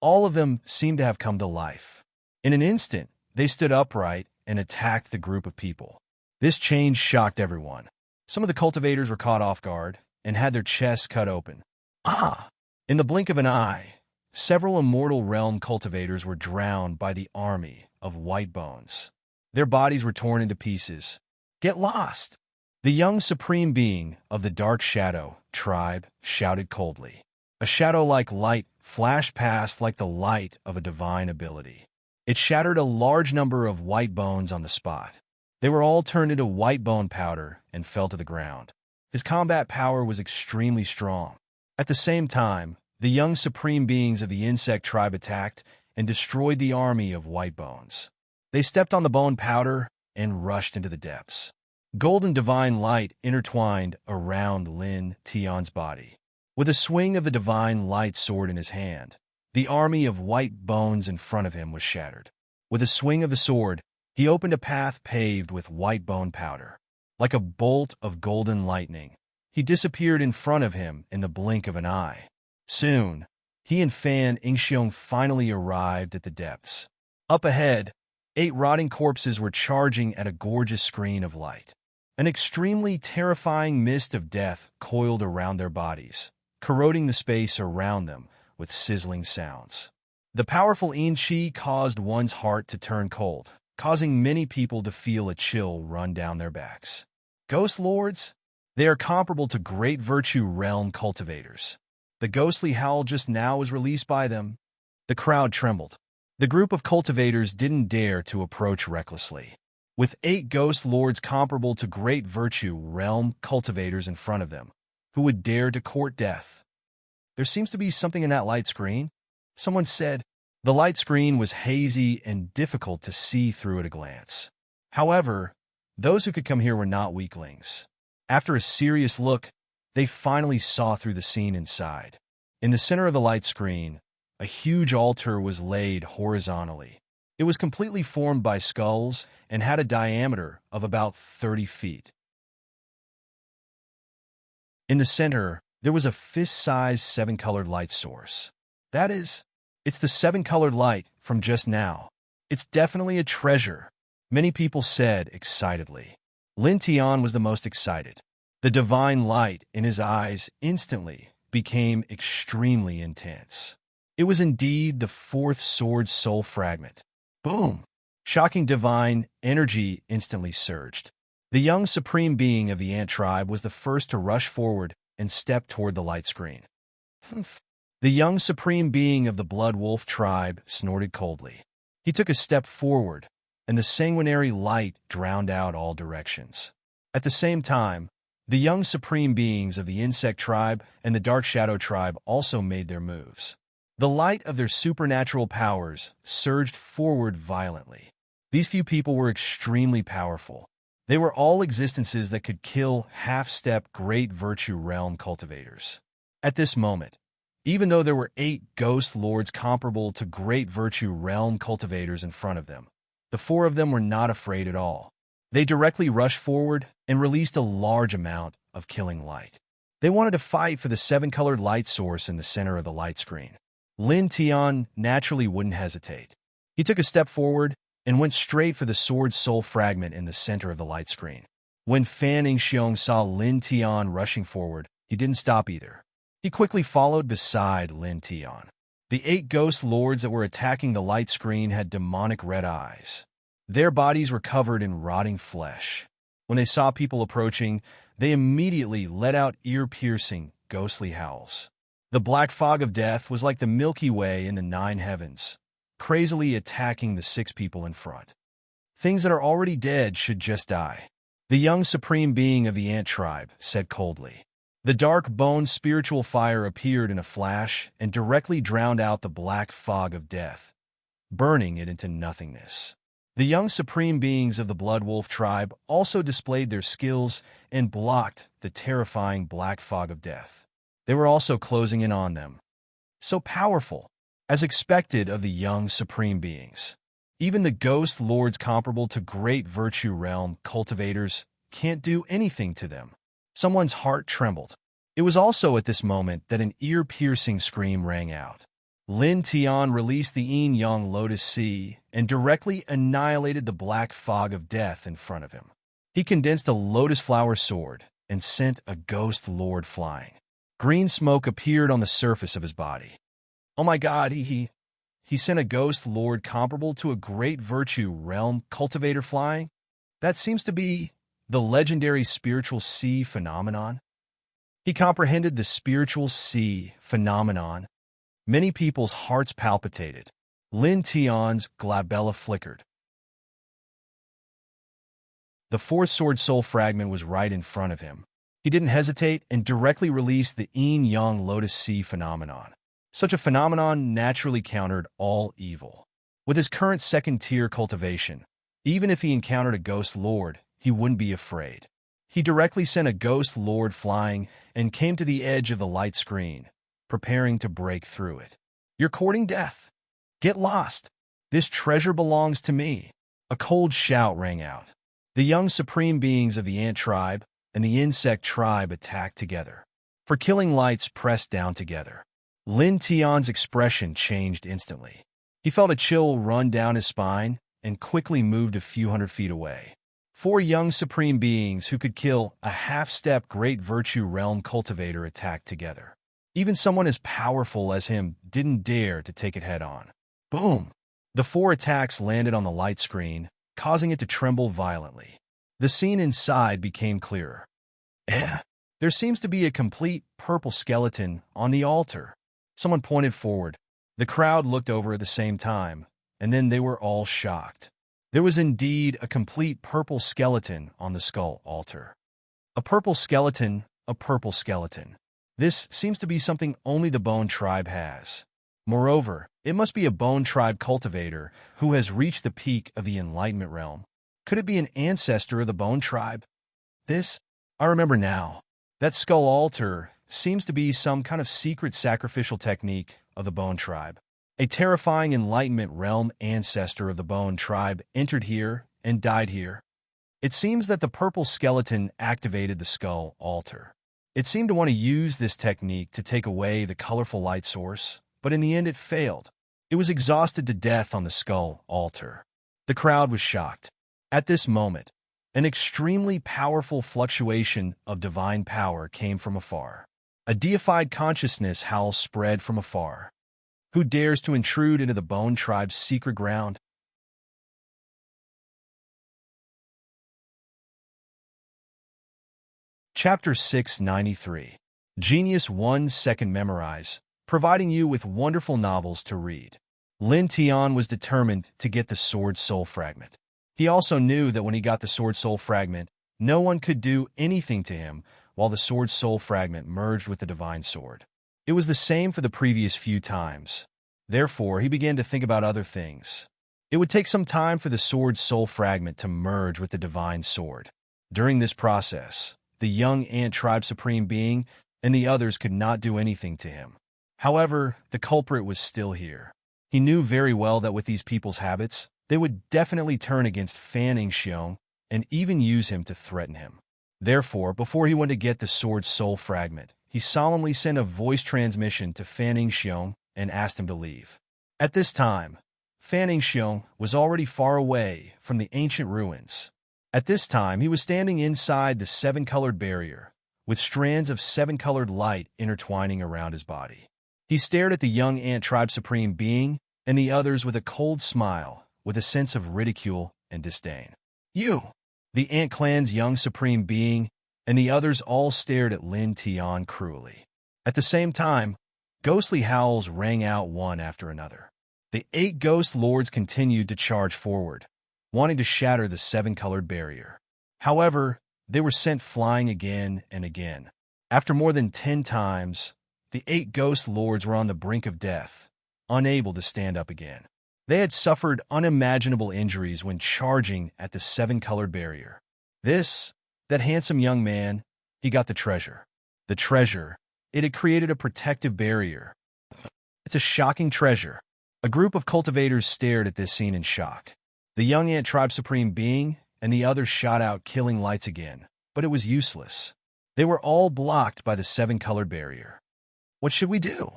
all of them seemed to have come to life. In an instant, they stood upright and attacked the group of people. This change shocked everyone. Some of the cultivators were caught off guard and had their chests cut open. Ah! In the blink of an eye, several immortal realm cultivators were drowned by the army of white bones. Their bodies were torn into pieces, Get lost! The young supreme being of the dark shadow tribe shouted coldly. A shadow-like light flashed past like the light of a divine ability. It shattered a large number of white bones on the spot. They were all turned into white bone powder and fell to the ground. His combat power was extremely strong. At the same time, the young supreme beings of the insect tribe attacked and destroyed the army of white bones. They stepped on the bone powder and rushed into the depths. Golden divine light intertwined around Lin Tian's body. With a swing of the divine light sword in his hand, the army of white bones in front of him was shattered. With a swing of the sword, he opened a path paved with white bone powder. Like a bolt of golden lightning, he disappeared in front of him in the blink of an eye. Soon, he and Fan Yingxiong finally arrived at the depths. Up ahead, 8 rotting corpses were charging at a gorgeous screen of light. An extremely terrifying mist of death coiled around their bodies, corroding the space around them with sizzling sounds. The powerful yin qi caused one's heart to turn cold, causing many people to feel a chill run down their backs. Ghost lords? They are comparable to great virtue realm cultivators. The ghostly howl just now was released by them. The crowd trembled. The group of cultivators didn't dare to approach recklessly. With 8 ghost lords comparable to great virtue realm cultivators in front of them, who would dare to court death? There seems to be something in that light screen, someone said. The light screen was hazy and difficult to see through at a glance. However, those who could come here were not weaklings. After a serious look, they finally saw through the scene inside. In the center of the light screen, a huge altar was laid horizontally. It was completely formed by skulls and had a diameter of about 30 feet. In the center, there was a fist-sized 7-colored light source. That is, it's the 7-colored light from just now. It's definitely a treasure, many people said excitedly. Lin Tian was the most excited. The divine light in his eyes instantly became extremely intense. It was indeed the 4th sword soul fragment. Boom! Shocking divine energy instantly surged. The young supreme being of the ant tribe was the first to rush forward and step toward the light screen. Humph. The young supreme being of the blood wolf tribe snorted coldly. He took a step forward, and the sanguinary light drowned out all directions. At the same time, the young supreme beings of the insect tribe and the dark shadow tribe also made their moves. The light of their supernatural powers surged forward violently. These few people were extremely powerful. They were all existences that could kill half-step great virtue realm cultivators. At this moment, even though there were 8 ghost lords comparable to great virtue realm cultivators in front of them, the 4 of them were not afraid at all. They directly rushed forward and released a large amount of killing light. They wanted to fight for the 7-colored light source in the center of the light screen. Lin Tian naturally wouldn't hesitate. He took a step forward and went straight for the sword soul fragment in the center of the light screen. When Fan Yingxiong saw Lin Tian rushing forward, he didn't stop either. He quickly followed beside Lin Tian. The 8 ghost lords that were attacking the light screen had demonic red eyes. Their bodies were covered in rotting flesh. When they saw people approaching, they immediately let out ear-piercing, ghostly howls. The black fog of death was like the Milky Way in the 9 heavens, crazily attacking the 6 people in front. Things that are already dead should just die. The young supreme being of the ant tribe said coldly. The dark bone spiritual fire appeared in a flash and directly drowned out the black fog of death, burning it into nothingness. The young supreme beings of the blood wolf tribe also displayed their skills and blocked the terrifying black fog of death. They were also closing in on them. So powerful, as expected of the young supreme beings. Even the ghost lords comparable to great virtue realm cultivators can't do anything to them. Someone's heart trembled. It was also at this moment that an ear-piercing scream rang out. Lin Tian released the yin-yang lotus sea and directly annihilated the black fog of death in front of him. He condensed a lotus flower sword and sent a ghost lord flying. Green smoke appeared on the surface of his body. Oh my god, he sent a ghost lord comparable to a great virtue realm cultivator flying? That seems to be the legendary spiritual sea phenomenon? He comprehended the spiritual sea phenomenon. Many people's hearts palpitated. Lin Tian's glabella flickered. The fourth sword soul fragment was right in front of him. He didn't hesitate and directly released the yin-yang lotus sea phenomenon. Such a phenomenon naturally countered all evil. With his current second-tier cultivation, even if he encountered a ghost lord, he wouldn't be afraid. He directly sent a ghost lord flying and came to the edge of the light screen, preparing to break through it. "You're courting death. Get lost. This treasure belongs to me." A cold shout rang out. The young supreme beings of the ant tribe and the insect tribe attacked together. For killing lights pressed down together. Lin Tian's expression changed instantly. He felt a chill run down his spine and quickly moved a few hundred feet away. Four young supreme beings who could kill a half-step great virtue realm cultivator attacked together. Even someone as powerful as him didn't dare to take it head-on. Boom! The four attacks landed on the light screen, causing it to tremble violently. The scene inside became clearer. There seems to be a complete purple skeleton on the altar. Someone pointed forward. The crowd looked over at the same time, and then they were all shocked. There was indeed a complete purple skeleton on the skull altar. A purple skeleton, a purple skeleton. This seems to be something only the Bone Tribe has. Moreover, it must be a Bone Tribe cultivator who has reached the peak of the Enlightenment realm. Could it be an ancestor of the Bone Tribe? I remember now. That skull altar seems to be some kind of secret sacrificial technique of the Bone Tribe. A terrifying Enlightenment realm ancestor of the Bone Tribe entered here and died here. It seems that the purple skeleton activated the skull altar. It seemed to want to use this technique to take away the colorful light source, but in the end it failed. It was exhausted to death on the skull altar. The crowd was shocked. At this moment, an extremely powerful fluctuation of divine power came from afar. A deified consciousness howl spread from afar. Who dares to intrude into the Bone Tribe's secret ground? Chapter 693. Genius 1 Second Memorize, providing you with wonderful novels to read. Lin Tian was determined to get the Sword Soul Fragment. He also knew that when he got the Sword Soul Fragment, no one could do anything to him while the Sword Soul Fragment merged with the Divine Sword. It was the same for the previous few times. Therefore, he began to think about other things. It would take some time for the Sword Soul Fragment to merge with the Divine Sword. During this process, the young ant tribe supreme being and the others could not do anything to him. However, the culprit was still here. He knew very well that with these people's habits, they would definitely turn against Fan Xiong and even use him to threaten him. Therefore, before he went to get the Sword Soul Fragment, he solemnly sent a voice transmission to Fan Xiong and asked him to leave. At this time, Fan Xiong was already far away from the ancient ruins. At this time, he was standing inside the seven-colored barrier, with strands of seven-colored light intertwining around his body. He stared at the young ant tribe supreme being and the others with a cold smile, with a sense of ridicule and disdain. "You!" The ant clan's young supreme being and the others all stared at Lin Tian cruelly. At the same time, ghostly howls rang out one after another. The 8 ghost lords continued to charge forward, wanting to shatter the seven-colored barrier. However, they were sent flying again and again. After more than 10 times, the 8 ghost lords were on the brink of death, unable to stand up again. They had suffered unimaginable injuries when charging at the seven-colored barrier. That handsome young man, he got the treasure. The treasure, it had created a protective barrier. It's a shocking treasure. A group of cultivators stared at this scene in shock. The young ant tribe supreme being and the others shot out killing lights again, but it was useless. They were all blocked by the seven-colored barrier. What should we do?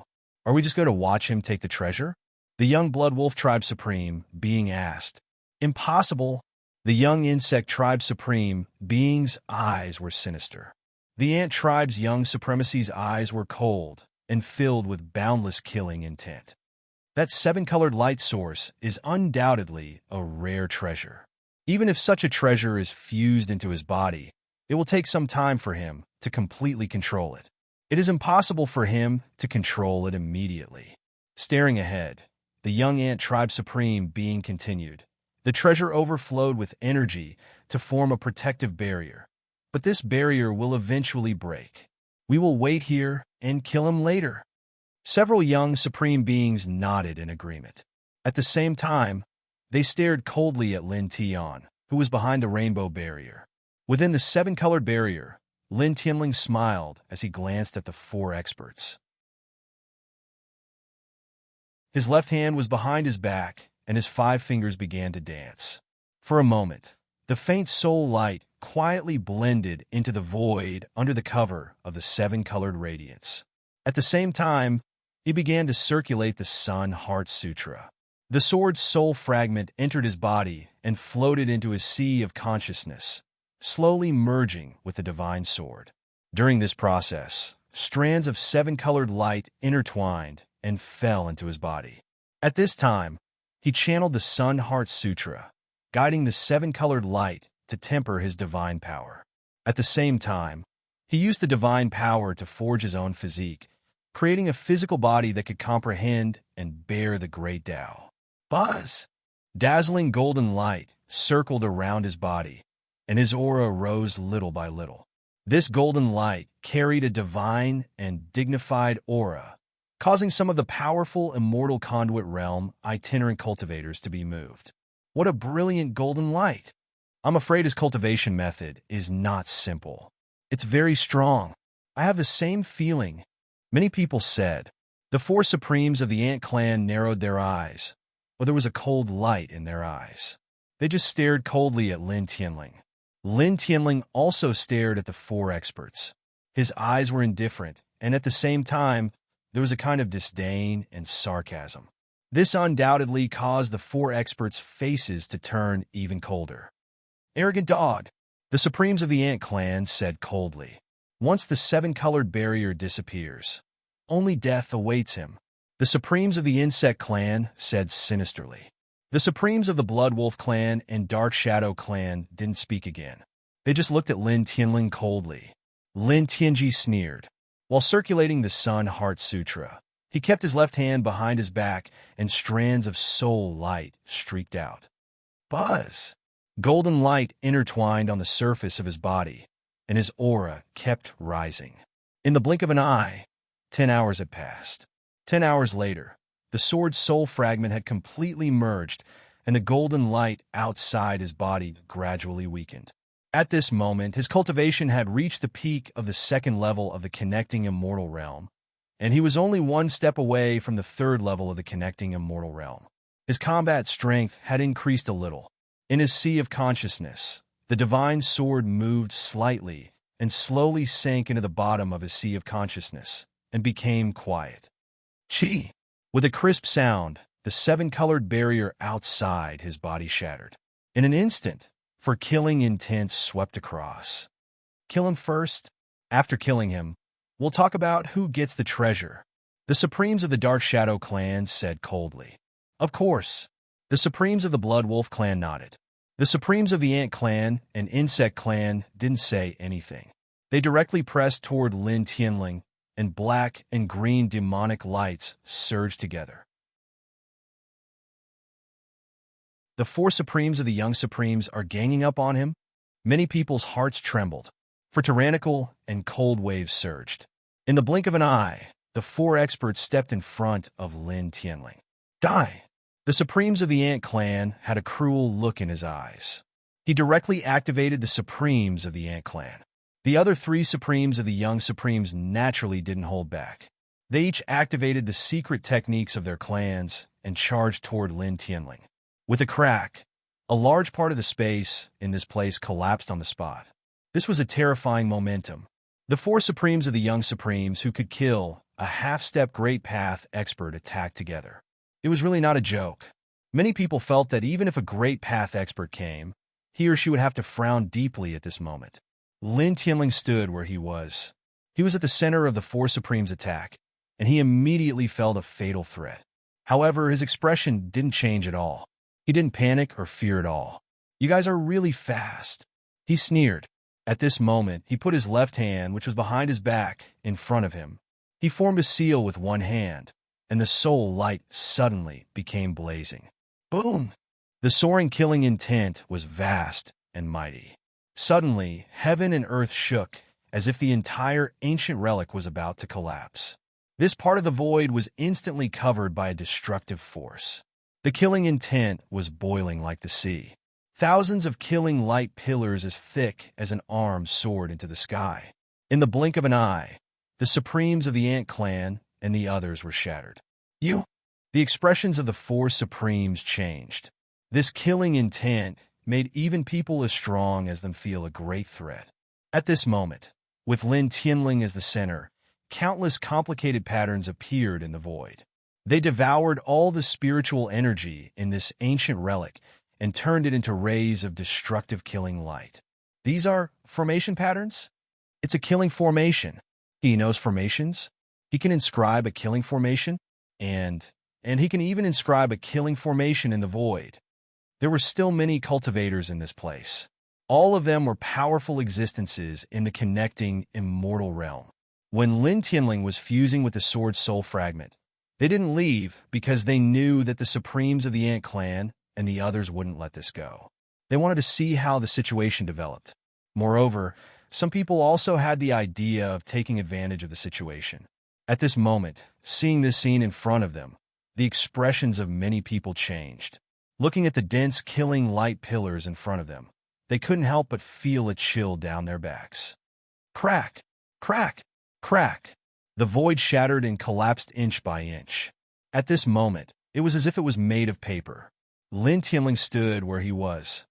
Are we just going to watch him take the treasure? The young blood wolf tribe supreme being asked. Impossible. The young insect tribe supreme being's eyes were sinister. The ant tribe's young supremacy's eyes were cold and filled with boundless killing intent. That seven-colored light source is undoubtedly a rare treasure. Even if such a treasure is fused into his body, it will take some time for him to completely control it. It is impossible for him to control it immediately. Staring ahead, the young ant tribe supreme being continued. The treasure overflowed with energy to form a protective barrier. But this barrier will eventually break. We will wait here and kill him later. Several young supreme beings nodded in agreement. At the same time, they stared coldly at Lin Tian, who was behind the rainbow barrier. Within the seven-colored barrier, Lin Tianling smiled as he glanced at the four experts. His left hand was behind his back, and his 5 fingers began to dance. For a moment, the faint soul light quietly blended into the void under the cover of the 7-colored radiance. At the same time, he began to circulate the Sun Heart Sutra. The sword's soul fragment entered his body and floated into his sea of consciousness, slowly merging with the divine sword. During this process, strands of 7-colored light intertwined and fell into his body. At this time, he channeled the Sun Heart Sutra, guiding the 7-colored light to temper his divine power. At the same time, he used the divine power to forge his own physique, creating a physical body that could comprehend and bear the great Tao. Buzz! Dazzling golden light circled around his body, and his aura rose little by little. This golden light carried a divine and dignified aura, causing some of the powerful immortal conduit realm itinerant cultivators to be moved. What a brilliant golden light! I'm afraid his cultivation method is not simple. It's very strong. I have the same feeling. Many people said. The 4 supremes of the ant clan narrowed their eyes, but there was a cold light in their eyes. They just stared coldly at Lin Tianling. Lin Tianling also stared at the 4 experts. His eyes were indifferent, and at the same time, there was a kind of disdain and sarcasm. This undoubtedly caused the 4 experts' faces to turn even colder. Arrogant dog, the supremes of the ant clan said coldly. Once the 7-colored barrier disappears, only death awaits him. The supremes of the insect clan said sinisterly. The supremes of the Blood Wolf clan and Dark Shadow clan didn't speak again. They just looked at Lin Tianling coldly. Lin Tianji sneered. While circulating the Sun Heart Sutra, he kept his left hand behind his back and strands of soul light streaked out. Buzz! Golden light intertwined on the surface of his body, and his aura kept rising. In the blink of an eye, 10 hours had passed. 10 hours later, the sword's soul fragment had completely merged, and the golden light outside his body gradually weakened. At this moment, his cultivation had reached the peak of the 2nd level of the connecting immortal realm, and he was only 1 step away from the 3rd level of the connecting immortal realm. His combat strength had increased a little. In his sea of consciousness, the divine sword moved slightly and slowly sank into the bottom of his sea of consciousness and became quiet. Chi! With a crisp sound, the 7-colored barrier outside his body shattered. In an instant, for killing intent swept across. Kill him first. After killing him, we'll talk about who gets the treasure. The supremes of the Dark Shadow clan said coldly. Of course. The supremes of the Blood Wolf clan nodded. The supremes of the Ant clan and Insect clan didn't say anything. They directly pressed toward Lin Tianling, and black and green demonic lights surged together. The 4 supremes of the young supremes are ganging up on him. Many people's hearts trembled, for tyrannical and cold waves surged. In the blink of an eye, the 4 experts stepped in front of Lin Tianling. Die! The supremes of the Ant clan had a cruel look in his eyes. He directly activated the supremes of the Ant clan. The other 3 supremes of the young supremes naturally didn't hold back. They each activated the secret techniques of their clans and charged toward Lin Tianling. With a crack, a large part of the space in this place collapsed on the spot. This was a terrifying momentum. The 4 supremes of the young supremes who could kill a half-step Great Path expert attacked together. It was really not a joke. Many people felt that even if a Great Path expert came, he or she would have to frown deeply at this moment. Lin Tianling stood where he was. He was at the center of the 4 supremes' attack, and he immediately felt a fatal threat. However, his expression didn't change at all. He didn't panic or fear at all. You guys are really fast. He sneered. At this moment, he put his left hand, which was behind his back, in front of him. He formed a seal with one hand, and the soul light suddenly became blazing. Boom! The soaring killing intent was vast and mighty. Suddenly, heaven and earth shook, as if the entire ancient relic was about to collapse. This part of the void was instantly covered by a destructive force. The killing intent was boiling like the sea. Thousands of killing light pillars as thick as an arm soared into the sky. In the blink of an eye, the supremes of the Ant clan and the others were shattered. The expressions of the four supremes changed. This killing intent made even people as strong as them feel a great threat. At this moment, with Lin Tianling as the center, countless complicated patterns appeared in the void. They devoured all the spiritual energy in this ancient relic and turned it into rays of destructive killing light. These are formation patterns? It's a killing formation. He knows formations. He can inscribe a killing formation, and he can even inscribe a killing formation in the void. There were still many cultivators in this place. All of them were powerful existences in the connecting immortal realm. When Lin Tianling was fusing with the sword soul fragment, they didn't leave because they knew that the supremes of the Ant clan and the others wouldn't let this go. They wanted to see how the situation developed. Moreover, some people also had the idea of taking advantage of the situation. At this moment, seeing this scene in front of them, the expressions of many people changed. Looking at the dense killing light pillars in front of them, they couldn't help but feel a chill down their backs. Crack! Crack! Crack! The void shattered and collapsed inch by inch. At this moment, it was as if it was made of paper. Lin Tianling stood where he was.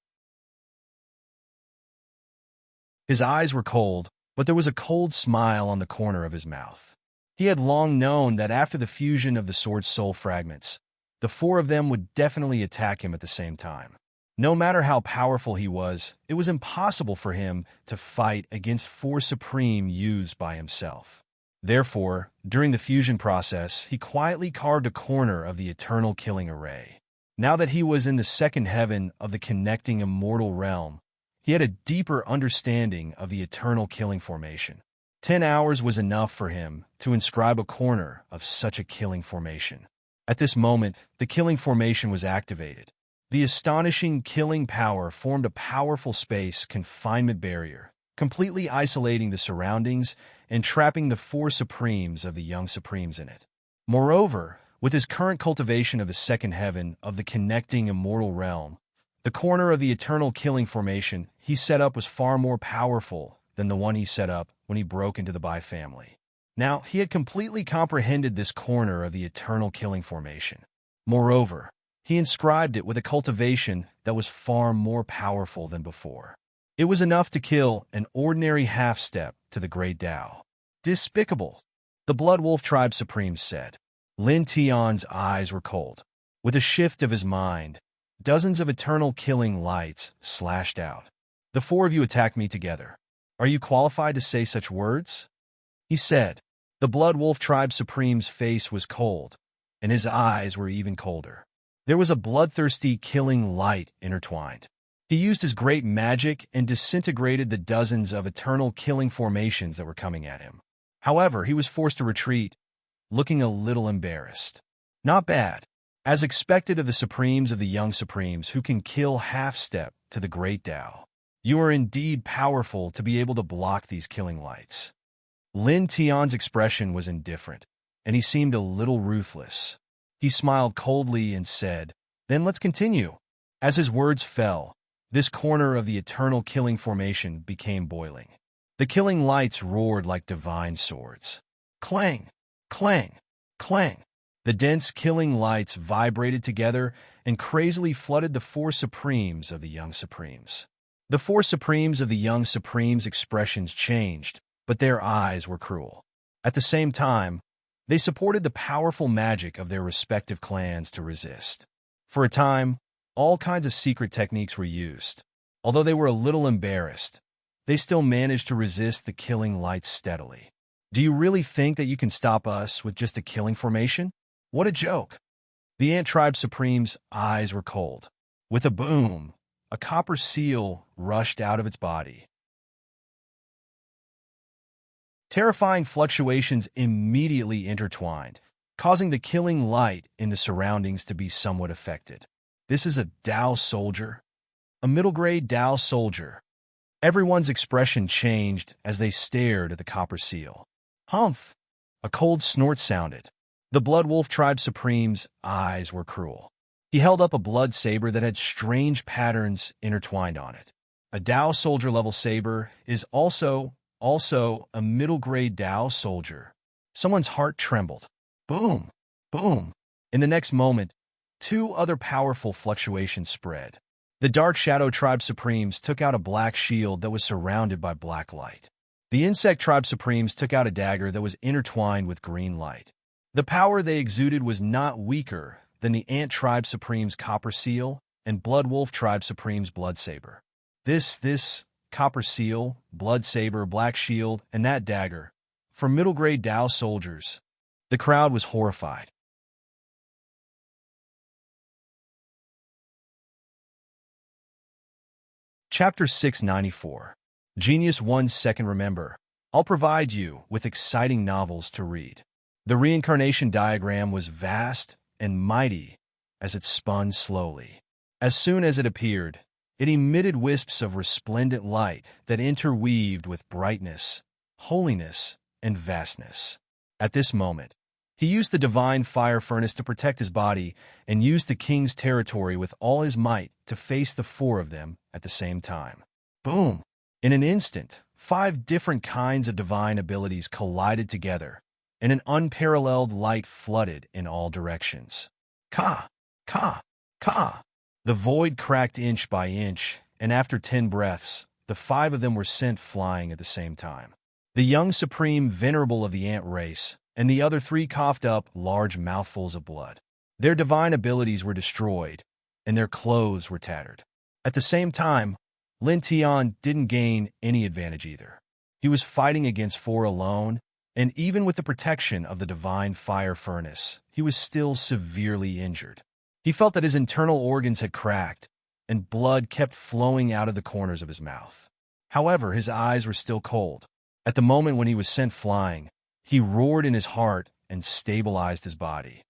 His eyes were cold, but there was a cold smile on the corner of his mouth. He had long known that after the fusion of the sword's soul fragments, the four of them would definitely attack him at the same time. No matter how powerful he was, it was impossible for him to fight against four supreme used by himself. Therefore, during the fusion process, he quietly carved a corner of the eternal killing array. Now that he was in the second heaven of the connecting immortal realm, he had a deeper understanding of the eternal killing formation. 10 hours was enough for him to inscribe a corner of such a killing formation. At this moment, the killing formation was activated. The astonishing killing power formed a powerful space confinement barrier, completely isolating the surroundings and trapping the four supremes of the young supremes in it. Moreover, with his current cultivation of the second heaven of the connecting immortal realm, the corner of the eternal killing formation he set up was far more powerful than the one he set up when he broke into the Bai family. Now, he had completely comprehended this corner of the eternal killing formation. Moreover, he inscribed it with a cultivation that was far more powerful than before. It was enough to kill an ordinary half-step to the great Tao. Despicable, the Blood Wolf Tribe Supreme said. Lin Tian's eyes were cold. With a shift of his mind, dozens of eternal killing lights slashed out. The four of you attacked me together. Are you qualified to say such words? He said. The Blood Wolf Tribe Supreme's face was cold, and his eyes were even colder. There was a bloodthirsty killing light intertwined. He used his great magic and disintegrated the dozens of eternal killing formations that were coming at him. However, he was forced to retreat, looking a little embarrassed. Not bad. As expected of the Supremes of the young Supremes who can kill half-step to the great Tao. You are indeed powerful to be able to block these killing lights. Lin Tian's expression was indifferent, and he seemed a little ruthless. He smiled coldly and said, "Then let's continue." As his words fell, this corner of the eternal killing formation became boiling. The killing lights roared like divine swords. Clang! Clang! Clang! The dense killing lights vibrated together and crazily flooded the four Supremes of the young Supremes. The four Supremes of the young Supremes' expressions changed, but their eyes were cruel. At the same time, they supported the powerful magic of their respective clans to resist. For a time, all kinds of secret techniques were used. Although they were a little embarrassed, they still managed to resist the killing lights steadily. Do you really think that you can stop us with just a killing formation? What a joke! The Ant Tribe Supreme's eyes were cold. With a boom, a copper seal rushed out of its body. Terrifying fluctuations immediately intertwined, causing the killing light in the surroundings to be somewhat affected. This is a Dao soldier, a middle-grade Dao soldier. Everyone's expression changed as they stared at the copper seal. Humph! A cold snort sounded. The Blood Wolf Tribe Supreme's eyes were cruel. He held up a blood saber that had strange patterns intertwined on it. A Dao soldier-level saber is also a middle-grade Dao soldier. Someone's heart trembled. Boom! Boom! In the next moment, two other powerful fluctuations spread. The Dark Shadow Tribe Supremes took out a black shield that was surrounded by black light. The Insect Tribe Supremes took out a dagger that was intertwined with green light. The power they exuded was not weaker than the Ant Tribe Supreme's Copper Seal and Blood Wolf Tribe Supreme's Blood Saber. This Copper Seal, Blood Saber, Black Shield, and that dagger, for middle-grade Dao soldiers. The crowd was horrified. Chapter 694. Genius 1 Second Remember, I'll provide you with exciting novels to read. The reincarnation diagram was vast and mighty as it spun slowly. As soon as it appeared, it emitted wisps of resplendent light that interweaved with brightness, holiness, and vastness. At this moment, he used the divine fire furnace to protect his body and used the king's territory with all his might to face the four of them at the same time. Boom! In an instant, 5 different kinds of divine abilities collided together, and an unparalleled light flooded in all directions. Ka! Ka! Ka! The void cracked inch by inch, and after 10 breaths, the 5 of them were sent flying at the same time. The young supreme venerable of the ant race, and the other 3 coughed up large mouthfuls of blood. Their divine abilities were destroyed, and their clothes were tattered. At the same time, Lin Tian didn't gain any advantage either. He was fighting against 4 alone, and even with the protection of the divine fire furnace, he was still severely injured. He felt that his internal organs had cracked, and blood kept flowing out of the corners of his mouth. However, his eyes were still cold. At the moment when he was sent flying, he roared in his heart and stabilized his body.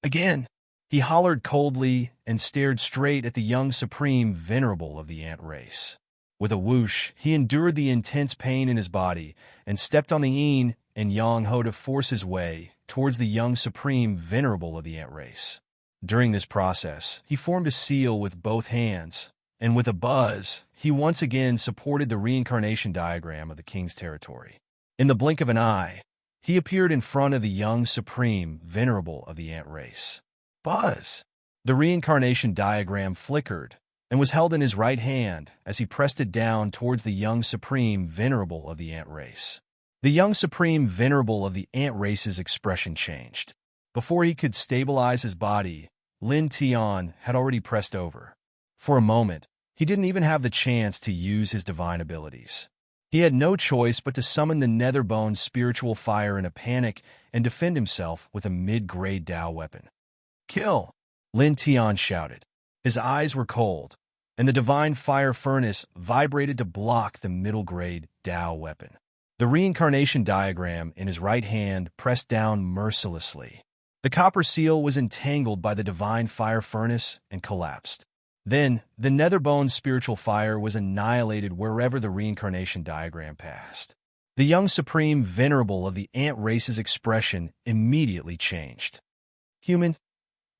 Again, he hollered coldly and stared straight at the young supreme venerable of the ant race. With a whoosh, he endured the intense pain in his body and stepped on the yin and yang ho to force his way towards the young supreme venerable of the ant race. During this process, he formed a seal with both hands, and with a buzz, he once again supported the reincarnation diagram of the king's territory. In the blink of an eye, he appeared in front of the young supreme venerable of the ant race. Buzz! The reincarnation diagram flickered and was held in his right hand as he pressed it down towards the young supreme venerable of the ant race. The young supreme venerable of the ant race's expression changed. Before he could stabilize his body, Lin Tian had already pressed over. For a moment, he didn't even have the chance to use his divine abilities. He had no choice but to summon the Netherbone spiritual fire in a panic and defend himself with a mid-grade Dao weapon. Kill! Lin Tian shouted. His eyes were cold, and the divine fire furnace vibrated to block the middle-grade Dao weapon. The reincarnation diagram in his right hand pressed down mercilessly. The copper seal was entangled by the divine fire furnace and collapsed. Then, the Netherbone spiritual fire was annihilated wherever the reincarnation diagram passed. The young supreme venerable of the ant race's expression immediately changed. Human,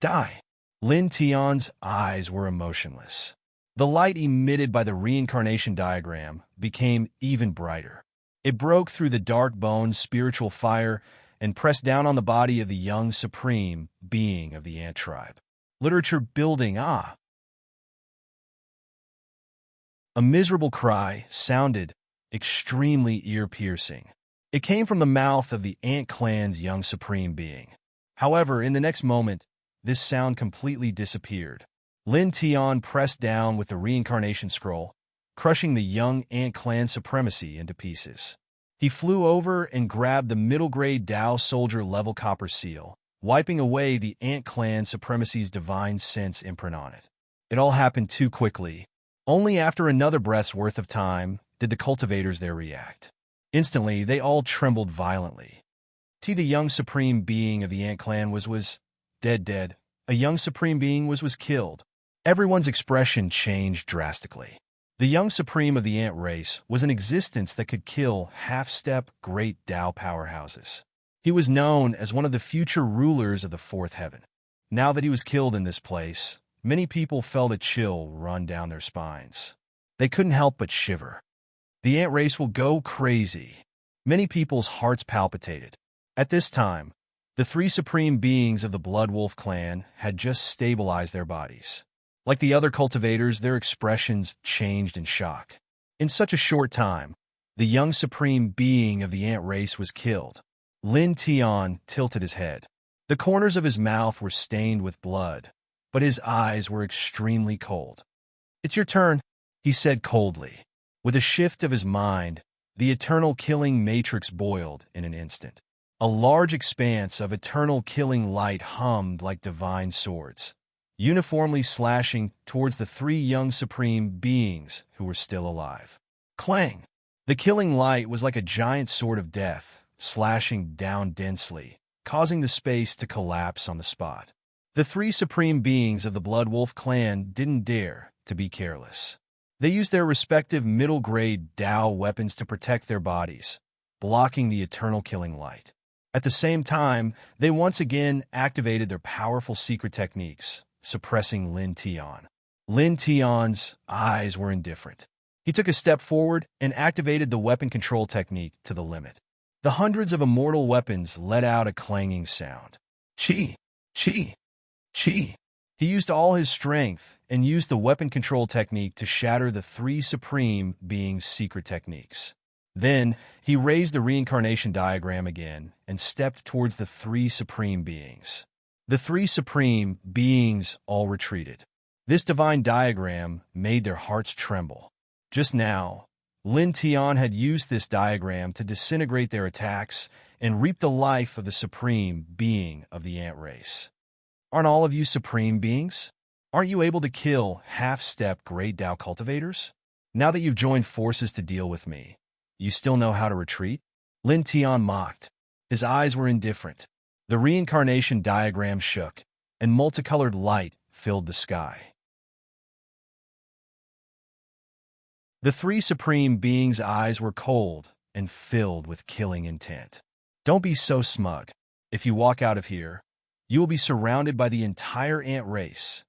die! Lin Tian's eyes were emotionless. The light emitted by the reincarnation diagram became even brighter. It broke through the dark bone spiritual fire and pressed down on the body of the young supreme being of the ant tribe. Literature building, ah! A miserable cry sounded extremely ear-piercing. It came from the mouth of the ant clan's young supreme being. However, in the next moment, this sound completely disappeared. Lin Tian pressed down with the reincarnation scroll, crushing the young ant clan supremacy into pieces. He flew over and grabbed the middle-grade Dao soldier level copper seal, wiping away the ant clan supremacy's divine sense imprint on it. It all happened too quickly. Only after another breath's worth of time did the cultivators there react. Instantly, they all trembled violently. The young supreme being of the ant clan was dead. A young supreme being was killed. Everyone's expression changed drastically. The young supreme of the ant race was an existence that could kill half-step great Tao powerhouses. He was known as one of the future rulers of the fourth heaven. Now that he was killed in this place, many people felt a chill run down their spines. They couldn't help but shiver. The ant race will go crazy. Many people's hearts palpitated. At this time, the three supreme beings of the Blood Wolf clan had just stabilized their bodies. Like the other cultivators, their expressions changed in shock. In such a short time, the young supreme being of the ant race was killed. Lin Tian tilted his head. The corners of his mouth were stained with blood, but his eyes were extremely cold. "It's your turn," he said coldly. With a shift of his mind, the eternal killing matrix boiled in an instant. A large expanse of eternal killing light hummed like divine swords, uniformly slashing towards the three young supreme beings who were still alive. Clang! The killing light was like a giant sword of death, slashing down densely, causing the space to collapse on the spot. The three supreme beings of the Blood Wolf clan didn't dare to be careless. They used their respective middle-grade Tao weapons to protect their bodies, blocking the eternal killing light. At the same time, they once again activated their powerful secret techniques, suppressing Lin Tian. Lin Tian's eyes were indifferent. He took a step forward and activated the weapon control technique to the limit. The hundreds of immortal weapons let out a clanging sound. Chi! Chi! Chi! He used all his strength and used the weapon control technique to shatter the three supreme beings' secret techniques. Then, he raised the reincarnation diagram again and stepped towards the three supreme beings. The three supreme beings all retreated. This divine diagram made their hearts tremble. Just now, Lin Tian had used this diagram to disintegrate their attacks and reap the life of the supreme being of the ant race. Aren't all of you supreme beings? Aren't you able to kill half-step great Tao cultivators? Now that you've joined forces to deal with me, you still know how to retreat? Lin Tian mocked. His eyes were indifferent. The reincarnation diagram shook, and multicolored light filled the sky. The three supreme beings' eyes were cold and filled with killing intent. Don't be so smug. If you walk out of here, you will be surrounded by the entire ant race.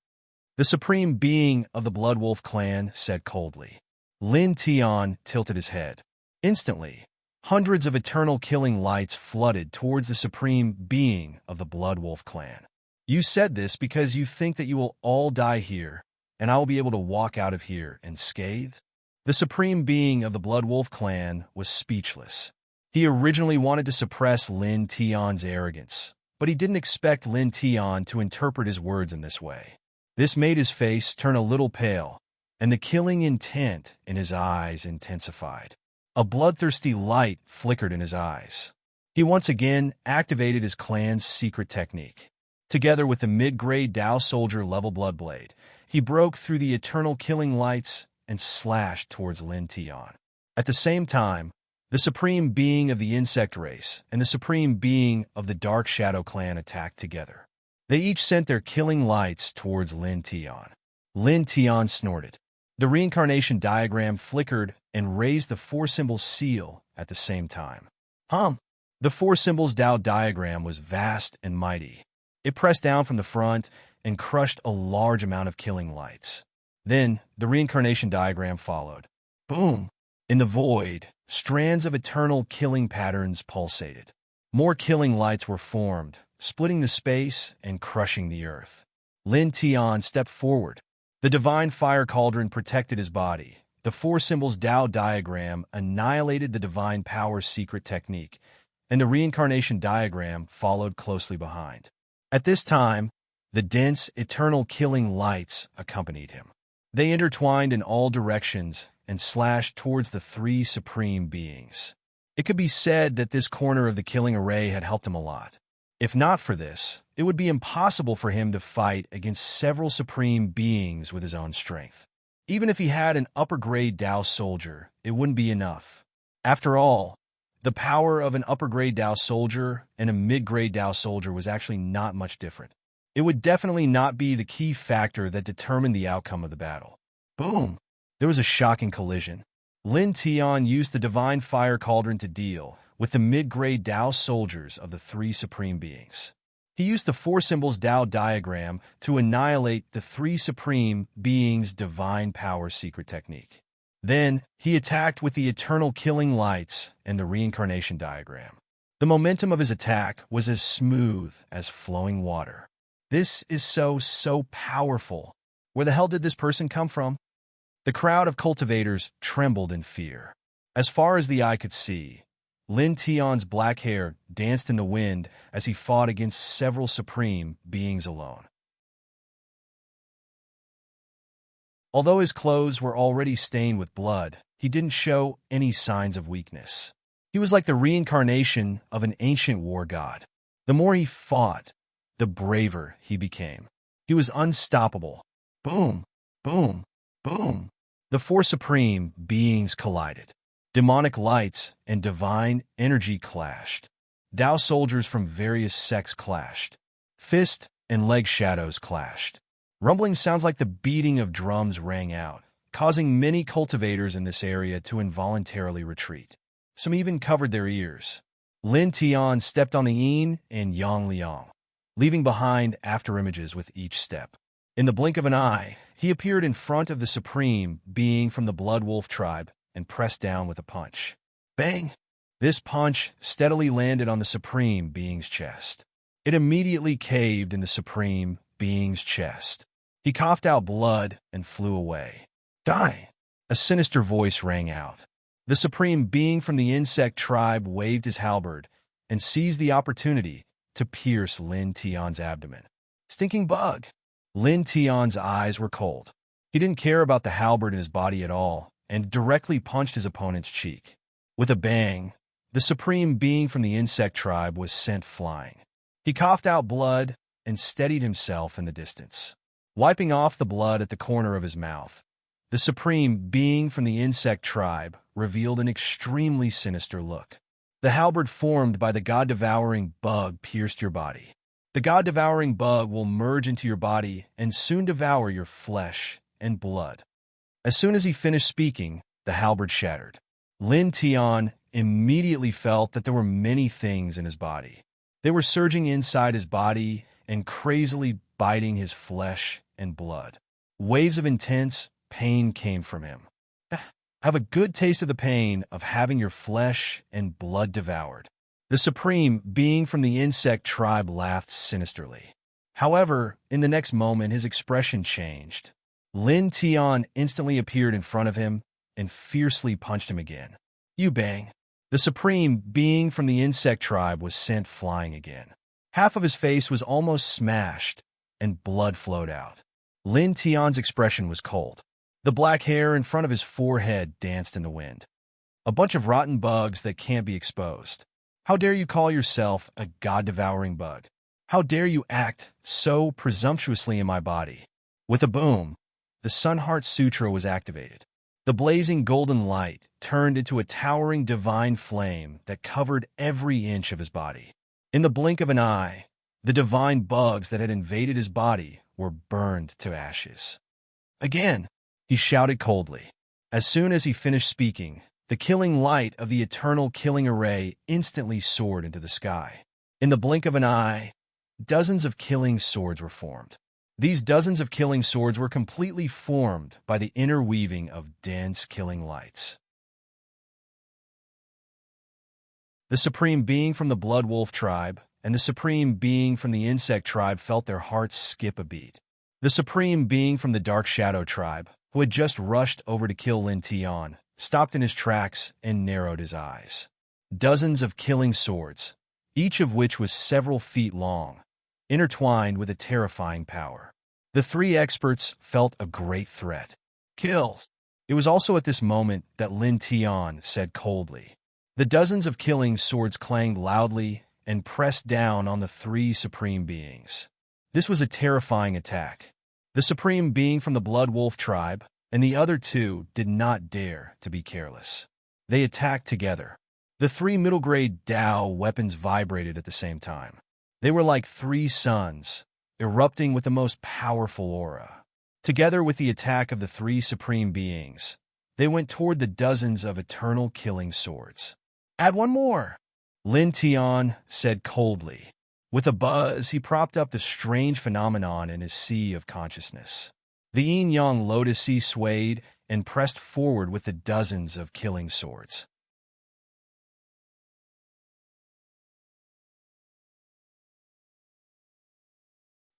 The supreme being of the Blood Wolf clan said coldly. Lin Tian tilted his head. Instantly, hundreds of eternal killing lights flooded towards the supreme being of the Blood Wolf clan. You said this because you think that you will all die here, and I will be able to walk out of here unscathed? The supreme being of the Blood Wolf clan was speechless. He originally wanted to suppress Lin Tian's arrogance, but he didn't expect Lin Tian to interpret his words in this way. This made his face turn a little pale, and the killing intent in his eyes intensified. A bloodthirsty light flickered in his eyes. He once again activated his clan's secret technique. Together with the mid-grade Tao soldier level Bloodblade, he broke through the eternal killing lights and slashed towards Lin Tian. At the same time, the supreme being of the insect race and the supreme being of the Dark Shadow clan attacked together. They each sent their killing lights towards Lin Tian. Lin Tian snorted. The reincarnation diagram flickered and raised the four symbols seal at the same time. The four symbols Tao diagram was vast and mighty. It pressed down from the front and crushed a large amount of killing lights. Then, the reincarnation diagram followed. Boom! In the void, strands of eternal killing patterns pulsated. More killing lights were formed, splitting the space and crushing the earth. Lin Tian stepped forward. The divine fire cauldron protected his body. The four symbols Tao diagram annihilated the divine power secret technique, and the reincarnation diagram followed closely behind. At this time, the dense, eternal killing lights accompanied him. They intertwined in all directions and slashed towards the three supreme beings. It could be said that this corner of the killing array had helped him a lot. If not for this, it would be impossible for him to fight against several supreme beings with his own strength. Even if he had an upper-grade Dao soldier, it wouldn't be enough. After all, the power of an upper-grade Dao soldier and a mid-grade Dao soldier was actually not much different. It would definitely not be the key factor that determined the outcome of the battle. Boom! There was a shocking collision. Lin Tian used the Divine Fire Cauldron to deal with the mid-grade Dao soldiers of the three Supreme Beings. He used the Four Symbols Dao diagram to annihilate the three Supreme Beings' divine power secret technique. Then, he attacked with the Eternal Killing Lights and the Reincarnation diagram. The momentum of his attack was as smooth as flowing water. This is so powerful. Where the hell did this person come from? The crowd of cultivators trembled in fear. As far as the eye could see, Lin Tian's black hair danced in the wind as he fought against several Supreme Beings alone. Although his clothes were already stained with blood, he didn't show any signs of weakness. He was like the reincarnation of an ancient war god. The more he fought, the braver he became. He was unstoppable. Boom, boom, boom. The four Supreme Beings collided. Demonic lights and divine energy clashed. Dao soldiers from various sects clashed. Fist and leg shadows clashed. Rumbling sounds like the beating of drums rang out, causing many cultivators in this area to involuntarily retreat. Some even covered their ears. Lin Tian stepped on the yin and yang liang, leaving behind afterimages with each step. In the blink of an eye, he appeared in front of the Supreme Being from the Blood Wolf tribe and pressed down with a punch. Bang! This punch steadily landed on the Supreme Being's chest. It immediately caved in the Supreme Being's chest. He coughed out blood and flew away. Die! A sinister voice rang out. The Supreme Being from the insect tribe waved his halberd and seized the opportunity to pierce Lin Tian's abdomen. Stinking bug! Lin Tian's eyes were cold. He didn't care about the halberd in his body at all, and directly punched his opponent's cheek. With a bang, the Supreme Being from the insect tribe was sent flying. He coughed out blood and steadied himself in the distance. Wiping off the blood at the corner of his mouth, the Supreme Being from the insect tribe revealed an extremely sinister look. The halberd formed by the God-devouring bug pierced your body. The God-devouring bug will merge into your body and soon devour your flesh and blood. As soon as he finished speaking, the halberd shattered. Lin Tian immediately felt that there were many things in his body. They were surging inside his body and crazily biting his flesh and blood. Waves of intense pain came from him. Have a good taste of the pain of having your flesh and blood devoured. The Supreme Being from the insect tribe laughed sinisterly. However, in the next moment, his expression changed. Lin Tian instantly appeared in front of him and fiercely punched him again. You bang! The Supreme Being from the insect tribe was sent flying again. Half of his face was almost smashed, and blood flowed out. Lin Tian's expression was cold. The black hair in front of his forehead danced in the wind. A bunch of rotten bugs that can't be exposed. How dare you call yourself a god-devouring bug? How dare you act so presumptuously in my body? With a boom, the Sun Heart Sutra was activated. The blazing golden light turned into a towering divine flame that covered every inch of his body. In the blink of an eye, the divine bugs that had invaded his body were burned to ashes. Again, he shouted coldly. As soon as he finished speaking, the killing light of the eternal killing array instantly soared into the sky. In the blink of an eye, dozens of killing swords were formed. These dozens of killing swords were completely formed by the interweaving of dense killing lights. The Supreme Being from the Blood Wolf tribe and the Supreme Being from the Insect tribe felt their hearts skip a beat. The Supreme Being from the Dark Shadow tribe, who had just rushed over to kill Lin Tian, stopped in his tracks and narrowed his eyes. Dozens of killing swords, each of which was several feet long, intertwined with a terrifying power. The three experts felt a great threat. Kill! It was also at this moment that Lin Tian said coldly. The dozens of killing swords clanged loudly and pressed down on the three Supreme Beings. This was a terrifying attack. The Supreme Being from the Blood Wolf tribe, and the other two did not dare to be careless. They attacked together. The three middle-grade Tao weapons vibrated at the same time. They were like three suns, erupting with the most powerful aura. Together with the attack of the three supreme beings, they went toward the dozens of eternal killing swords. "Add one more," Lin Tian said coldly. With a buzz, he propped up the strange phenomenon in his sea of consciousness. The yin-yang lotus sea swayed and pressed forward with the dozens of killing swords.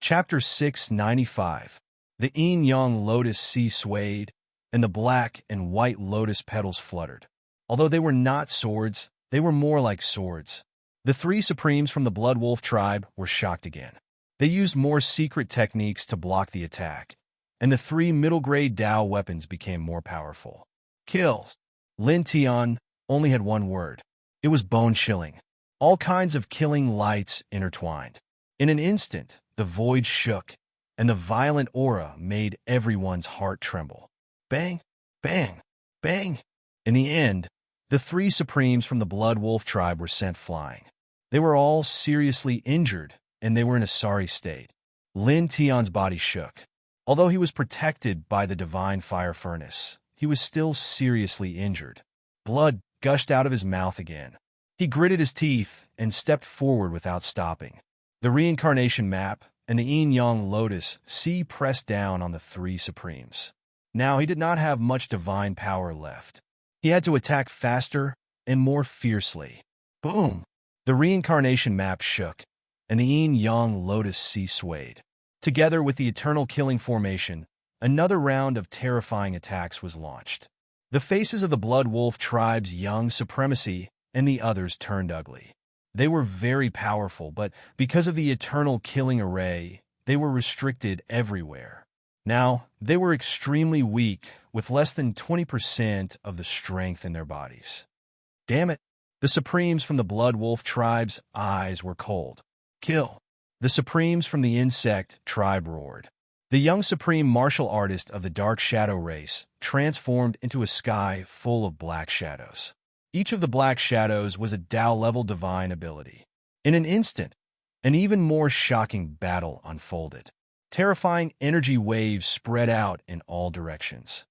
Chapter 695. The yin-yang lotus sea swayed, and the black and white lotus petals fluttered. Although they were not swords, they were more like swords. The three supremes from the Blood Wolf tribe were shocked again. They used more secret techniques to block the attack, and the three middle-grade Tao weapons became more powerful. Kills. Lin Tian only had one word. It was bone-chilling. All kinds of killing lights intertwined. In an instant, the void shook, and the violent aura made everyone's heart tremble. Bang, bang, bang. In the end, the three supremes from the Blood Wolf tribe were sent flying. They were all seriously injured, and they were in a sorry state. Lin Tian's body shook. Although he was protected by the divine fire furnace, he was still seriously injured. Blood gushed out of his mouth again. He gritted his teeth and stepped forward without stopping. The reincarnation map and the yin-yang lotus sea pressed down on the three supremes. Now he did not have much divine power left. He had to attack faster and more fiercely. Boom! The reincarnation map shook, and the yin-yang lotus sea swayed. Together with the eternal killing formation, another round of terrifying attacks was launched. The faces of the Blood Wolf tribe's young supremacy and the others turned ugly. They were very powerful, but because of the eternal killing array, they were restricted everywhere. Now, they were extremely weak, with less than 20% of the strength in their bodies. Damn it! The Supremes from the Blood Wolf tribe's eyes were cold. Kill! The Supremes from the Insect tribe roared. The young Supreme martial artist of the Dark Shadow race transformed into a sky full of black shadows. Each of the black shadows was a Tao-level divine ability. In an instant, an even more shocking battle unfolded. Terrifying energy waves spread out in all directions.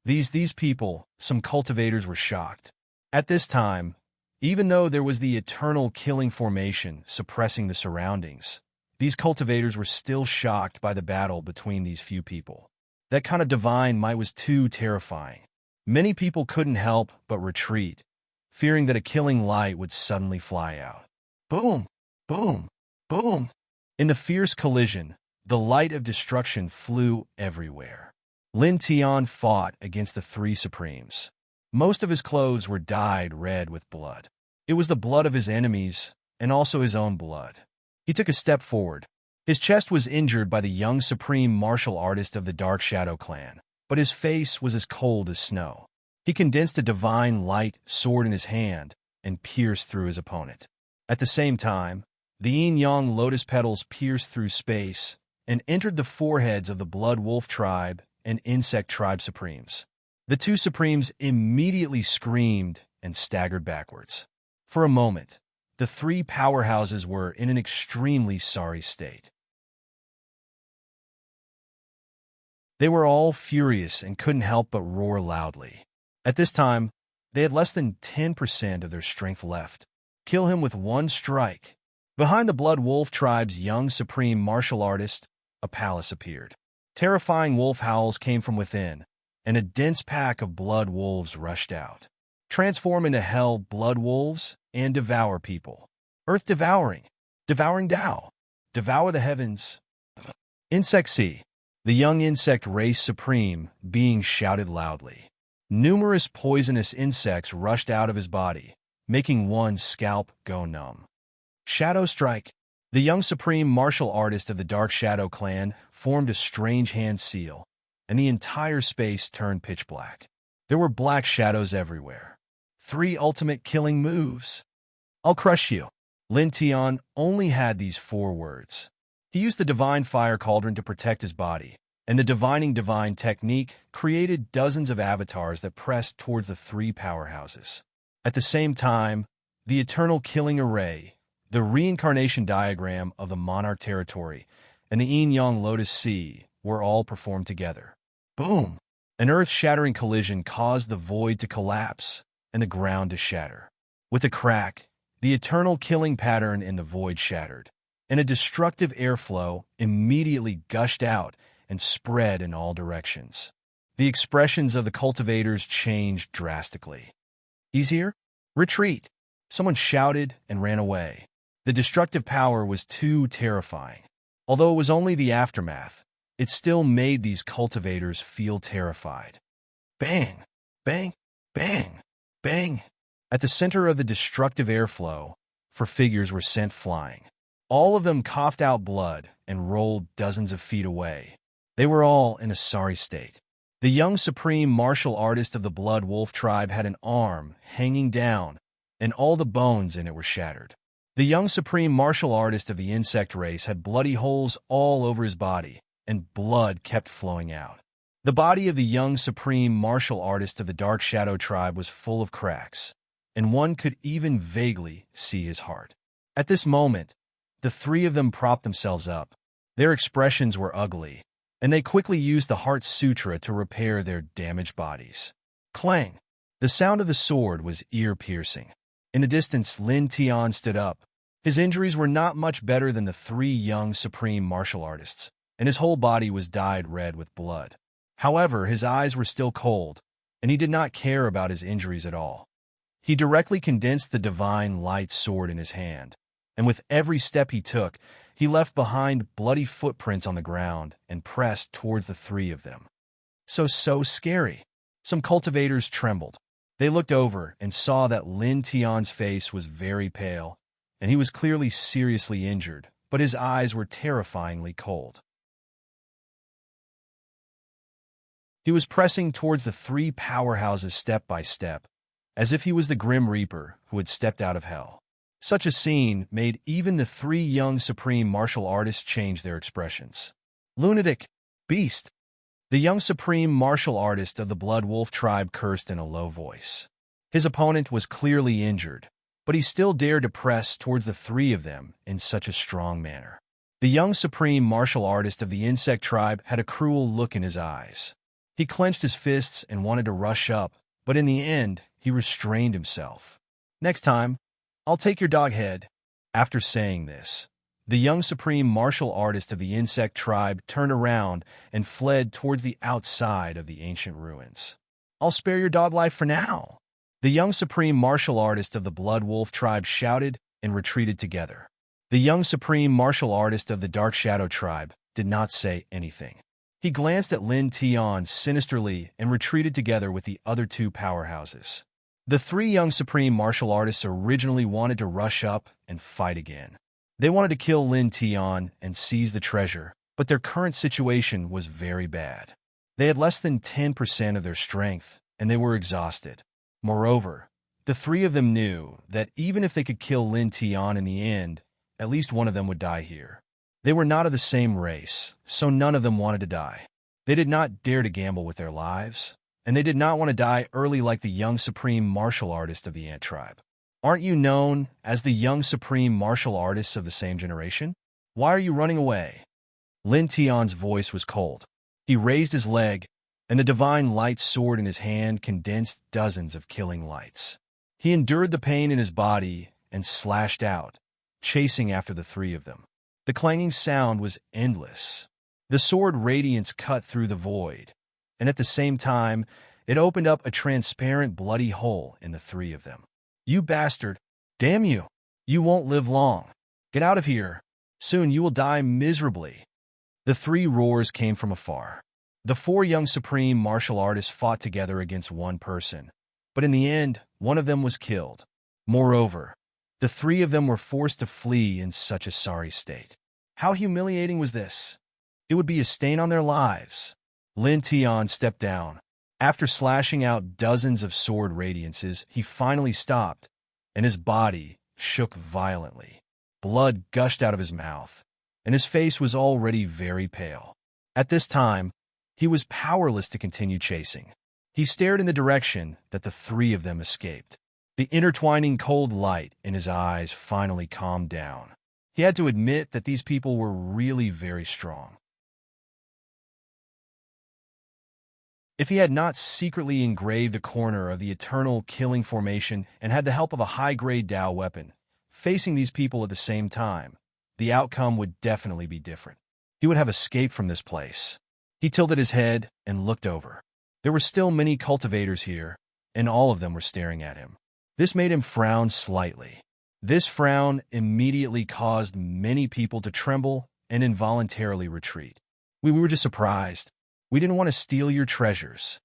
These people, some cultivators, were shocked. At this time, even though there was the eternal killing formation suppressing the surroundings, these cultivators were still shocked by the battle between these few people. That kind of divine might was too terrifying. Many people couldn't help but retreat, fearing that a killing light would suddenly fly out. Boom! Boom! Boom! In the fierce collision, the light of destruction flew everywhere. Lin Tian fought against the three Supremes. Most of his clothes were dyed red with blood. It was the blood of his enemies, and also his own blood. He took a step forward. His chest was injured by the young Supreme martial artist of the Dark Shadow clan, but his face was as cold as snow. He condensed a divine light sword in his hand and pierced through his opponent. At the same time, the yin-yang lotus petals pierced through space and entered the foreheads of the Blood Wolf tribe and Insect tribe Supremes. The two Supremes immediately screamed and staggered backwards. For a moment, the three powerhouses were in an extremely sorry state. They were all furious and couldn't help but roar loudly. At this time, they had less than 10% of their strength left. Kill him with one strike. Behind the Blood Wolf tribe's young supreme martial artist, a palace appeared. Terrifying wolf howls came from within, and a dense pack of blood wolves rushed out. Transform into hell blood wolves and devour people. Earth devouring. Devouring Tao. Devour the heavens. Insect Sea. The young insect race supreme being shouted loudly. Numerous poisonous insects rushed out of his body, making one's scalp go numb. Shadow Strike. The young supreme martial artist of the Dark Shadow clan formed a strange hand seal, and the entire space turned pitch black. There were black shadows everywhere. 3 ultimate killing moves. I'll crush you. Lin Tian only had these 4 words. He used the divine fire cauldron to protect his body, and the divining divine technique created dozens of avatars that pressed towards the three powerhouses. At the same time, the eternal killing array, the reincarnation diagram of the monarch territory, and the yin-yang lotus sea were all performed together. Boom! An earth-shattering collision caused the void to collapse and the ground to shatter. With a crack, the eternal killing pattern in the void shattered, and a destructive airflow immediately gushed out and spread in all directions. The expressions of the cultivators changed drastically. "He's here? Retreat!" Someone shouted and ran away. The destructive power was too terrifying. Although it was only the aftermath, it still made these cultivators feel terrified. Bang! Bang! Bang! Bang! At the center of the destructive airflow, four figures were sent flying. All of them coughed out blood and rolled dozens of feet away. They were all in a sorry state. The young supreme martial artist of the Blood Wolf tribe had an arm hanging down, and all the bones in it were shattered. The young supreme martial artist of the insect race had bloody holes all over his body, and blood kept flowing out. The body of the young supreme martial artist of the Dark Shadow tribe was full of cracks, and one could even vaguely see his heart. At this moment, the three of them propped themselves up. Their expressions were ugly, and they quickly used the Heart Sutra to repair their damaged bodies. Clang! The sound of the sword was ear-piercing. In the distance, Lin Tian stood up. His injuries were not much better than the three young supreme martial artists, and his whole body was dyed red with blood. However, his eyes were still cold, and he did not care about his injuries at all. He directly condensed the divine light sword in his hand, and with every step he took, he left behind bloody footprints on the ground and pressed towards the three of them. So scary. Some cultivators trembled. They looked over and saw that Lin Tian's face was very pale, and he was clearly seriously injured, but his eyes were terrifyingly cold. He was pressing towards the three powerhouses step by step, as if he was the Grim Reaper who had stepped out of hell. Such a scene made even the three young supreme martial artists change their expressions. Lunatic! Beast! The young supreme martial artist of the Blood Wolf tribe cursed in a low voice. His opponent was clearly injured, but he still dared to press towards the three of them in such a strong manner. The young supreme martial artist of the insect tribe had a cruel look in his eyes. He clenched his fists and wanted to rush up, but in the end, he restrained himself. "Next time, I'll take your dog head." After saying this, the young supreme martial artist of the insect tribe turned around and fled towards the outside of the ancient ruins. "I'll spare your dog life for now." The young supreme martial artist of the Blood Wolf tribe shouted and retreated together. The young supreme martial artist of the Dark Shadow tribe did not say anything. He glanced at Lin Tian sinisterly and retreated together with the other two powerhouses. The three young supreme martial artists originally wanted to rush up and fight again. They wanted to kill Lin Tian and seize the treasure, but their current situation was very bad. They had less than 10% of their strength, and they were exhausted. Moreover, the three of them knew that even if they could kill Lin Tian in the end, at least one of them would die here. They were not of the same race, so none of them wanted to die. They did not dare to gamble with their lives, and they did not want to die early like the young supreme martial artist of the ant tribe. "Aren't you known as the young supreme martial artists of the same generation? Why are you running away?" Lin Tian's voice was cold. He raised his leg, and the divine light sword in his hand condensed dozens of killing lights. He endured the pain in his body and slashed out, chasing after the three of them. The clanging sound was endless. The sword radiance cut through the void, and at the same time, it opened up a transparent bloody hole in the three of them. "You bastard! Damn you! You won't live long! Get out of here! Soon you will die miserably!" The three roars came from afar. The four young supreme martial artists fought together against one person, but in the end, one of them was killed. Moreover, the three of them were forced to flee in such a sorry state. How humiliating was this? It would be a stain on their lives. Lin Tian stepped down. After slashing out dozens of sword radiances, he finally stopped, and his body shook violently. Blood gushed out of his mouth, and his face was already very pale. At this time, He was powerless to continue chasing. He stared in the direction that the three of them escaped. The intertwining cold light in his eyes finally calmed down. He had to admit that these people were really very strong. If he had not secretly engraved a corner of the eternal killing formation and had the help of a high-grade Dao weapon, facing these people at the same time, the outcome would definitely be different. He would have escaped from this place. He tilted his head and looked over. There were still many cultivators here, and all of them were staring at him. This made him frown slightly. This frown immediately caused many people to tremble and involuntarily retreat. We were just surprised. We didn't want to steal your treasures.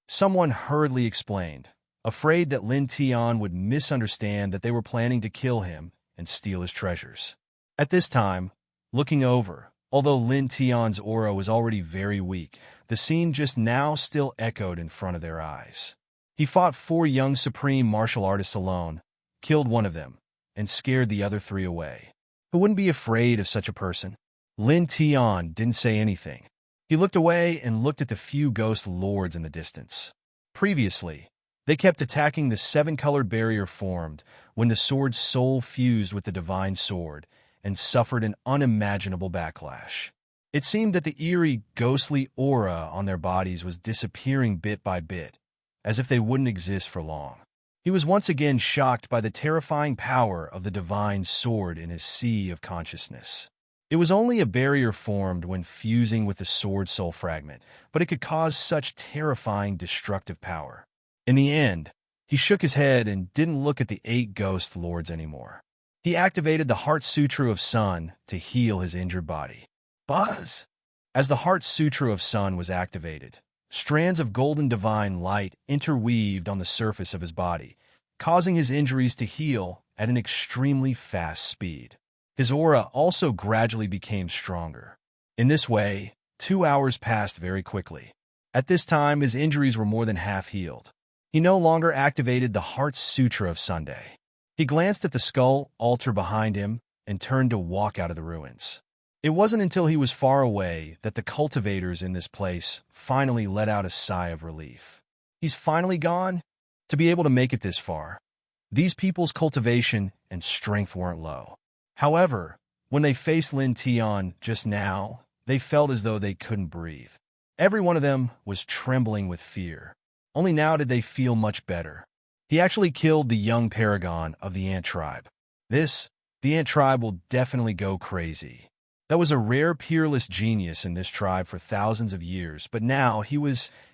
Someone hurriedly explained, afraid that Lin Tian would misunderstand that they were planning to kill him and steal his treasures. At this time, looking over, although Lin Tian's aura was already very weak, the scene just now still echoed in front of their eyes. He fought 4 young supreme martial artists alone, killed one of them, and scared the other 3 away. Who wouldn't be afraid of such a person? Lin Tian didn't say anything. He looked away and looked at the few ghost lords in the distance. Previously, they kept attacking the 7-colored barrier formed when the sword's soul fused with the divine sword and suffered an unimaginable backlash. It seemed that the eerie, ghostly aura on their bodies was disappearing bit by bit, as if they wouldn't exist for long. He was once again shocked by the terrifying power of the divine sword in his sea of consciousness. It was only a barrier formed when fusing with the sword soul fragment, but it could cause such terrifying destructive power. In the end, he shook his head and didn't look at the 8 ghost lords anymore. He activated the Heart Sutra of Sun to heal his injured body. Buzz! As the Heart Sutra of Sun was activated, strands of golden divine light interweaved on the surface of his body, causing his injuries to heal at an extremely fast speed. His aura also gradually became stronger. In this way, 2 hours passed very quickly. At this time, his injuries were more than half healed. He no longer activated the Heart Sutra of Sunday. He glanced at the skull altar behind him and turned to walk out of the ruins. It wasn't until he was far away that the cultivators in this place finally let out a sigh of relief. He's finally gone? To be able to make it this far. These people's cultivation and strength weren't low. However, when they faced Lin Tian just now, they felt as though they couldn't breathe. Every one of them was trembling with fear. Only now did they feel much better. He actually killed the young paragon of the ant tribe. The ant tribe will definitely go crazy. That was a rare peerless genius in this tribe for thousands of years, but now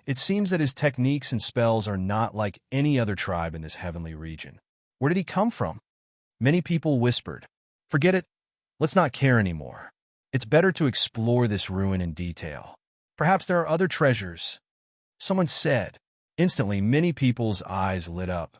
it seems that his techniques and spells are not like any other tribe in this heavenly region. Where did he come from? Many people whispered, "Forget it. Let's not care anymore. It's better to explore this ruin in detail. Perhaps there are other treasures." Someone said. Instantly, many people's eyes lit up.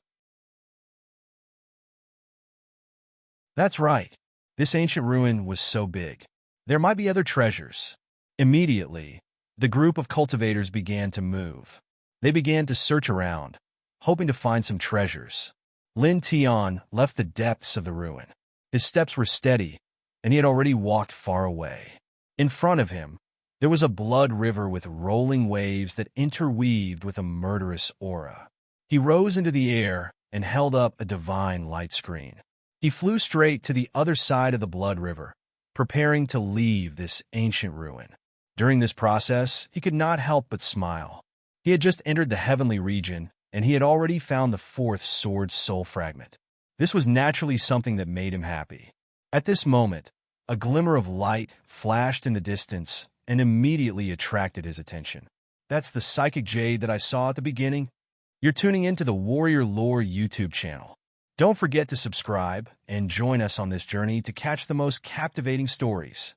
That's right. This ancient ruin was so big. There might be other treasures. Immediately, the group of cultivators began to move. They began to search around, hoping to find some treasures. Lin Tian left the depths of the ruin. His steps were steady, and he had already walked far away. In front of him, there was a blood river with rolling waves that interweaved with a murderous aura. He rose into the air and held up a divine light screen. He flew straight to the other side of the blood river, preparing to leave this ancient ruin. During this process, he could not help but smile. He had just entered the heavenly region, and he had already found the 4th sword soul fragment. This was naturally something that made him happy. At this moment, a glimmer of light flashed in the distance and immediately attracted his attention. That's the psychic jade that I saw at the beginning. You're tuning into the Warrior Lore YouTube channel. Don't forget to subscribe and join us on this journey to catch the most captivating stories.